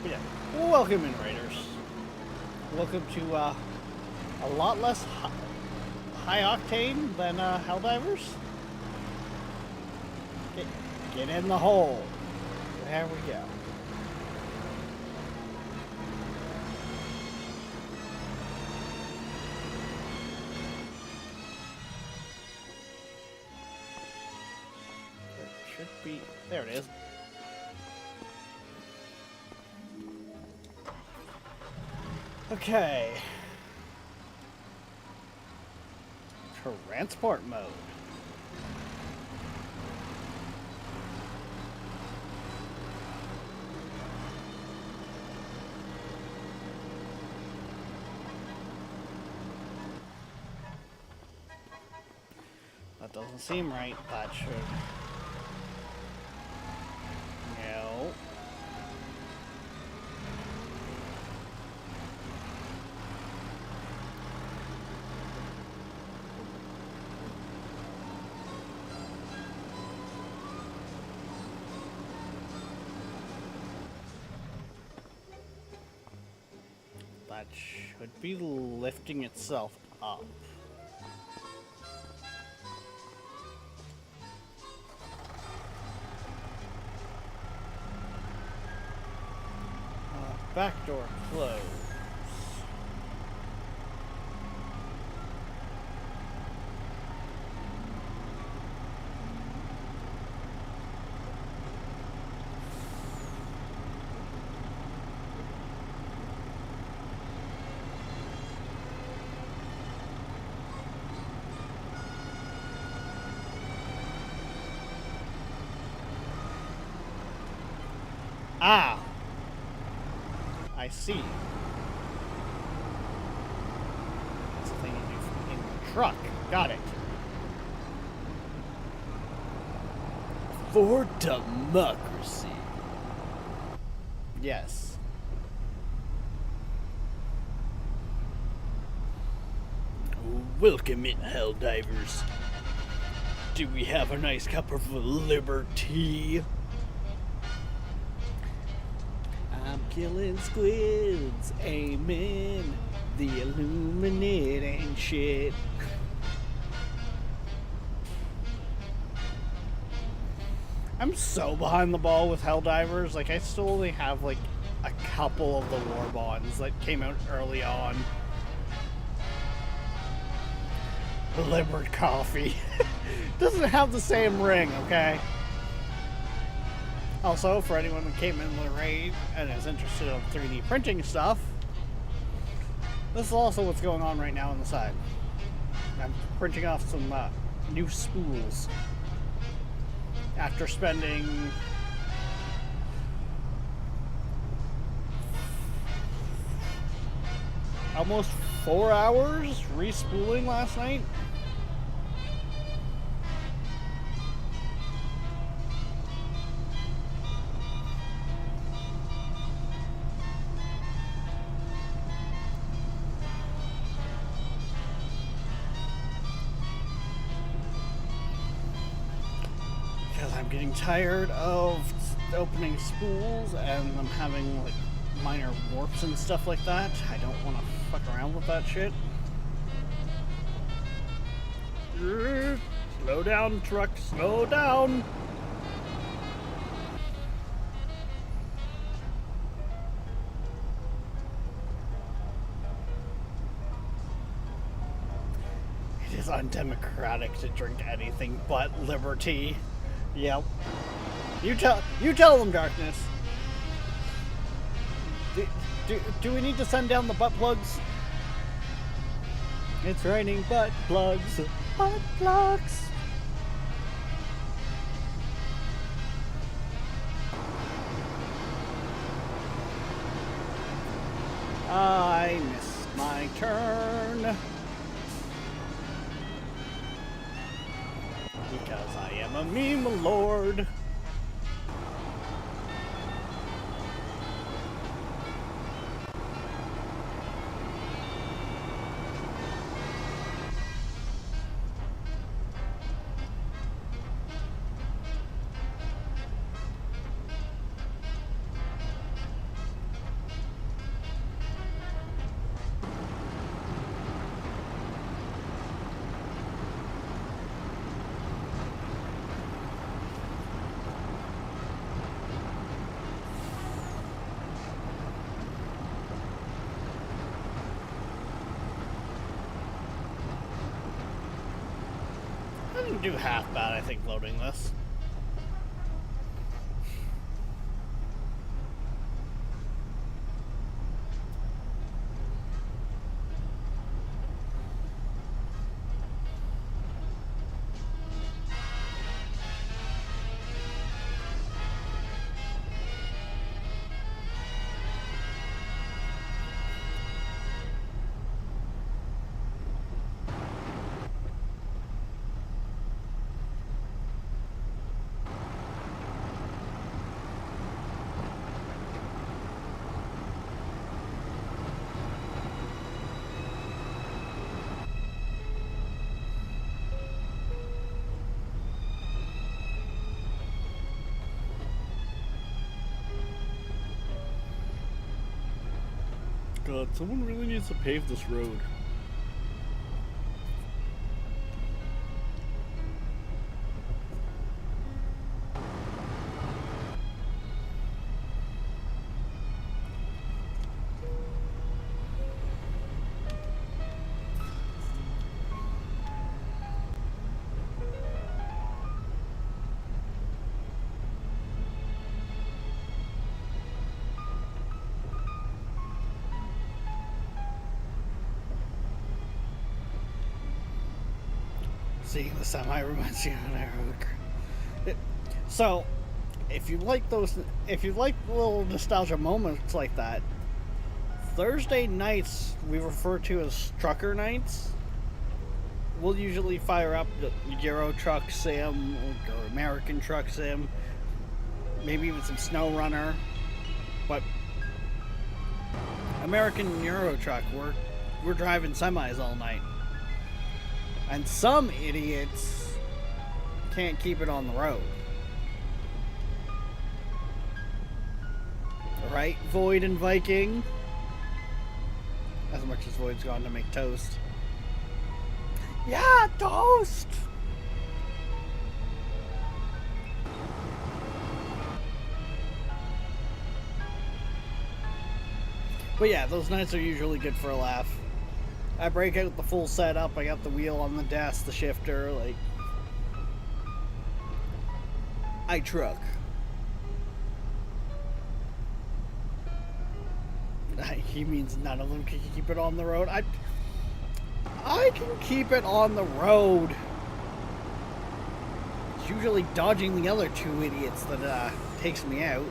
But yeah, welcome in, Raiders. Welcome to a lot less high octane than Helldivers. Get in the hole. There we go. Should be. There it is. Okay. Transport mode. That doesn't seem right. That should. No. That should be lifting itself up. Back door closed. Ah! I see. That's the thing you do in the truck. Got it. For democracy. Yes. Welcome in, Helldivers. Do we have a nice cup of liberty? I'm killing squids, amen. The illuminating shit. I'm so behind the ball with Helldivers. Like, I still only have like a couple of the war bonds that came out early on. Liberty Coffee doesn't have the same ring, okay? Also, for anyone who came in the raid and is interested in 3D printing stuff, this is also what's going on right now on the side. I'm printing off some new spools. After spending almost 4 hours respooling last night. I'm getting tired of opening spools and I'm having like minor warps and stuff like that. I don't want to fuck around with that shit. Slow down, truck, slow down. It is undemocratic to drink anything but liberty. Yep. You tell them, Darkness. Do we need to send down the butt plugs? It's raining butt plugs. Butt plugs. I missed my turn. Because I am a meme lord. didn't do half bad, I think, loading this. God, someone really needs to pave this road. Seeing the semi reminds you of an arrow. So, if you like little nostalgia moments like that, Thursday nights we refer to as trucker nights. We'll usually fire up the Euro Truck Sim or American Truck Sim, maybe even some Snow Runner, but American Euro Truck, we're driving semis all night. And some idiots can't keep it on the road. Right, Void and Viking? As much as Void's gone to make toast. Yeah, toast! But yeah, those nights are usually good for a laugh. I break out the full setup. I got the wheel on the desk, the shifter, like... I truck. He means none of them can keep it on the road. I can keep it on the road. It's usually dodging the other two idiots that takes me out.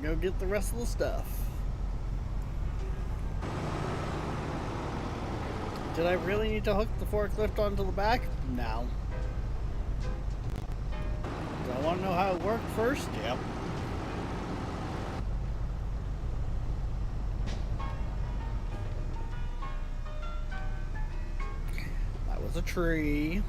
Go get the rest of the stuff. Did I really need to hook the forklift onto the back? No. Do I want to know how it worked first? Yep. That was a tree.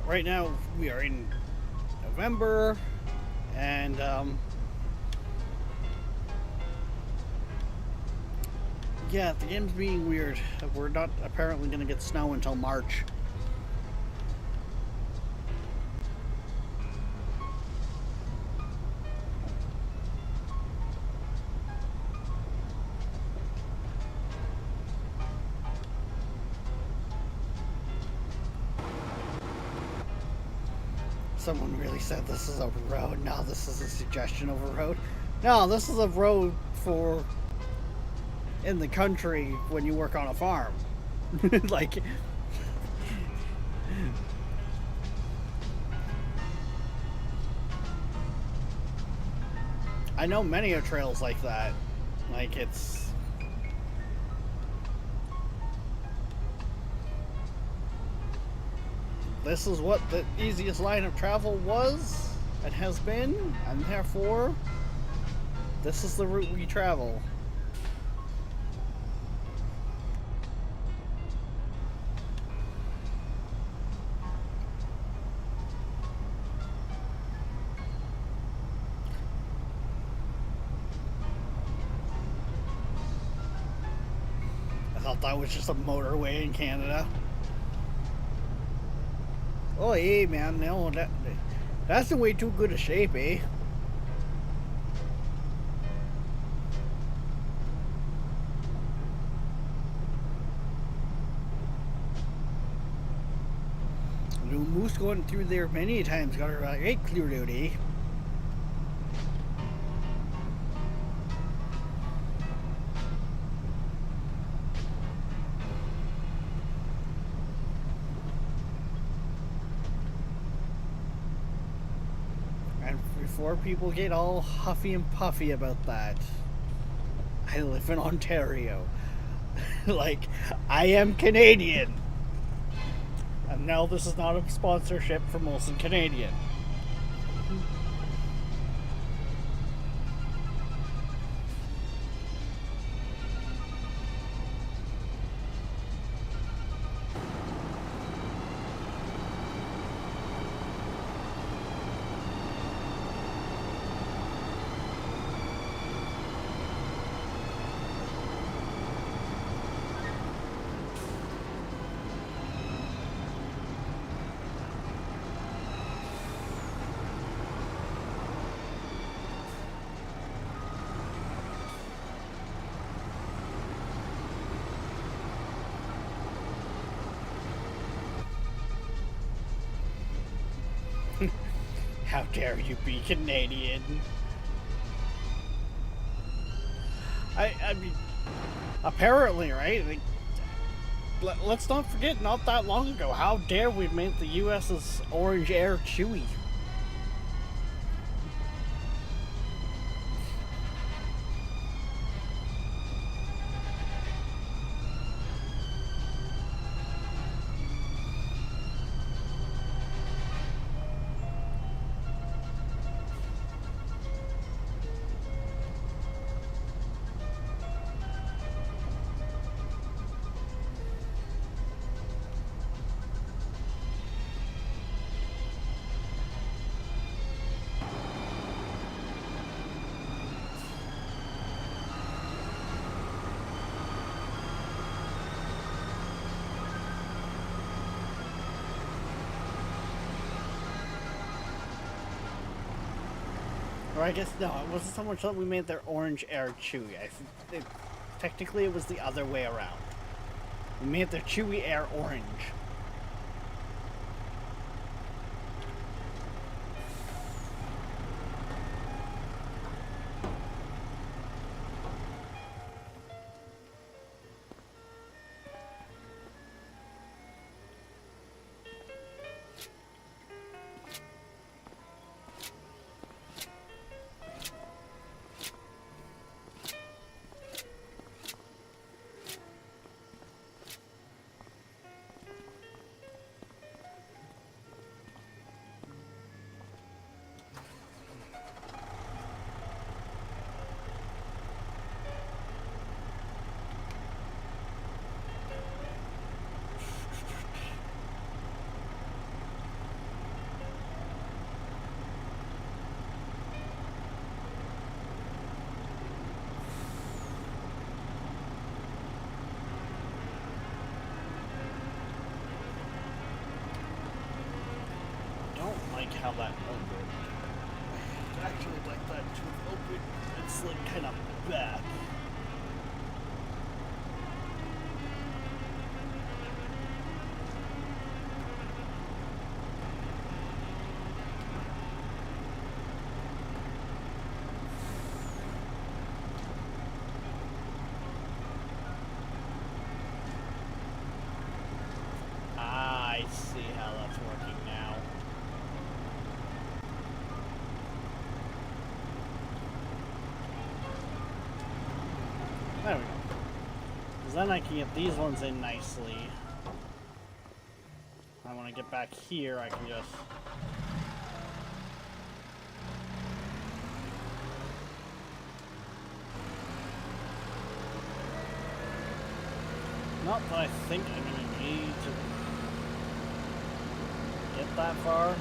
Right now we are in November, and yeah, the game's being weird. We're not apparently going to get snow until March. someone really said this is a road. No, this is a suggestion of a road. No, this is a road for in the country when you work on a farm. Like, I know many of trails like that. Like, it's this is what the easiest line of travel was and has been, and therefore this is the route we travel. I thought that was just a motorway in Canada. Oh, hey, man, no, that's in way too good a shape, eh? New moose going through there many times got her right cleared out, eh? Before people get all huffy and puffy about that, I live in Ontario. Like, I am Canadian. And no, this is not a sponsorship for Molson Canadian. How dare you be Canadian? I mean, apparently, right? Like, let's not forget, not that long ago, how dare we make the U.S.'s orange air chewy? Or I guess, no, it wasn't so much that we made their orange air chewy. Technically, it was the other way around. We made their chewy air orange. How that opened. I actually like that to open and slid kind of back. working now. There we go. Because then I can get these ones in nicely. And when I get back here, I can just... Not that I think I'm going to need to get that far.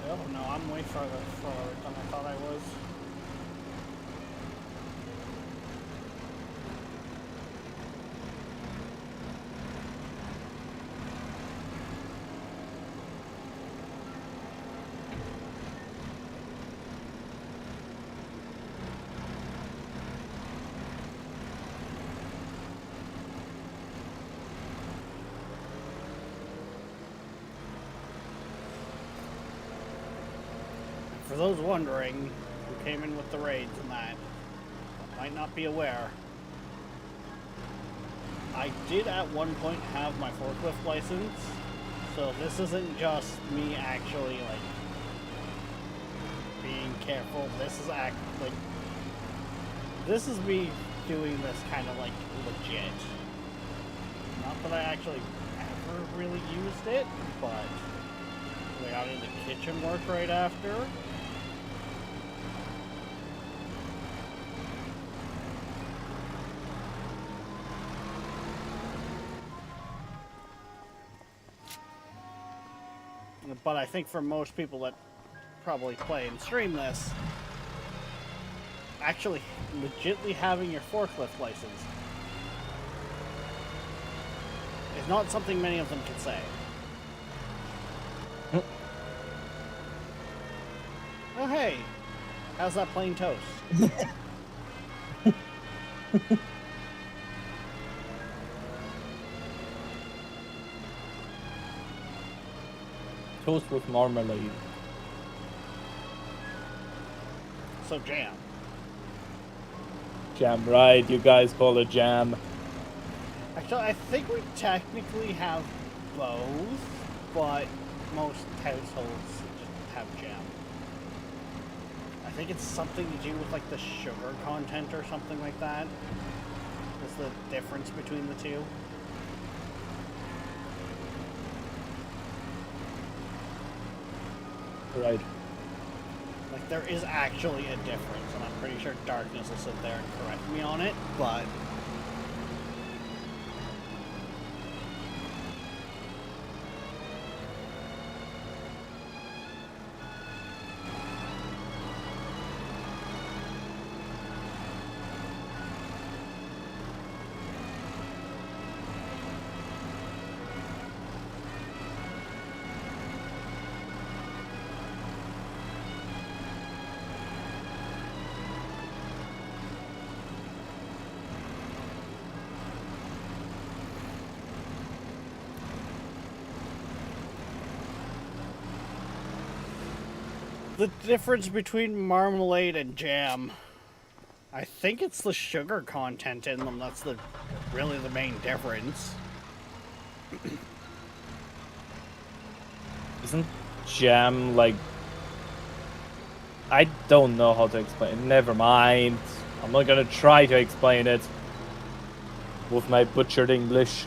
Oh no, I'm way farther forward than I thought I was. For those wondering who came in with the raids and that might not be aware, I did at one point have my forklift license, so this isn't just me actually like being careful. This is this is me doing this kind of like legit. Not that I actually ever really used it, but we got into kitchen work right after. But I think for most people that probably play and stream this, actually legitly having your forklift license is not something many of them can say. Oh hey, how's that plain toast? Toast with marmalade. So jam. Jam, right? You guys call it jam. Actually, I think we technically have both, but most households just have jam. I think it's something to do with like the sugar content or something like that. Is the difference between the two. Right. Like there is actually a difference, and I'm pretty sure Darkness will sit there and correct me on it, but the difference between marmalade and jam, I think it's the sugar content in them that's really the main difference. Isn't jam like... I don't know how to explain it. Never mind. I'm not gonna try to explain it with my butchered English.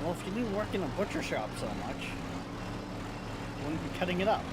Well, if you didn't work in a butcher shop so much, you wouldn't be cutting it up.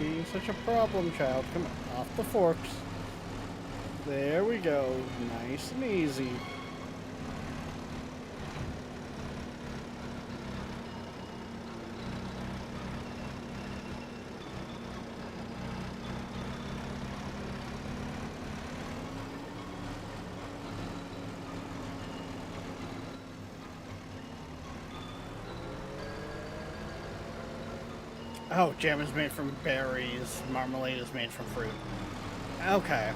being such a problem child. Come on, off the forks. There we go. Nice and easy. Oh, jam is made from berries, marmalade is made from fruit. Okay.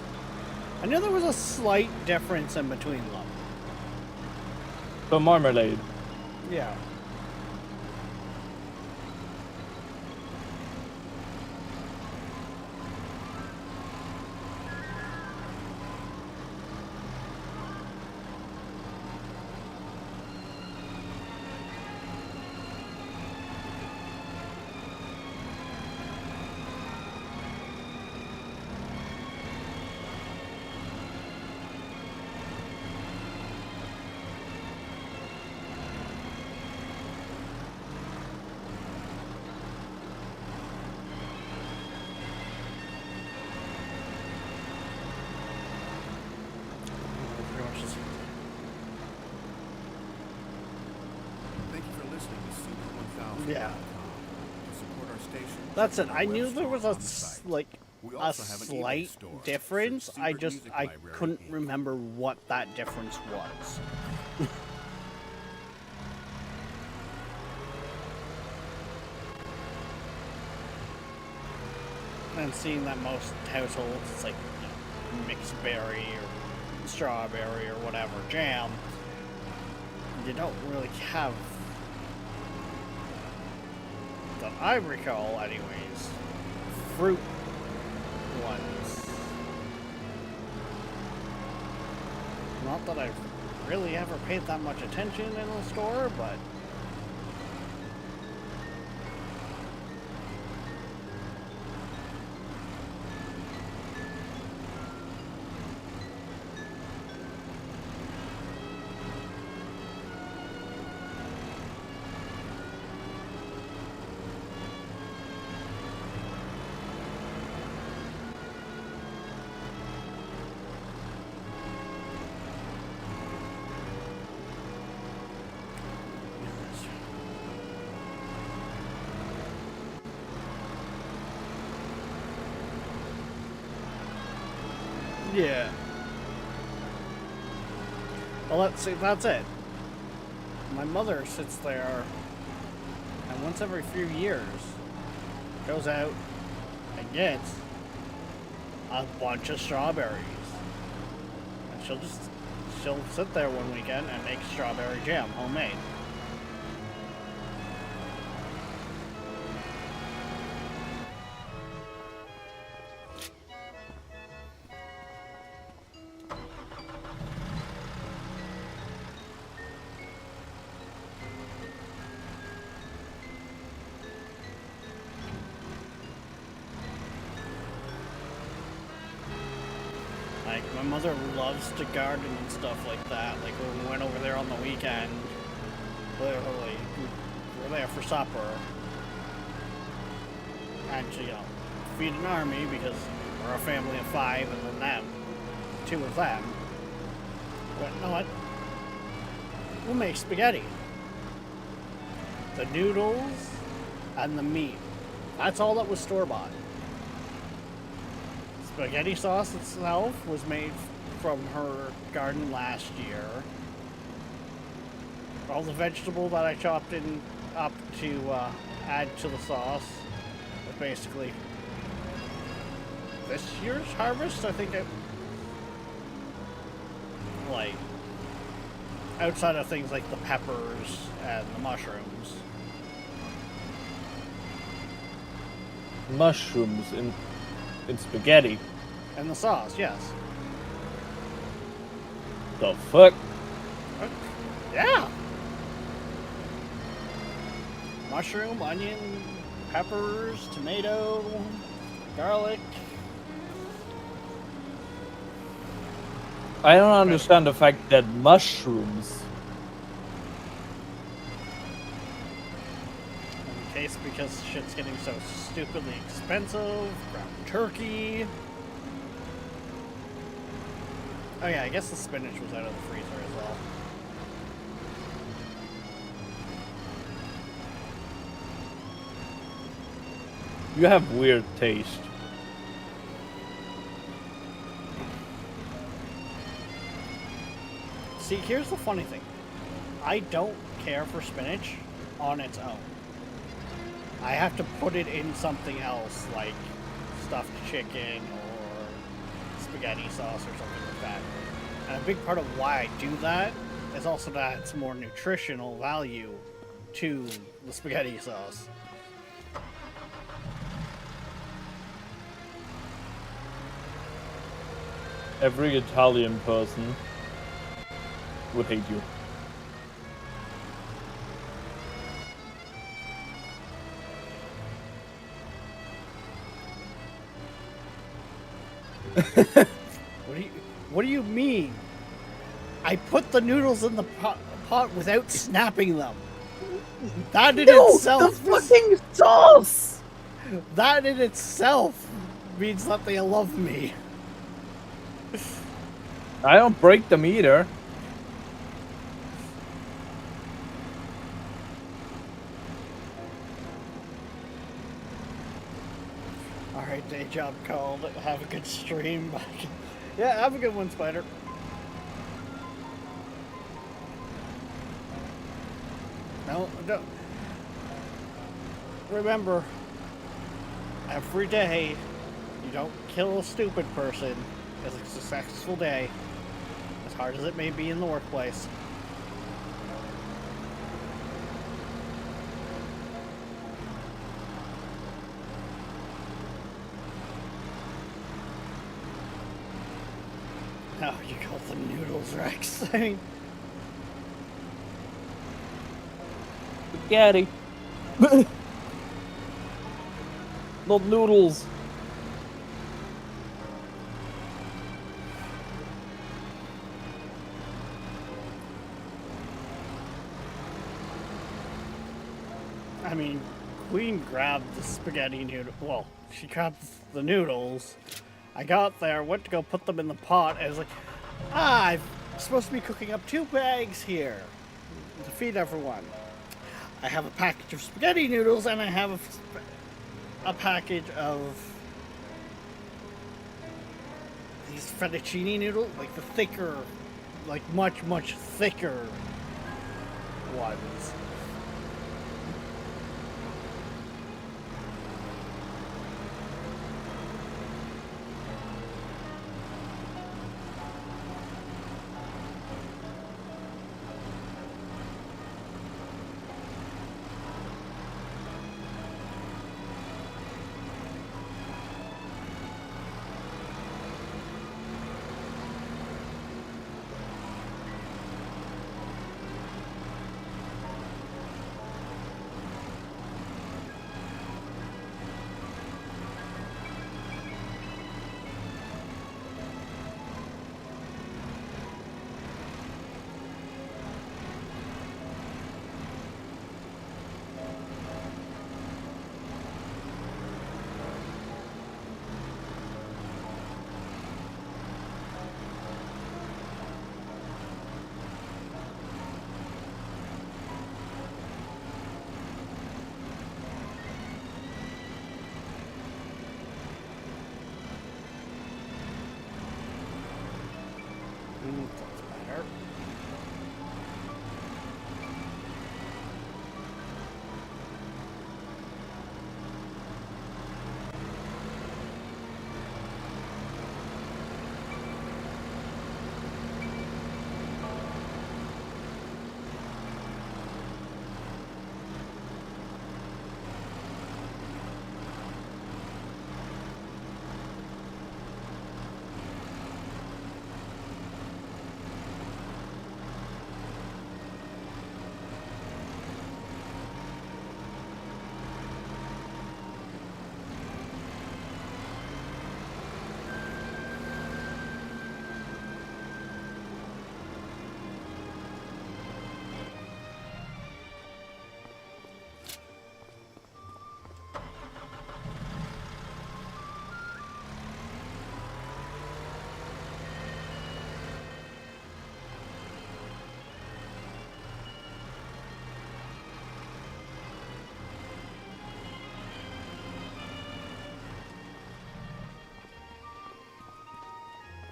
I knew there was a slight difference in between them. The marmalade. Yeah. Pretty much just Thank you for listening to Super 1000. Yeah. To support our station, That's it. check out I our knew web there store was on the site. We a also have an eBay slight store. difference. Search I Secret just Music I Library couldn't Inc. remember what that difference was. And seeing that most households it's like mixed berry or strawberry or whatever jam, you don't really have that I recall anyways fruit ones. Not that I've really ever paid that much attention in the store, but yeah. Well, let's see, that's it. My mother sits there and once every few years goes out and gets a bunch of strawberries. And she'll sit there one weekend and make strawberry jam, homemade. Like, my mother loves to garden and stuff like that. Like, when we went over there on the weekend, literally, we were there for supper. And she, feed an army because we're a family of 5 and then them. 2 of them. But you know what? We'll make spaghetti. The noodles and the meat. That's all that was store-bought. Spaghetti sauce itself was made from her garden last year. All the vegetable that I chopped in up to add to the sauce was basically this year's harvest. I think like outside of things like the peppers and the mushrooms. Mushrooms in spaghetti. And the sauce, yes. The fuck? Yeah. Mushroom, onion, peppers, tomato, garlic. I don't understand the fact that mushrooms. In rice because shit's getting so stupidly expensive. Ground turkey. Oh yeah, I guess the spinach was out of the freezer as well. You have weird taste. See, here's the funny thing. I don't care for spinach on its own. I have to put it in something else, like stuffed chicken or spaghetti sauce or something like that. And a big part of why I do that is also that it's more nutritional value to the spaghetti sauce. Every Italian person would hate you. What do you mean? I put the noodles in the pot without snapping them. That in itself, the fucking sauce. that in itself means that they love me. I don't break them either. Alright, day job called. Have a good stream. Yeah, have a good one, Spider. No. Remember, every day, you don't kill a stupid person. It's a successful day, as hard as it may be in the workplace. No, you call them noodles, Rex. I mean, Spaghetti. Not noodles. Queen grabbed the spaghetti noodle. Well, she grabbed the noodles. I got there, went to go put them in the pot, and I was like, I'm supposed to be cooking up 2 bags here to feed everyone. I have a package of spaghetti noodles, and I have a package of these fettuccine noodles, like the thicker, like much, much thicker ones. That's better.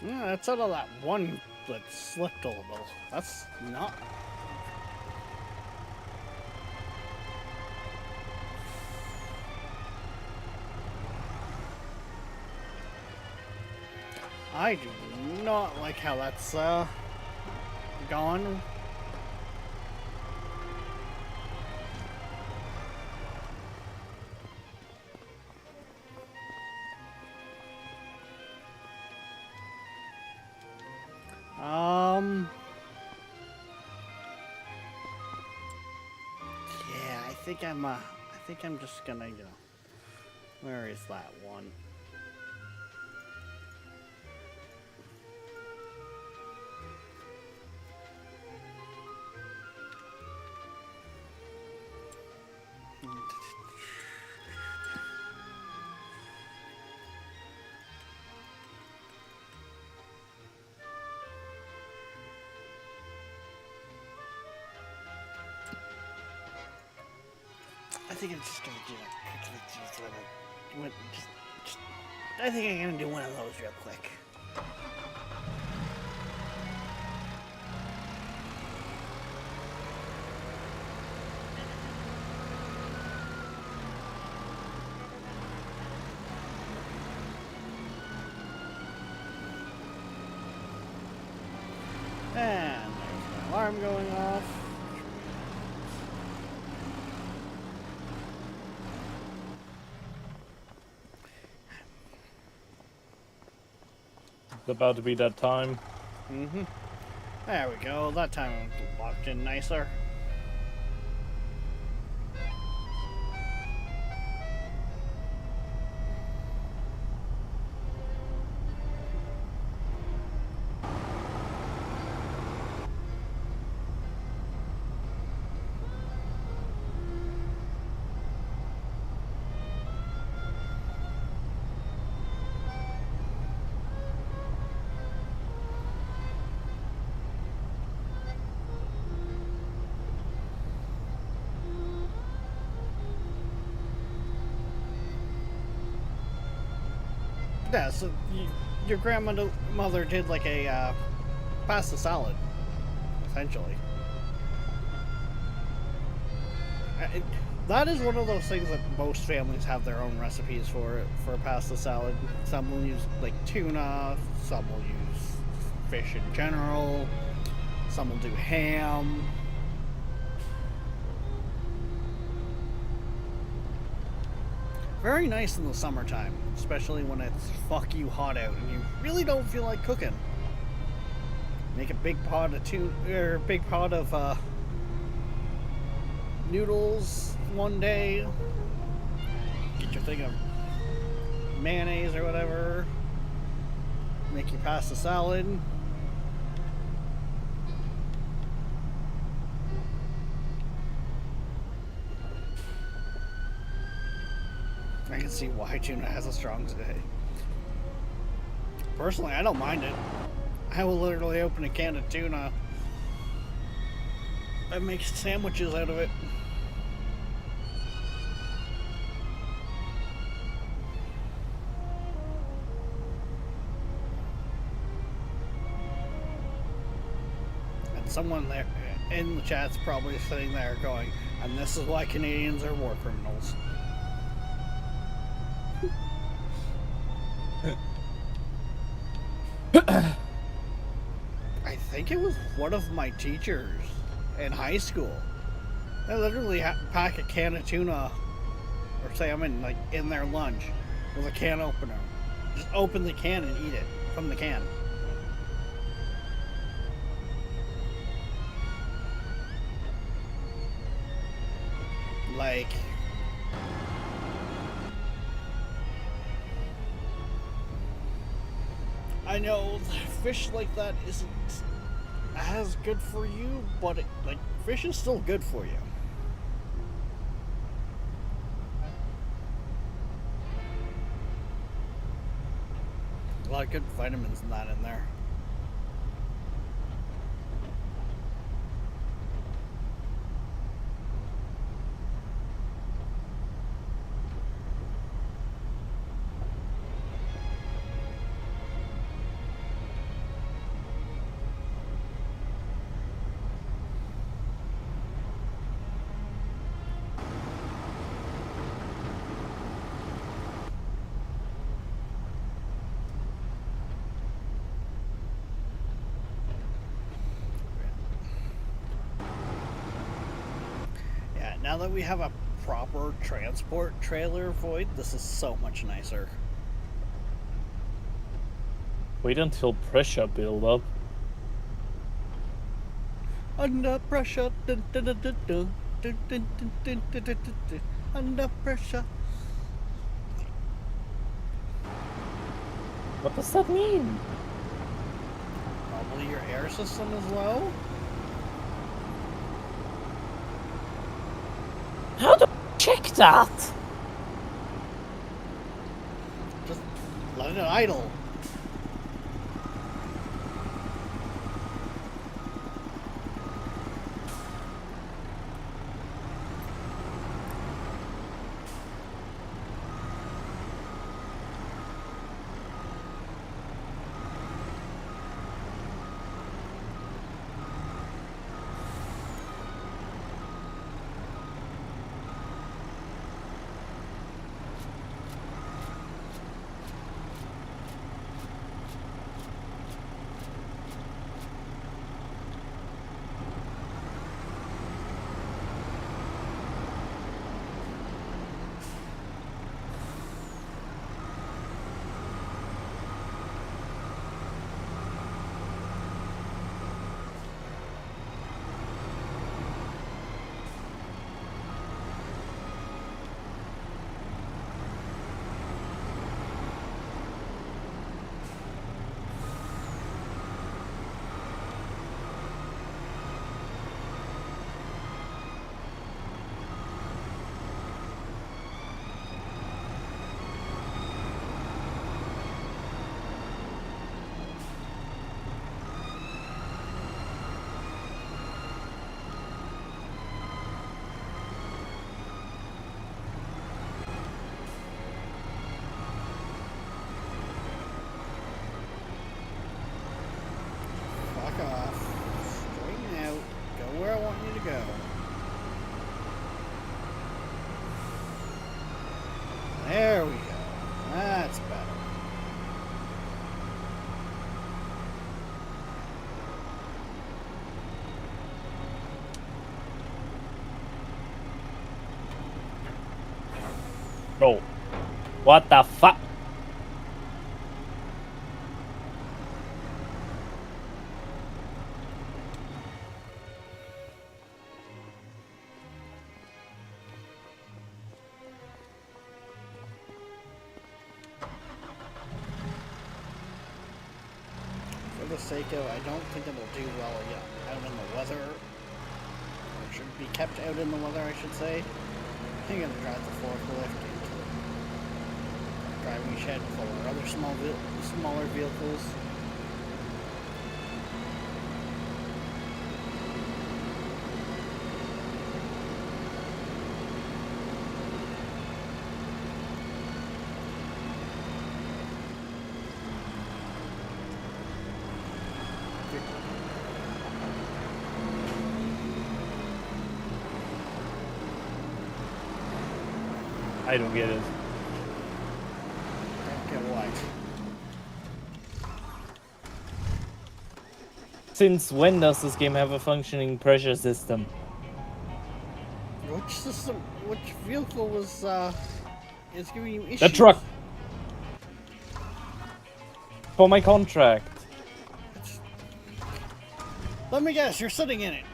Yeah, that's out of that one that slipped a little. That's not. I do not like how that's gone. Yeah, I think I'm just gonna, where is that one? I think I'm just gonna do that quickly. I think I'm gonna do one of those real quick. And there's my alarm going off. It's about to be that time. Mm-hmm. There we go. That time I'm locked in nicer. Yeah, so your grandmother did like a pasta salad, essentially. That is one of those things that most families have their own recipes for pasta salad. Some will use like tuna, some will use fish in general, some will do ham. Very nice in the summertime, especially when it's fuck you hot out and you really don't feel like cooking. Make a big pot of noodles one day. Get your thing of mayonnaise or whatever. Make your pasta salad. I can see why tuna has a strong day. Personally, I don't mind it. I will literally open a can of tuna and make sandwiches out of it. And someone there in the chat's probably sitting there going, and this is why Canadians are war criminals. I think it was one of my teachers in high school. They literally pack a can of tuna, or say I'm in their lunch with a can opener. Just open the can and eat it from the can. Like, I know fish like that isn't as good for you, but fish is still good for you. A lot of good vitamins in that in there. Now that we have a proper transport trailer, Void, this is so much nicer. Wait until pressure build up. Under pressure. Dun, dun, dun, dun, dun, dun, dun, dun, dun, dun, dun, dun. Under pressure. What does that mean? Probably your air system is low. How do I check that? Just let it idle. Fuck off. Straighten out. Go where I want you to go. There we go. That's better. Bro. What the fuck? For the Seiko, I don't think it'll do well out in the weather. Or it should be kept out in the weather, I should say. I think I'm gonna drive the forklift into the driving shed full of other smaller vehicles. I don't get it. Okay, what? Since when does this game have a functioning pressure system? Which system? Which vehicle was is giving you issues? The truck! For my contract. Let me guess, you're sitting in it.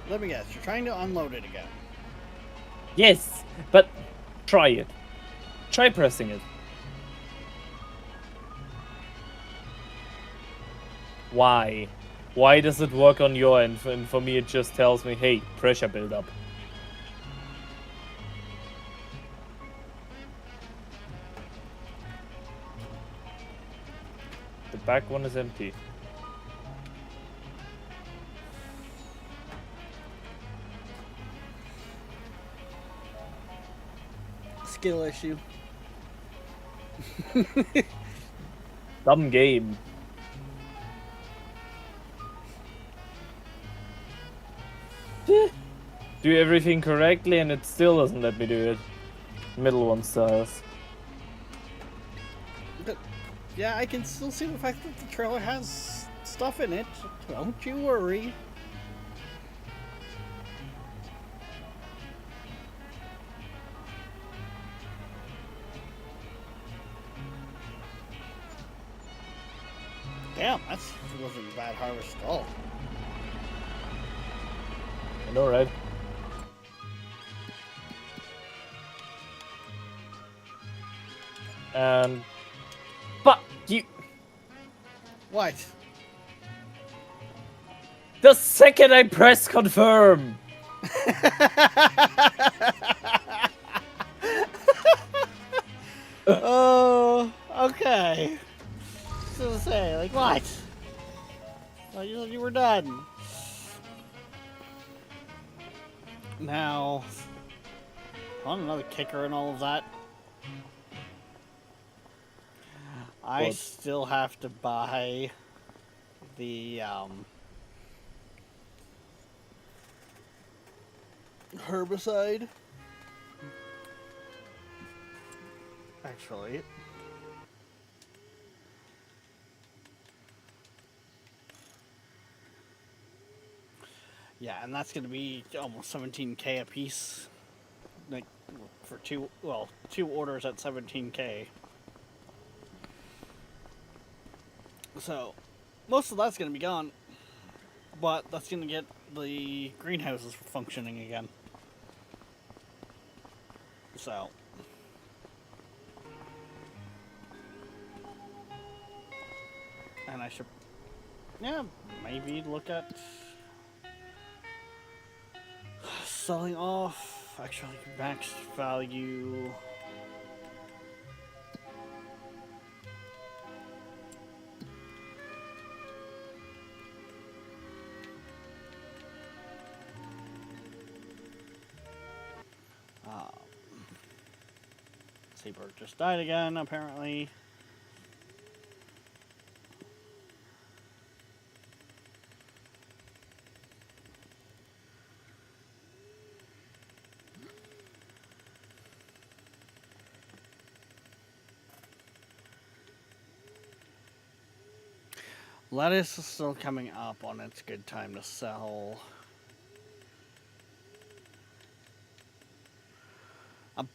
Let me guess, you're trying to unload it again. Yes, but try it. Try pressing it. Why? Why does it work on your end? And for me it just tells me, hey, pressure buildup. The back one is empty. Skill issue. Dumb game. do everything correctly, and it still doesn't let me do it. Middle one does. But, yeah, I can still see the fact that the trailer has stuff in it. Don't you worry. Damn, that wasn't a bad harvest at all. I know, right? And but you, What? the second I press confirm, Oh, okay. So say, like what? Oh, you said you were done. Now, want another kicker and all of that? I What? still have to buy the herbicide. Actually, yeah, and that's gonna be almost 17K a piece. Like for two orders at 17K. So most of that's gonna be gone, but that's gonna get the greenhouses functioning again. So and I should, yeah, maybe look at selling off. Actually, max value. Seabird just died again, apparently. Lettuce is still coming up on its good time to sell.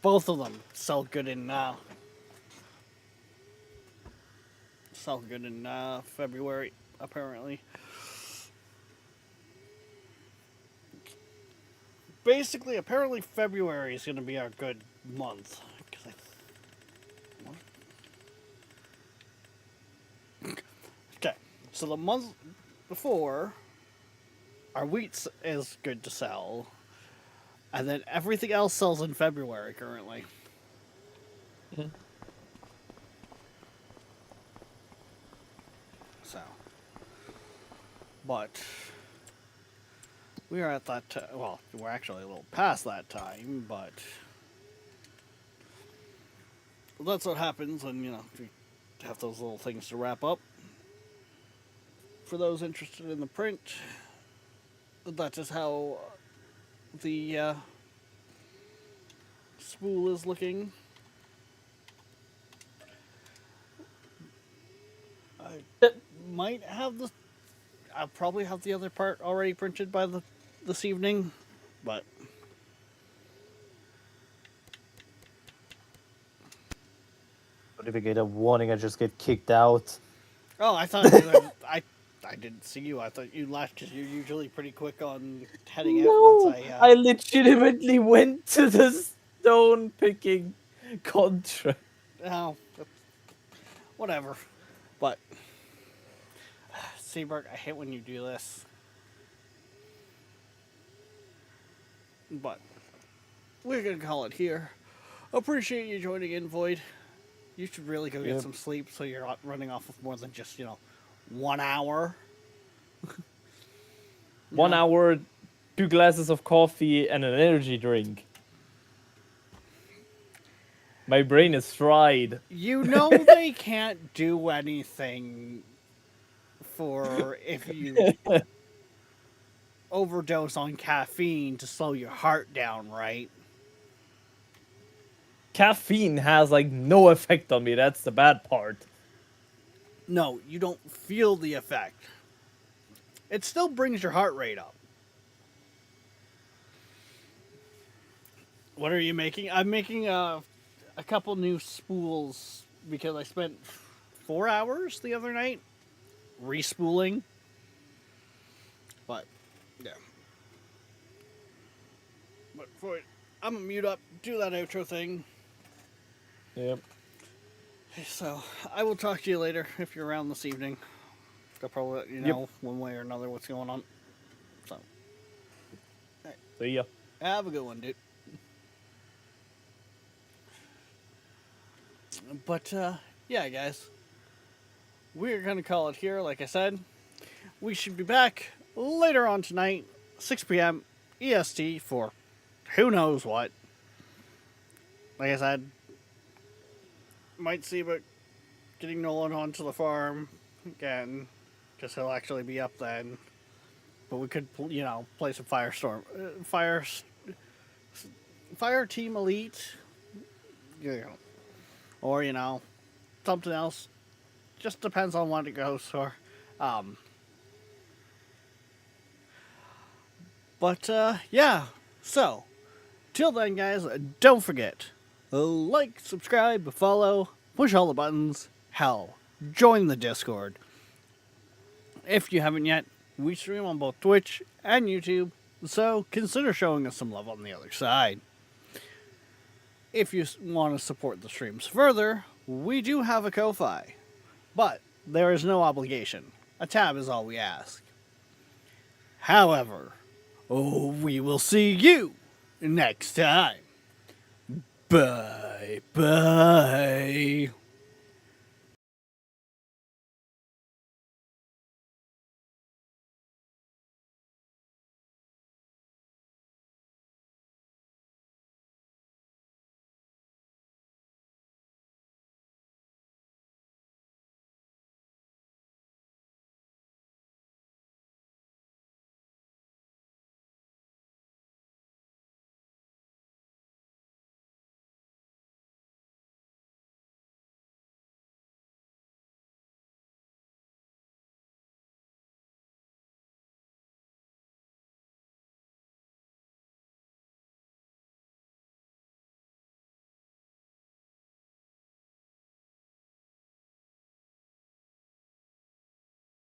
Both of them sell good in February, apparently. Basically, apparently February is going to be our good month. 'Cause okay, so the month before, our wheat is good to sell. And then everything else sells in February currently. So, but we are at that. Well, we're actually a little past that time, but that's what happens when we have those little things to wrap up. For those interested in the print, that is how the spool is looking. I might have I'll probably have the other part already printed by this evening, but But if I get a warning, I just get kicked out. oh, I thought I didn't see you. I thought you left because you're usually pretty quick on heading out. No, Once I legitimately went to the stone picking contract. Oh, whatever. But Seaberg, I hate when you do this. But we're gonna call it here. Appreciate you joining in, Void. You should really go get some sleep so you're not running off of more than just 1 hour. 1 hour, 2 glasses of coffee, and an energy drink. My brain is fried. They can't do anything for if you overdose on caffeine to slow your heart down, right? Caffeine has like no effect on me. That's the bad part. No, you don't feel the effect. It still brings your heart rate up. What are you making? I'm making a couple new spools because I spent 4 hours the other night respooling. But, yeah. But for it, I'm gonna mute up, do that outro thing. Yep. So, I will talk to you later if you're around this evening. I'll probably let you know one way or another what's going on. So, See ya. have a good one, dude. But, yeah, guys. We're going to call it here, like I said. We should be back later on tonight, 6 p.m. EST for who knows what. Like I said, might see about getting Nolan onto the farm again, because he'll actually be up then. But we could, you know, play some Firestorm. Fire Team Elite. You know. Or, you know, something else. Just depends on what it goes for. Yeah. So, till then, guys, don't forget, like, subscribe, follow, push all the buttons. Hell, join the Discord. If you haven't yet, we stream on both Twitch and YouTube, so consider showing us some love on the other side. If you want to support the streams further, we do have a Ko-Fi. But there is no obligation. A tab is all we ask. However, we will see you next time. Bye.